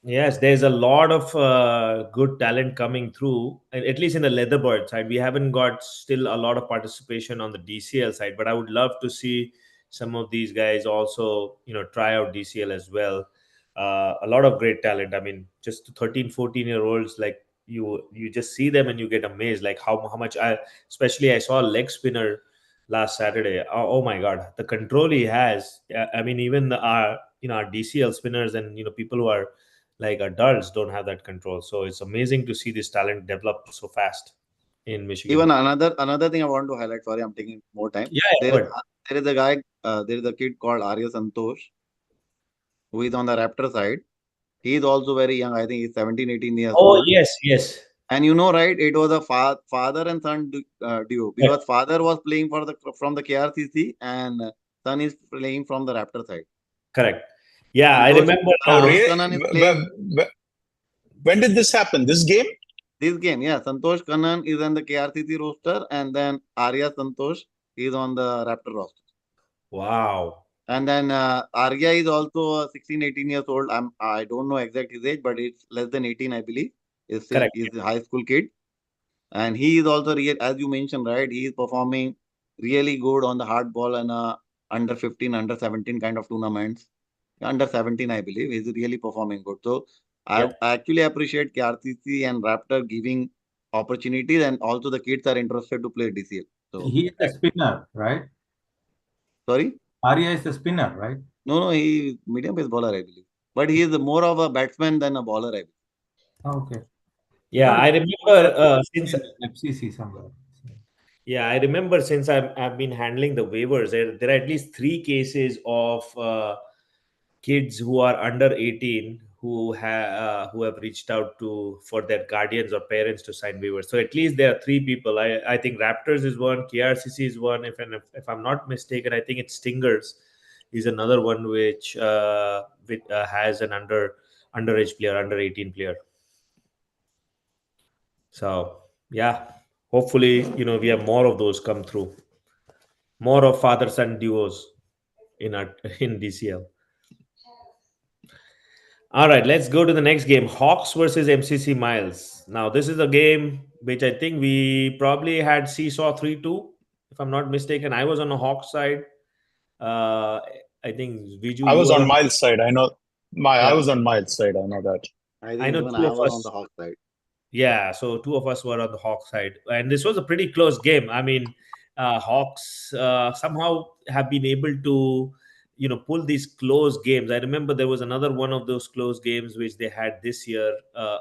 Yes, there's a lot of good talent coming through, at least in the Leatherbird side. We haven't got still a lot of participation on the DCL side, but I would love to see some of these guys also, try out DCL as well. A lot of great talent. I mean, just 13, 14-year-olds, like you just see them and you get amazed, like how much especially I saw a leg spinner last Saturday. Oh my God, the control he has. I mean, even our DCL spinners and, people who are like adults don't have that control. So it's amazing to see this talent develop so fast in Michigan. Even another thing I want to highlight. Sorry, I'm taking more time. Yeah, There is a guy. There is a kid called Arya Santosh who is on the Raptor side. He is also very young. I think he's 17, 18 years old. Yes. And right, it was a father and son duo because father was playing from the KRCC and son is playing from the Raptor side. Correct. Yeah, Santosh, I remember. Really? Kannan is playing. When did this happen? This game? This game, yeah. Santosh Kannan is on the KRCC roster, and then Arya Santosh is on the Raptor roster. Wow. And then Arya is also 16, 18 years old. I don't know exact his age, but it's less than 18, I believe. He's a high school kid. And he is also, as you mentioned, right? He is performing really good on the hard ball and under 15, under 17 kind of tournaments. Under 17, I believe. He's really performing good. So I actually appreciate KRCC and Raptor giving opportunities, and also the kids are interested to play DCL. So he is a spinner, right? Sorry? Arya is a spinner, right? No, he is medium pace bowler, I believe. But he is more of a batsman than a bowler, I believe. Okay. Yeah, I remember since FCC somewhere. Yeah, I remember since I've been handling the waivers, there are at least 3 cases of kids who are under 18 who have reached out for their guardians or parents to sign waivers. So at least there are 3 people. I think Raptors is one, KRCC is one. If I'm not mistaken, I think it's Stingers is another one which has an underage player, under 18 player. So yeah, hopefully we have more of those come through, more of father son duos in DCL. All right, let's go to the next game. Hawks versus MCC Miles. Now, this is a game which I think we probably had seesaw 3-2, if I'm not mistaken. I was on the Hawks side. I think Viju. I was on Miles' side. I know. I was on Miles' side. I know that. I know even I was on the Hawks side. Yeah, so 2 of us were on the Hawks side. And this was a pretty close game. I mean, Hawks somehow have been able to pull these close games. I remember there was another one of those close games which they had this year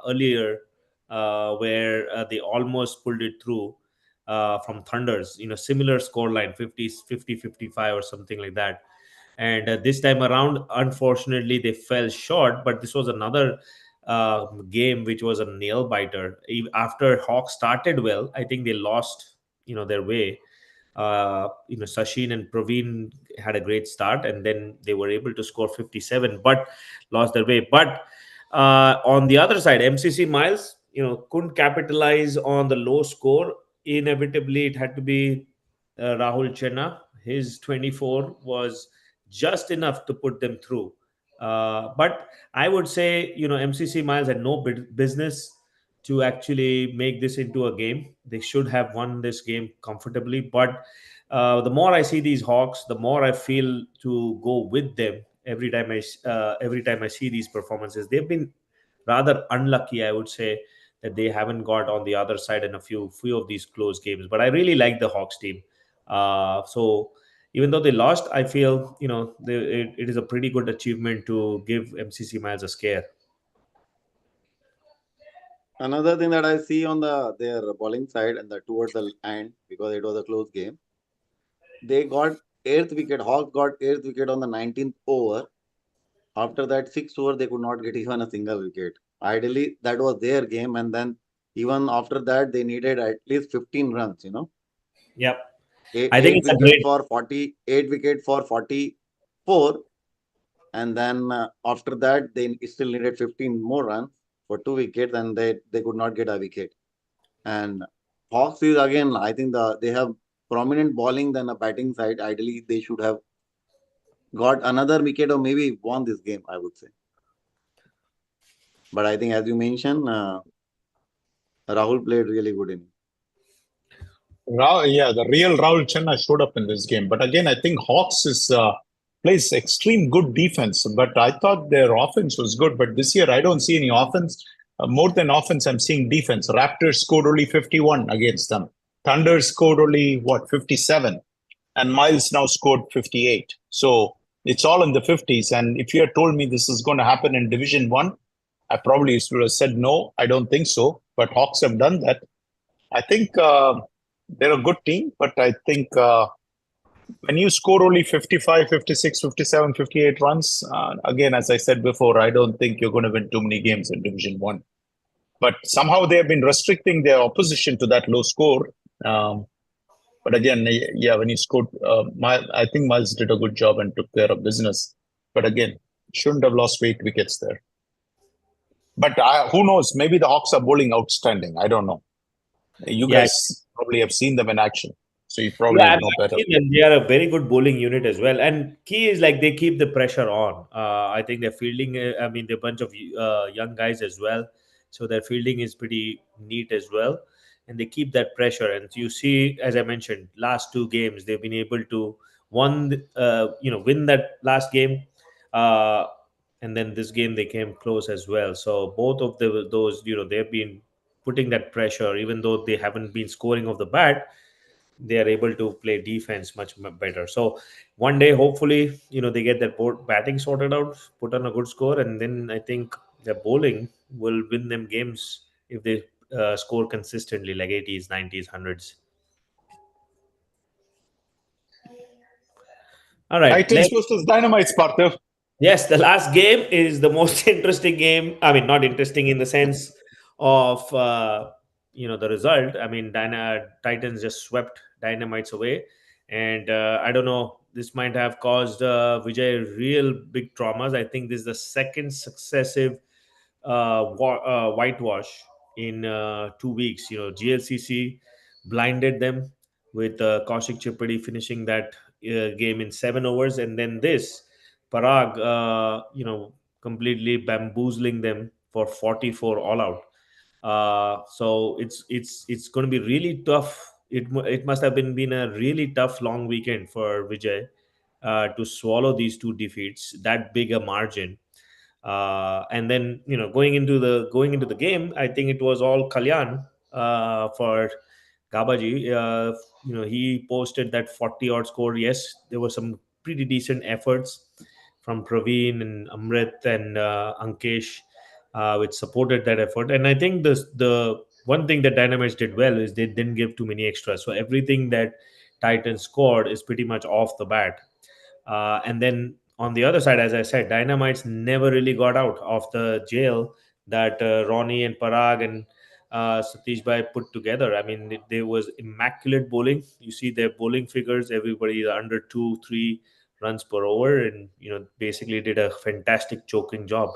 earlier where they almost pulled it through from Thunders, similar scoreline, 50 55 or something like that. And this time around, unfortunately, they fell short, but this was another game which was a nail biter. After Hawks started well, I think they lost their way. Sachin and Praveen had a great start, and then they were able to score 57, but lost their way. But on the other side, MCC Miles, couldn't capitalize on the low score. Inevitably, it had to be Rahul Chenna. His 24 was just enough to put them through. But I would say, MCC Miles had no business to actually make this into a game. They should have won this game comfortably. But the more I see these Hawks, the more I feel to go with them every time I see these performances. They've been rather unlucky, I would say, that they haven't got on the other side in a few of these close games. But I really like the Hawks team. So even though they lost, I feel it is a pretty good achievement to give MCC Miles a scare. Another thing that I see on their bowling side and towards the end, because it was a close game, they got 8th wicket. Hawks got 8th wicket on the 19th over. After that 6th over, they could not get even a single wicket. Ideally, that was their game, and then even after that, they needed at least 15 runs. Yep. I think it's a great for 48 wicket for 44. And then after that, they still needed 15 more runs for 2 wickets, and they could not get a wicket. And Hawks is again, I think they have prominent bowling than a batting side. Ideally, they should have got another wicket or maybe won this game, I would say. But I think, as you mentioned, Rahul played really good in it. Yeah, the real Rahul Chenna showed up in this game. But again, I think Hawks plays extreme good defense. But I thought their offense was good. But this year, I don't see any offense. More than offense, I'm seeing defense. Raptors scored only 51 against them. Thunder scored only, 57? And Miles now scored 58. So it's all in the 50s. And if you had told me this is going to happen in Division 1, I probably would have said no, I don't think so. But Hawks have done that. I think they're a good team, but I think when you score only 55, 56, 57, 58 runs, again, as I said before, I don't think you're going to win too many games in Division 1. But somehow they have been restricting their opposition to that low score. But again, yeah, when he scored, I think Miles did a good job and took care of business. But again, shouldn't have lost 8 wickets there. But who knows? Maybe the Hawks are bowling outstanding. I don't know. You guys probably have seen them in action, so you probably know better. They are a very good bowling unit as well. And key is like they keep the pressure on. I think their fielding, they're a bunch of young guys as well. So their fielding is pretty neat as well. And they keep that pressure. And you see, as I mentioned, last 2 games, they've been able to win that last game. And then this game, they came close as well. So both of those, they've been putting that pressure, even though they haven't been scoring off the bat, they are able to play defense much better. So one day, hopefully, they get their batting sorted out, put on a good score, and then I think their bowling will win them games if they score consistently, like 80s, 90s, 100s. All right. Titans versus Dynamites, Partha. Yes, the last game is the most interesting game. Not interesting in the sense of the result. Titans just swept Dynamites away, and I don't know. This might have caused Vijay real big traumas. I think this is the second successive whitewash in 2 weeks. GLCC blinded them with Kaushik Chipadi finishing that game in 7 overs, and then this Parag, completely bamboozling them for 44 all out. So it's going to be really tough. It must have been a really tough long weekend for Vijay to swallow these 2 defeats, that big a margin. And then going into the game, I think it was all Kalyan for Gabaji. He posted that 40 odd score. Yes, there were some pretty decent efforts from Praveen and Amrit and Ankesh, which supported that effort. And I think the one thing that Dynamites did well is they didn't give too many extras. So everything that Titans scored is pretty much off the bat. And then on the other side, as I said, Dynamites never really got out of the jail that Ronnie and Parag and Satish Bhai put together. There was immaculate bowling. You see their bowling figures, everybody under 2-3 runs per over, and basically did a fantastic choking job.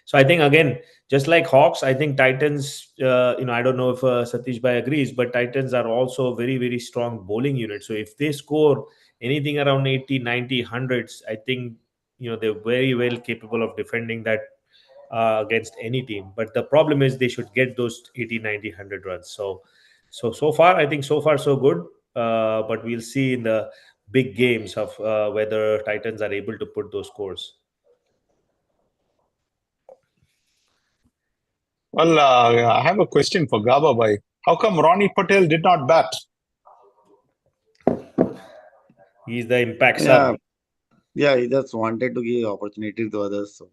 So I think, again, just like Hawks, I think Titans, I don't know if Satish Bhai agrees, but Titans are also a very, very strong bowling unit. So if they score anything around 80, 90, 100s, I think they're very well capable of defending that against any team. But the problem is they should get those 80, 90, 100 runs. So far, I think so far so good. But we'll see in the big games of whether Titans are able to put those scores. Well, I have a question for Gaba Bhai. How come Ronnie Patel did not bat? He's the impact sub. Yeah, he just wanted to give opportunity to others. So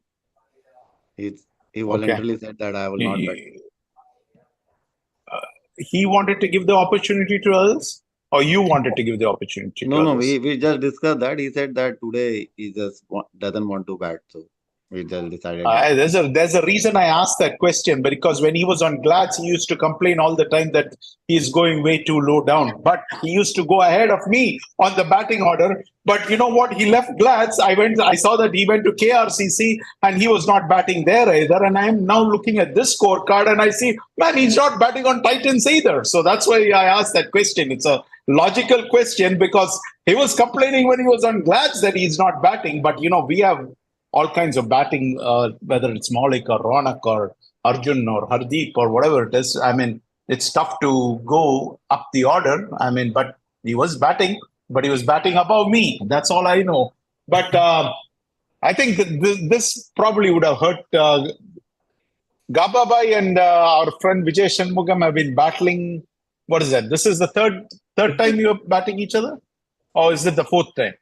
he voluntarily said that I will not bat. He wanted to give the opportunity to others, or you wanted to give the opportunity to others? No, we just discussed that. He said that today he just doesn't want to bat. So We just decided. There's a reason I asked that question, because when he was on Glads, he used to complain all the time that he's going way too low down. But he used to go ahead of me on the batting order. But you know what? He left Glads. I saw that he went to KRCC and he was not batting there either. And I'm now looking at this scorecard and I see, man, he's not batting on Titans either. So that's why I asked that question. It's a logical question because he was complaining when he was on Glads that he's not batting. But, we have all kinds of batting, whether it's Maulik or Ronak or Arjun or Hardeep or whatever it is. I mean, it's tough to go up the order. I mean, but he was batting, but he was batting above me. That's all I know. But I think that this probably would have hurt. Gababai and our friend Vijay Shanmugam have been battling. What is that? This is the third time you are batting each other? Or is it the fourth time?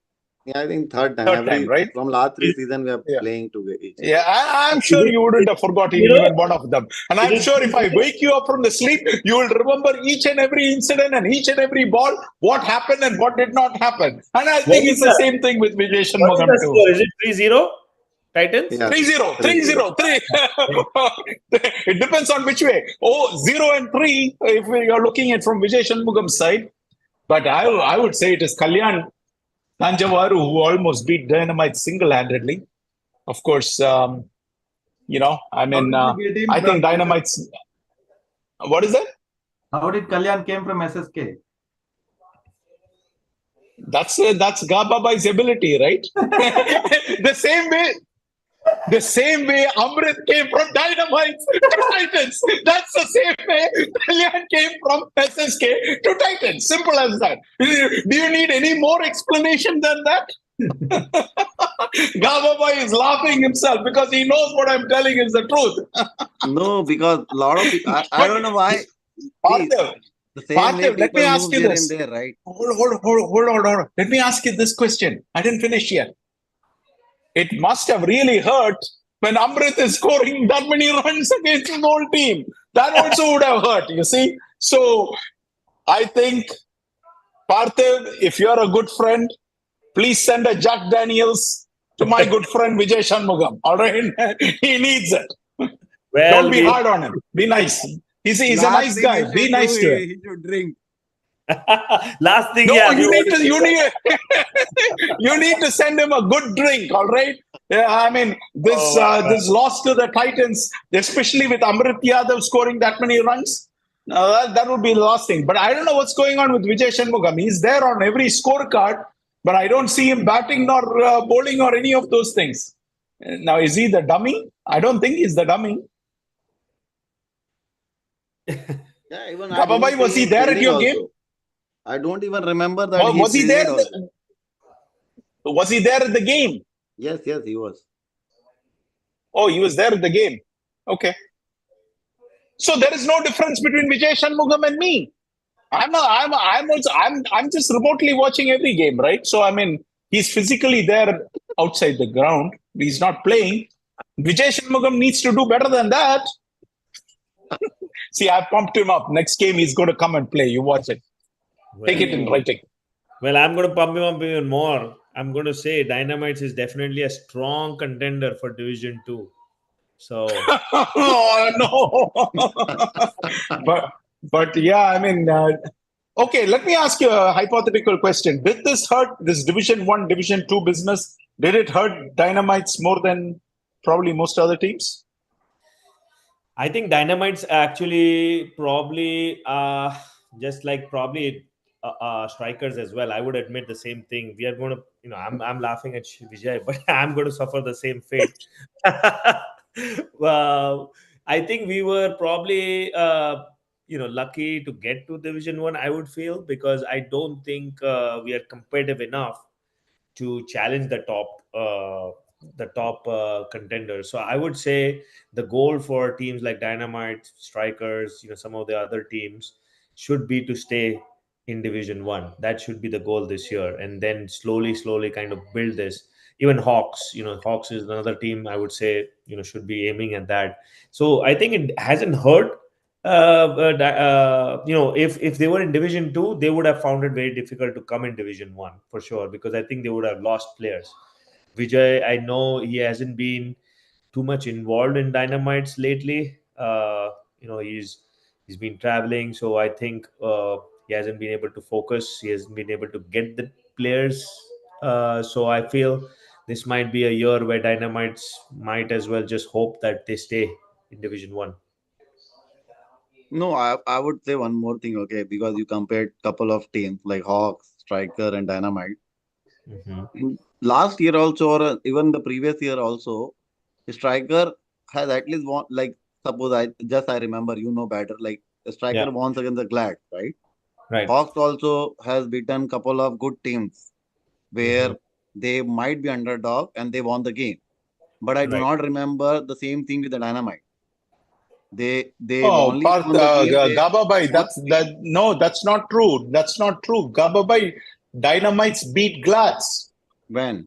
Yeah, I think third time. Third time, right? From last 3 seasons, we are playing together. Yeah, I'm sure you wouldn't have forgotten even one of them. And I'm sure if I wake you up from the sleep, you will remember each and every incident and each and every ball, what happened and what did not happen. And I think it's the same thing with Vijay Shanmugam too. Is it 3-0? Titans? Yeah. 3-0, 3-0, 3. It depends on which way. 0 and 3, if you're looking at from Vijay Shanmugam's side. But I would say it is Kalyan Nanjavaru who almost beat Dynamite single-handedly. Of course, I think Dynamite's... What is that? How did Kalyan came from SSK? That's Gababai's ability, right? The same way Amrit came from Dynamites to Titans. That's the same way Kalyan came from SSK to Titans. Simple as that. Do you need any more explanation than that? Gababai is laughing himself because he knows what I'm telling is the truth. No, because a lot of people, I don't know why. Parthiv, The same way let me people ask move you here this. and there, right? Hold on. Let me ask you this question. I didn't finish yet. It must have really hurt when Amrit is scoring that many runs against his whole team. That also would have hurt, you see. So I think, Parthiv, if you're a good friend, please send a Jack Daniels to my good friend Vijay Shanmugam. All right? He needs it. Well, Don't be hard on him. Be nice. He's a nice guy. Be nice to him. He should drink. last thing, No, yeah. you need to send him a good drink, all right? Yeah, I mean, this loss to the Titans, especially with Amrit Yadav scoring that many runs, that would be the last thing. But I don't know what's going on with Vijay Shanmugam. He's there on every scorecard, but I don't see him batting nor bowling or any of those things. Now, is he the dummy? I don't think he's the dummy. Yeah, even Gababai, was he there at your game? I don't even remember that. Was he there? Also. Was he there at the game? Yes, he was. Oh, he was there at the game. Okay. So there is no difference between Vijay Shanmugam and me. I'm just remotely watching every game, right? So I mean, he's physically there outside the ground. He's not playing. Vijay Shanmugam needs to do better than that. See, I pumped him up. Next game, he's going to come and play. You watch it. Take it in writing. Well, I'm going to pump him up even more. I'm going to say Dynamites is definitely a strong contender for Division 2. So, oh, no. but yeah, I mean, okay, let me ask you a hypothetical question. Did this hurt this Division 1, Division 2 business? Did it hurt Dynamites more than probably most other teams? I think Dynamites actually probably just like probably strikers as well. I would admit the same thing. We are going to, I'm laughing at Vijay, but I'm going to suffer the same fate. Well, I think we were probably lucky to get to Division 1, I would feel, because I don't think we are competitive enough to challenge the top contenders. So I would say the goal for teams like Dynamite, Strikers, some of the other teams should be to stay in Division 1. That should be the goal this year, and then slowly kind of build this. Even Hawks, Hawks is another team I would say should be aiming at that. So I think it hasn't hurt. If they were in Division 2, they would have found it very difficult to come in Division 1 for sure, because I think they would have lost players. Vijay, I know he hasn't been too much involved in Dynamites lately. He's been traveling, so I think he hasn't been able to focus. He hasn't been able to get the players. So I feel this might be a year where Dynamites might as well just hope that they stay in Division One. No, I would say one more thing, okay, because you compared couple of teams like Hawks, Striker, and Dynamite. Last year also, or even the previous year also, Striker has at least won. Like suppose I remember, you know better. Like Striker Yeah. won against the Glad, right? Right. Hawks also has beaten couple of good teams where they might be underdog and they won the game. But I do Right. not remember the same thing with the Dynamite. They Oh, only Parth, won the game. They Gababai, won the game. no, that's not true. That's not true. Gababai, Dynamites beat Glads When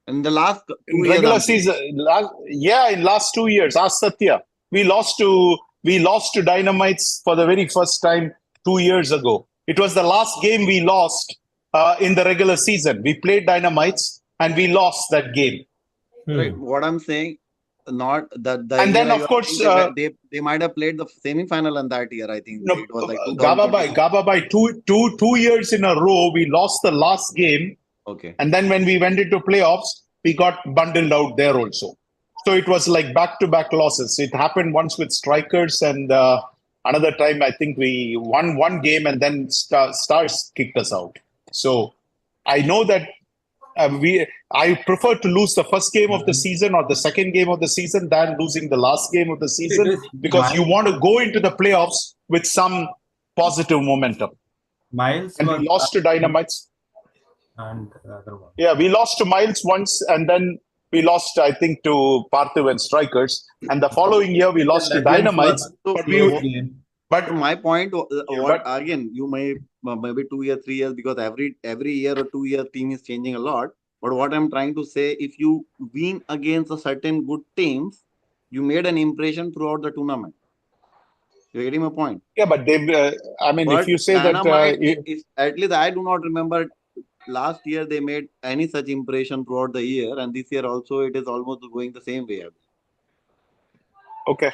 in the last 2 in years, regular I'm saying. season. In last 2 years. Ask Satya. We lost to Dynamites for the very first time 2 years ago. It was the last game we lost in the regular season. We played Dynamites and we lost that game. Right. What I'm saying, not that the And year then, I of was course, saying they might have played the semi-final in that year. I think no, it was like Gababai, 2022. 2 years in a row, we lost the last game. Okay. And then when we went into playoffs, we got bundled out there also. So it was like back-to-back losses. It happened once with Strikers, and another time I think we won one game and then Stars kicked us out. So I know that I prefer to lose the first game of the season or the second game of the season than losing the last game of the season, because you want to go into the playoffs with some positive momentum. Miles And was we lost to Dynamites. and other one. Yeah, we lost to Miles once, and then we lost, I think, to Parthiv and Strikers. And the following year, we lost to Legends Dynamites. was But close game. So my point, what but- again? You may maybe 2 years, 3 years, because every year or 2 year team is changing a lot. But what I'm trying to say, if you win against a certain good teams, you made an impression throughout the tournament. You're getting my point. yeah, but they, But if you say Dynamite that, is, at least I do not remember last year they made any such impression throughout the year, and this year also it is almost going the same way. okay.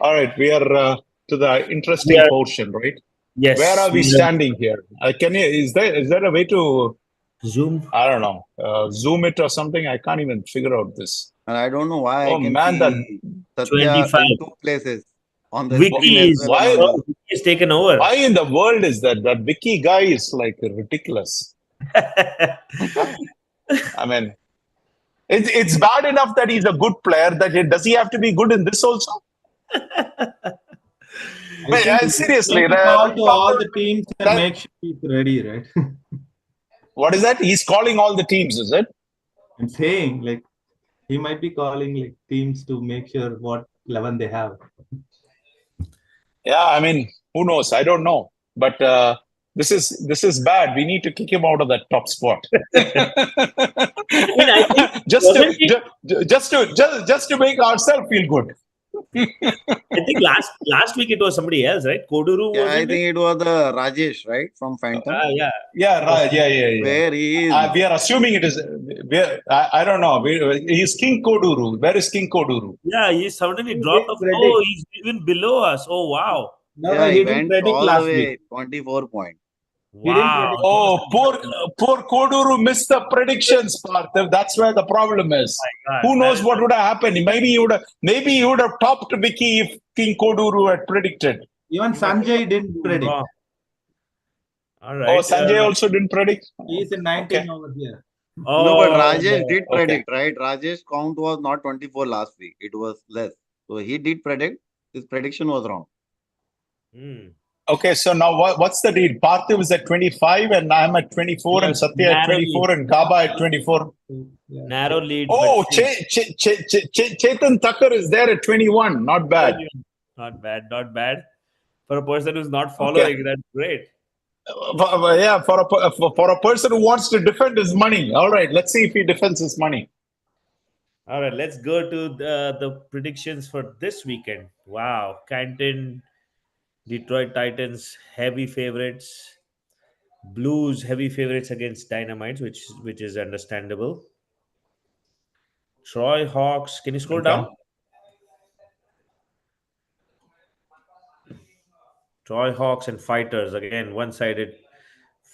All right, we are to the interesting Yeah. portion, right? Yes. Where are we standing here? Is there a way to, Zoom? I don't know, zoom it or something? I can't even figure out this. And I don't know why Oh, I can man, see Satya 25. in two places on the Vicky screen as is, well. and on the- Vicky is taken over. Why in the world is that? That Vicky guy is like ridiculous. I mean, it's bad enough that he's a good player. Does he have to be good in this also? Seriously, Call to all the teams and make sure he's ready, right? What is that? He's calling all the teams, is it? I'm saying like he might be calling like teams to make sure what 11 they have. Yeah, I mean, who knows? I don't know. But this is bad. We need to kick him out of that top spot. I think just to make ourselves feel good. I think last week it was somebody else, right? Koduru Yeah, was I it? think it was Rajesh, right, from Phantom. Yeah. Yeah, right. Yeah. Where he is. We are assuming it is. I don't know. He's King Koduru. Where is King Koduru? Yeah, he suddenly dropped off. predict. Oh, he's even below us. Oh, wow. No, he he didn't went predict all last the way, week. 24 points. Wow. Oh, poor Koduru missed the predictions, Parthiv. That's where the problem is. God, Who knows what would have happened? Maybe he would have topped Vicky if King Koduru had predicted. Even Sanjay didn't predict. Wow. All right. Oh, Sanjay also didn't predict. He's in 19 Okay. over here. No, but Rajesh did okay. predict, right? Rajesh count was not 24 last week. It was less. So he did predict. His prediction was wrong. Okay, so now what's the deal? Parthiv is at 25 and I'm at 24 and Yes, Satya at 24 and Gaba at 24. Yeah. Narrow lead. Oh, but still. Chetan Thakkar is there at 21. Not bad. Not bad. For a person who's not following, that's great. Yeah, for a person who wants to defend his money. All right, let's see if he defends his money. All right, let's go to the predictions for this weekend. Wow, Canton, Detroit Titans, heavy favorites. Blues, heavy favorites against Dynamites, which is understandable. Troy Hawks. Can you scroll Okay. down? Troy Hawks and Fighters again, one-sided.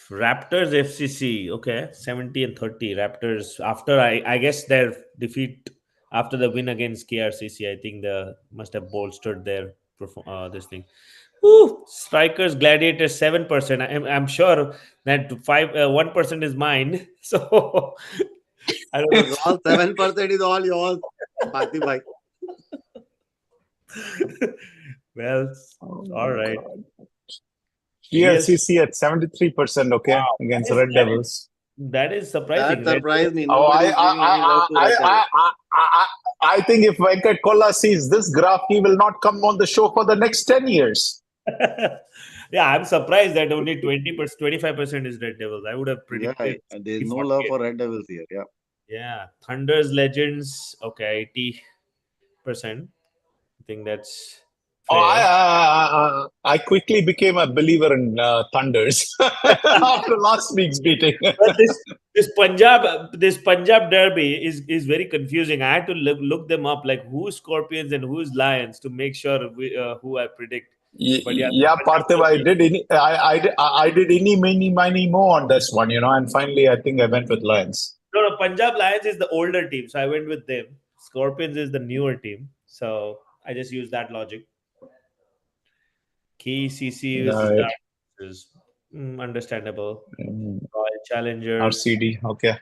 Raptors FCC. Okay, 70 and 30. Raptors after I guess their defeat after the win against KRCC. I think the must have bolstered their this thing. Ooh, strikers, gladiators, 7%. I'm sure that 1% is mine. So I don't know. All 7% is all yours, Parthiv bhai. Well, all right. God. Yes. GLCC at 73%. Okay, Wow. against That is- Red that is- Devils. That is surprising. That surprised me. Oh, Nobody is giving any love to Red Devils. I think if Venkat Kolla sees this graph, he will not come on the show for the next 10 years. Yeah, I'm surprised that only 20%, 25% is Red Devils. I would have Yeah, predicted. there's no 40. love for Red Devils here. Yeah. Yeah, Thunder's Legends. Okay, 80%. I think that's Oh, fair. I quickly became a believer in Thunders after last week's beating. But this Punjab derby is very confusing. I had to look them up, like who's Scorpions and who's Lions, to make sure who I predict. But yeah, Yeah, Parthiv, I did any, many more on this one, and finally I think I went with Lions. No, Punjab Lions is the older team, so I went with them. Scorpions is the newer team, so I just used that logic. KCC Right. is understandable. Mm, Royal Challengers. RCD, okay.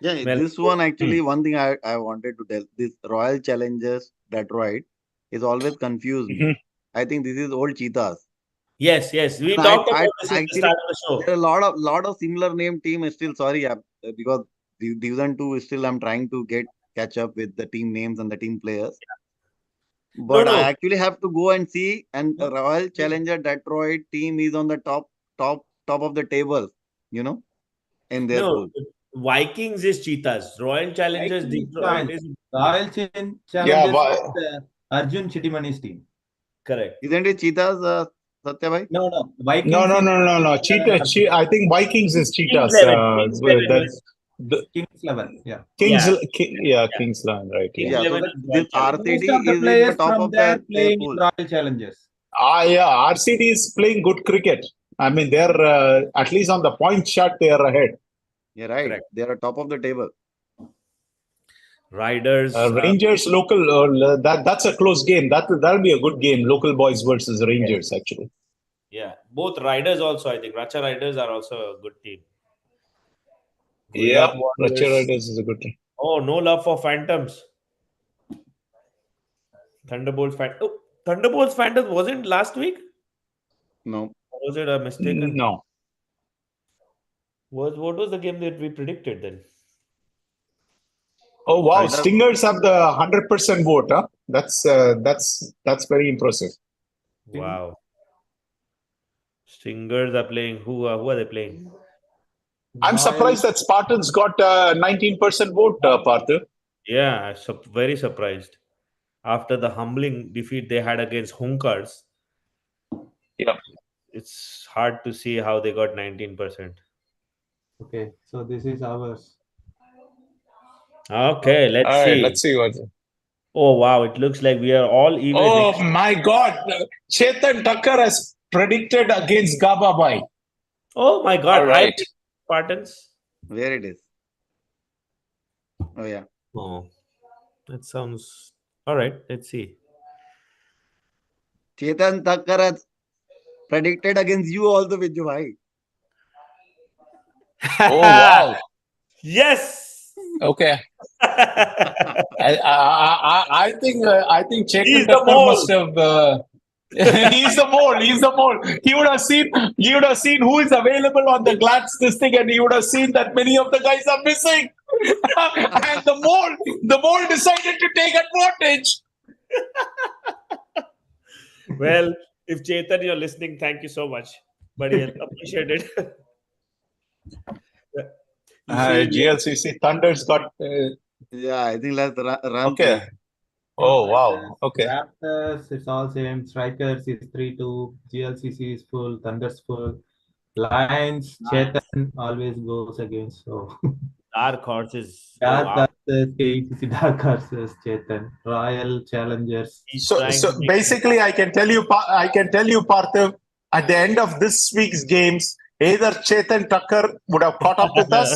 Yeah, Well, this one actually, one thing I wanted to tell, this Royal Challengers Detroit is always confused me. Mhm. I think this is old Cheetahs. Yes, we And talked I about this at the actually, start of the show. there are a lot of similar name team still. Sorry, because Division 2 still I'm trying to catch up with the team names and the team players. But No. I actually have to go and see, and the Royal Challenger Detroit team is on the top of the table, in their No, pool. Vikings is Cheetahs. Royal Challengers Vikings Detroit fine. is Royal Challengers is Arjun Chittimani's team. correct. Isn't it Cheetahs, Satya bhai? No. Vikings. No. I think Vikings is Cheetahs. Kings 11 Kings 11. Yeah. Kings 11, right? Yeah. Yeah, so Kings 11 this is Royal Challengers. RCD Most of the is in the players top from of there their playing pool. in Royal Challengers. RCD is playing good cricket. I mean, they're at least on the point chart, they are ahead. Yeah, right. Correct. They are top of the table. Riders. Rangers local, that's a close game. That'll be a good game. Local boys versus Rangers, actually. Yeah, both Riders also. I think Racha Riders are also a good team. Yeah, Gujarat Warriors. Racha Riders is a good team. Oh, no love for Phantoms. Thunderbolt Thunderbolt's Phantoms wasn't last week? No. Or was it a mistaken? No. What was the game that we predicted then? Oh wow! Riders. Stingers have the 100% vote. Huh? That's very impressive. Wow. Stingers are playing. Who are they playing? I'm surprised that Spartans got 19% vote, Partha. Yeah, very surprised. After the humbling defeat they had against Hunkars, Yeah. it's hard to see how they got 19%. Okay, so this is ours. Okay, let's All see. right, let's see what. Oh wow, it looks like we are all even. Oh my God! Chetan Thakkar has predicted against Gababai. Oh my God! All right. Spartans. Where it is? Oh, yeah. Oh, that sounds all right. Let's see. Chetan Thakkar has predicted against you also, Vijay bhai. Oh wow! Yes. Okay. I think Chetan He's the Thakkar mole. must have. He's the mole. He would have seen who is available on the Glads this thing, and he would have seen that many of the guys are missing. And the mole decided to take advantage. Well, if Chetan, you're listening, thank you so much. Buddy, appreciate it. GLCC Thunder's got. Yeah, I think let's run. Okay. Oh wow. Okay. Raptors, it's all same. Strikers is 3-2. GLCC is full. Thunder's full. Lions, Chetan always goes against. So Dark horses. Oh, Dark wow. Horses, KCC Dark Horses, Chetan. Royal Challengers. He's So, trying so to make basically, I can tell you, Parthiv, at the end of this week's games, either Chetan Tucker would have caught up with us,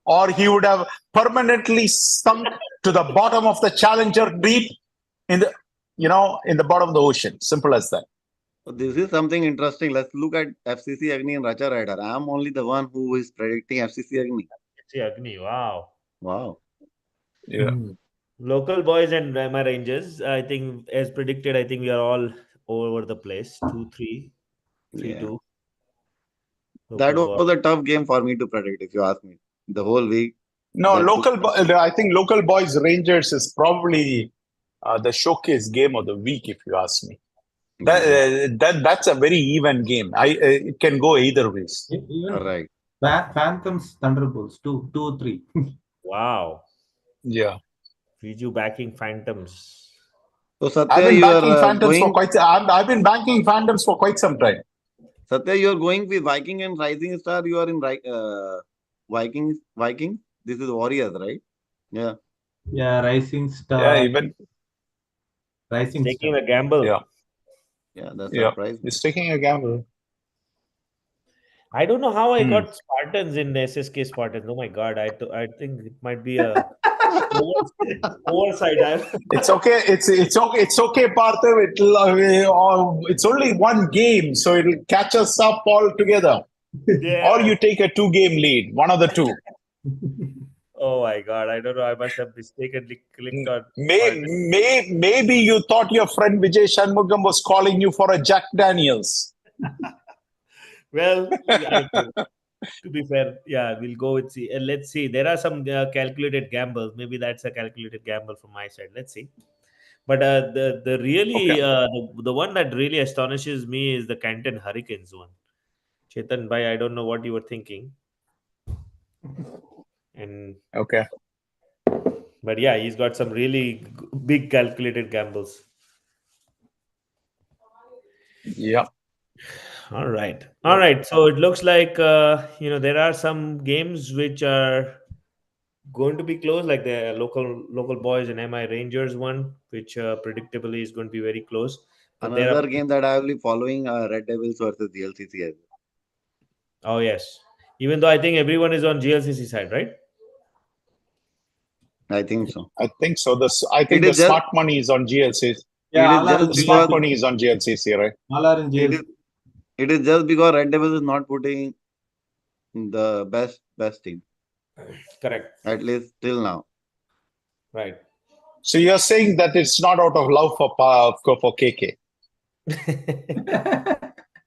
or he would have permanently sunk to the bottom of the Challenger deep in the, in the bottom of the ocean. Simple as that. So this is something interesting. Let's look at FCC Agni and Racha Rider. I'm only the one who is predicting FCC Agni. See, Agni. Wow. Wow. Yeah. Local boys and my Rangers. I think, as predicted, I think we are all over the place. 2-3, 3-2. That Local was a tough game for me to predict, if you ask me. The whole week. No, That I think local boys Rangers is probably the showcase game of the week, if you ask me. That's a very even game. It can go either ways. Even Right. Phantoms, Thunderbolts, 2-3. Wow. Yeah. Viju backing Phantoms. So Satya, I've been you backing are Phantoms going. I've been banking Phantoms for quite some time. Satya, you are going with Viking and Rising Star. You are in Viking. Viking. This is Warriors, right? Yeah. Yeah, Rising Star. Yeah, even Rising Taking Star. a gamble. Yeah. Yeah, that's Yeah. surprise. He's taking a gamble. I don't know how I got Spartans in SSK Spartans. Oh my God. I think it might be a oversight. It's okay. It's okay, Parthiv. It's only one game, so it'll catch us up all together. Yeah. Or you take a 2-game lead, one of the two. Oh my God. I don't know. I must have mistakenly clicked on. Maybe you thought your friend Vijay Shanmugam was calling you for a Jack Daniels. Well, to be fair, yeah, we'll go with see. Let's see. There are some calculated gambles. Maybe that's a calculated gamble from my side. Let's see. But the really the one that really astonishes me is the Canton Hurricanes one. Chetan bhai, I don't know what you were thinking. And Okay. but yeah, he's got some really big calculated gambles. Yeah. All right. So it looks like there are some games which are going to be close, like the local boys and MI Rangers one, which predictably is going to be very close. But there Another are game that I will be following Red Devils versus GLCC as well. oh yes, even though I think everyone is on GLCC side, right? I think so. I think so. I think It the is just- smart money is on GLC. Yeah, It is all are just in The because- smart GLC. money is on GLCC, right? All are in GLC. It is just because Red Devils is not putting the best team, Correct. at least till now. Right. So you're saying that it's not out of love for KK.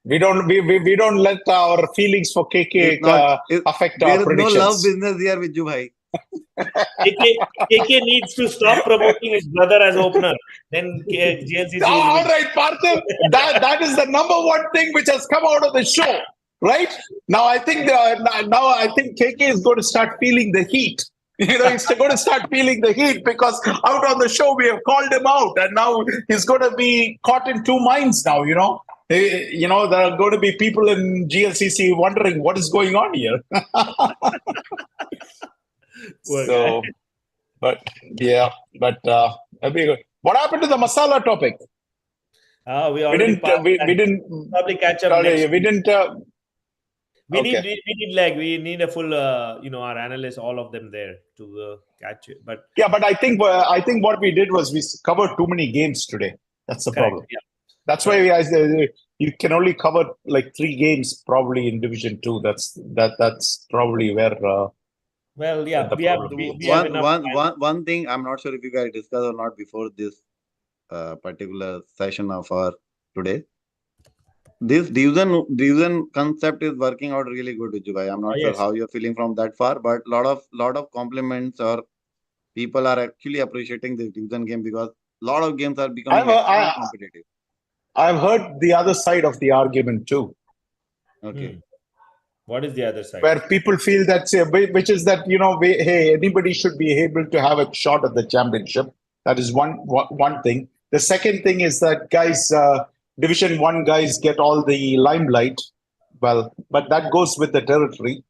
We don't let our feelings for KK It's not- affect There our is no predictions. love business here with you, bhai. KK needs to stop promoting his brother as opener. Then GLCC will All win. right, Parthiv. That is the number one thing which has come out of the show, right? Now I think KK is going to start feeling the heat. He's going to start feeling the heat because out on the show we have called him out, and now he's going to be caught in two minds. Now, there are going to be people in GLCC wondering what is going on here. So, but what happened to the masala topic? We already We didn't probably catch up next. we didn't. We need a full our analysts, all of them there to catch it. But yeah, but I think what we did was we covered too many games today. That's the problem. Yeah. That's why you can only cover like 3 games probably in Division 2. That's probably where. Well, yeah, the we have enough time. One thing I'm not sure if you guys discussed or not before this particular session of our today. This division concept is working out really good with you guys. I'm not sure Yes. how you're feeling from that far, but lot of compliments or people are actually appreciating this division game because a lot of games are becoming extremely competitive. I've heard the other side of the argument too. Okay. What is the other side? Where people feel that, which is that, hey, anybody should be able to have a shot at the championship. That is one thing. The second thing is that guys, Division 1 guys get all the limelight. Well, but that goes with the territory.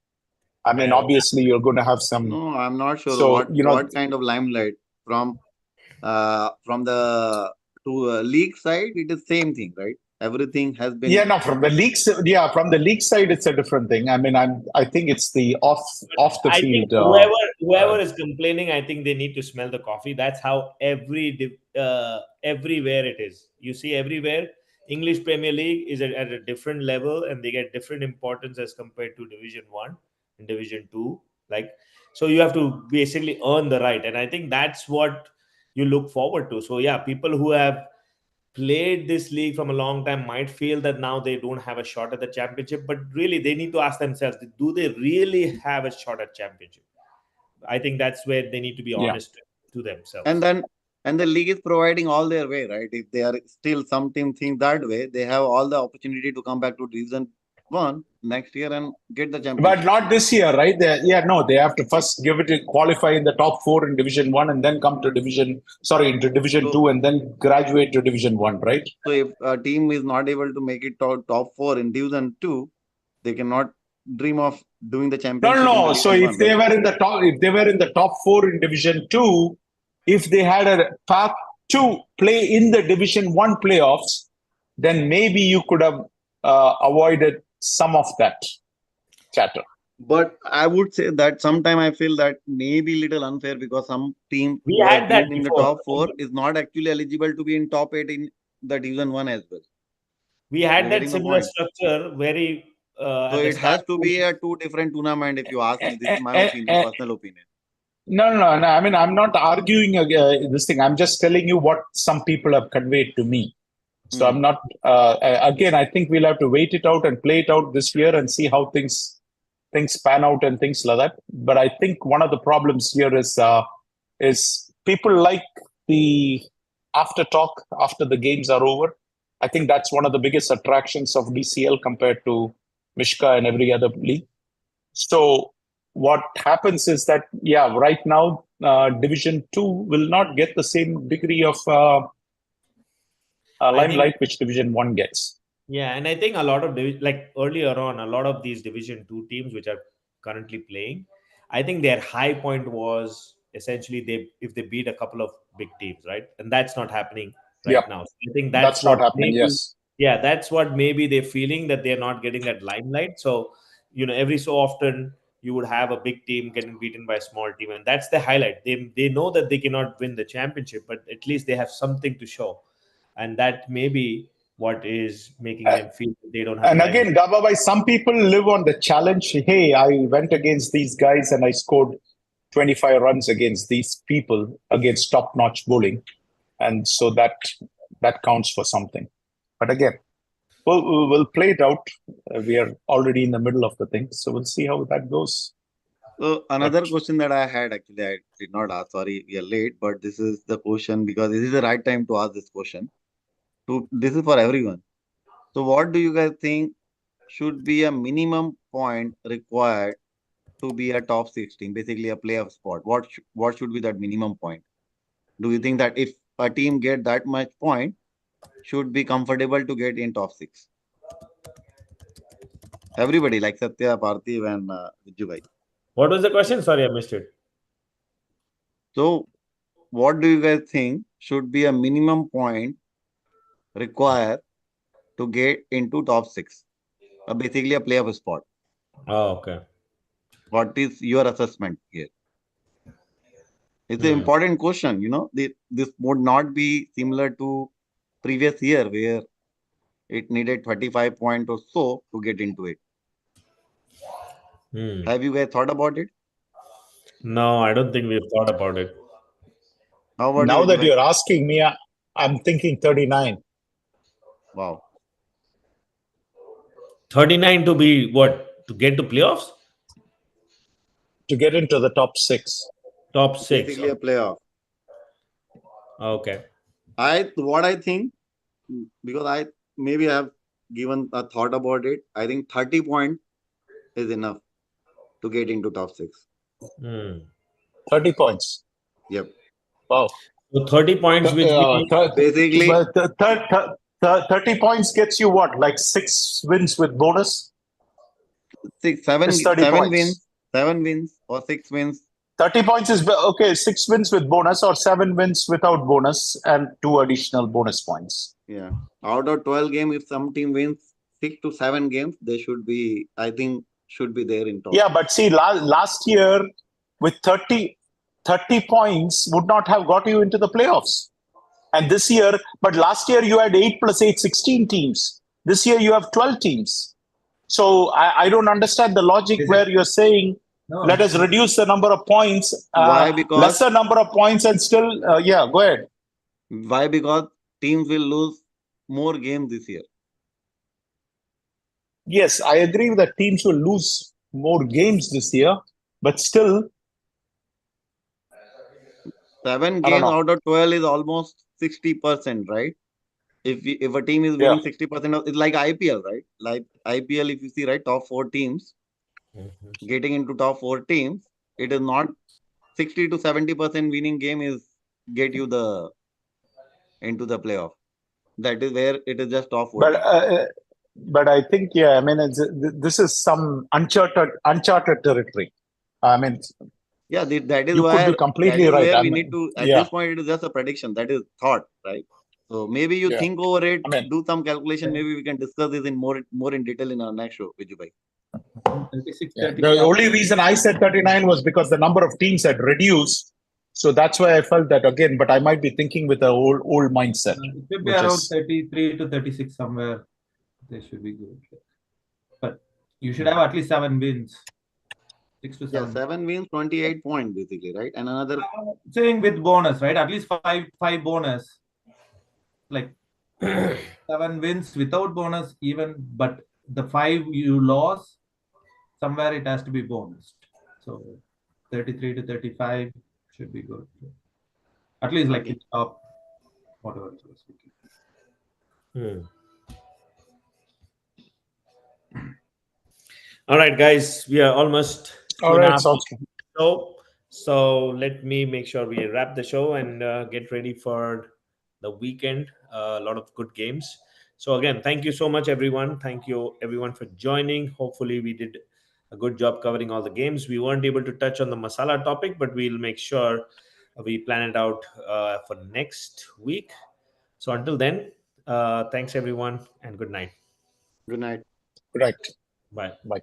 I mean, obviously, you're going to have some. No, I'm not sure So, what kind of limelight from the league side. It is same thing, right? Everything has been. Yeah, no, from the leagues. Yeah, from the league side, it's a different thing. I mean, I think it's the off the I field. think whoever is complaining, I think they need to smell the coffee. That's how everywhere it is. You see, everywhere English Premier League is at a different level, and they get different importance as compared to Division 1 and Division 2. Like, so you have to basically earn the right, and I think that's what you look forward to. So yeah, people who have played this league from a long time might feel that now they don't have a shot at the championship, but really they need to ask themselves, do they really have a shot at championship? I think that's where they need to be honest to themselves. And the league is providing all their way, right? If they are still some team think that way, they have all the opportunity to come back to Division 1 next year and get the championship. But not this year, right? They have to first give it a qualify in the top 4 in Division 1 and then come to Division 2 and then graduate to Division 1, right? So if a team is not able to make it top 4 in Division 2, they cannot dream of doing the championship. No. So if they were in the top 4 in Division 2, if they had a path to play in the Division 1 playoffs, then maybe you could have avoided some of that chatter. But I would say that sometime I feel that maybe little unfair because some team we had that in the top 4 is not actually eligible to be in top 8 in the Division 1 as well. We had that similar structure very. So it has to be a 2 different tournament if you ask me. This is my opinion, personal opinion. No. I mean, I'm not arguing this thing. I'm just telling you what some people have conveyed to me. So I'm not. Again, I think we'll have to wait it out and play it out this year and see how things pan out and things like that. But I think one of the problems here is people like the after talk after the games are over. I think that's one of the biggest attractions of DCL compared to Mishka and every other league. So what happens is that, right now, Division 2 will not get the same degree of limelight which Division 1 gets. Yeah, and I think a lot of, like earlier on, a lot of these Division 2 teams which are currently playing, I think their high point was essentially if they beat a couple of big teams, right? And that's not happening now. So I think that's not happening, yes. Yeah, that's what maybe they're feeling, that they're not getting that limelight. So, every so often you would have a big team getting beaten by a small team, and that's the highlight. They know that they cannot win the championship, but at least they have something to show. And that may be what is making them feel that they don't have. And again, Gababai, some people live on the challenge. Hey, I went against these guys and I scored 25 runs against these people, against top-notch bowling. And so that counts for something. But again, we'll play it out. We are already in the middle of the thing. So we'll see how that goes. So another question that I had, actually, I did not ask. Sorry, we are late. But this is the question because this is the right time to ask this question. This is for everyone. So what do you guys think should be a minimum point required to be a top 16, basically a playoff spot? What should be that minimum point? Do you think that if a team get that much point, should be comfortable to get in top 6? Everybody, like Satya, Parthiv, and Vijay. What was the question? Sorry, I missed it. So, what do you guys think should be a minimum point required to get into top 6? Basically, a playoff spot. Oh, okay. What is your assessment here? It's an important question. This would not be similar to previous year where it needed 35 points or so to get into it. Have you guys thought about it? No, I don't think we've thought about it. Now that you're asking me, I'm thinking 39. Wow. 39 to be what? To get to playoffs? To get into the top 6. Top 6. Basically a playoff. Okay. What I think, because I have given a thought about it, I think 30 points is enough to get into top 6. 30 points. Yep. Wow. So 30 points, which basically 30 points gets you what? Like 6 wins with bonus? 7 wins. 7 wins or 6 wins. 30 points is okay. 6 wins with bonus or 7 wins without bonus and 2 additional bonus points. Yeah. Out of 12 games, if some team wins 6 to 7 games, they should be, I think, should be there in top. Yeah, but see, last year with 30 points would not have got you into the playoffs. And this year, but last year you had 8 plus 8, 16 teams. This year you have 12 teams. So I don't understand the logic where you're saying, let us reduce the number of points, Why? Because lesser number of points and still, yeah, go ahead. Why? Because teams will lose more games this year. Yes, I agree that teams will lose more games this year, but still, 7 I don't games know. out of 12 is almost 60%, right? If a team is winning 60% of, it's like IPL, right? Like IPL, if you see, right, top 4 teams getting into top 4 teams, it is not 60 to 70% winning game is get you the into the playoff. That is where it is just top 4 teams. But I think, yeah, I mean, this is some uncharted territory. I mean, Yeah, that is you why could be completely right. where I we mean, need to, at yeah, this point, it is just a prediction. That is thought, right? So maybe you Yeah. think over it, I mean, do some calculation. Maybe we can discuss this in more in detail in our next show, Vijay bhai. 36, yeah. 30. The only reason I said 39 was because the number of teams had reduced. So that's why I felt that again, but I might be thinking with the old mindset. It should be which around is- 33 to 36 somewhere. They should be good. But you should have at least 7 wins. 6 to 7. Yeah, 7 wins, 28 points basically, right? And another, Saying with bonus, right? At least five bonus. Like 7 wins without bonus, even, but the 5 you lost, somewhere it has to be bonused. So 33 to 35 should be good. At least like the top, whatever it was. All right, guys, we are almost All right, sounds good. so let me make sure we wrap the show and get ready for the weekend. A lot of good games. So again, thank you so much, everyone. Thank you, everyone, for joining. Hopefully, we did a good job covering all the games. We weren't able to touch on the masala topic, but we'll make sure we plan it out for next week. So until then, thanks, everyone, and good night. good night. Right. Bye. Bye.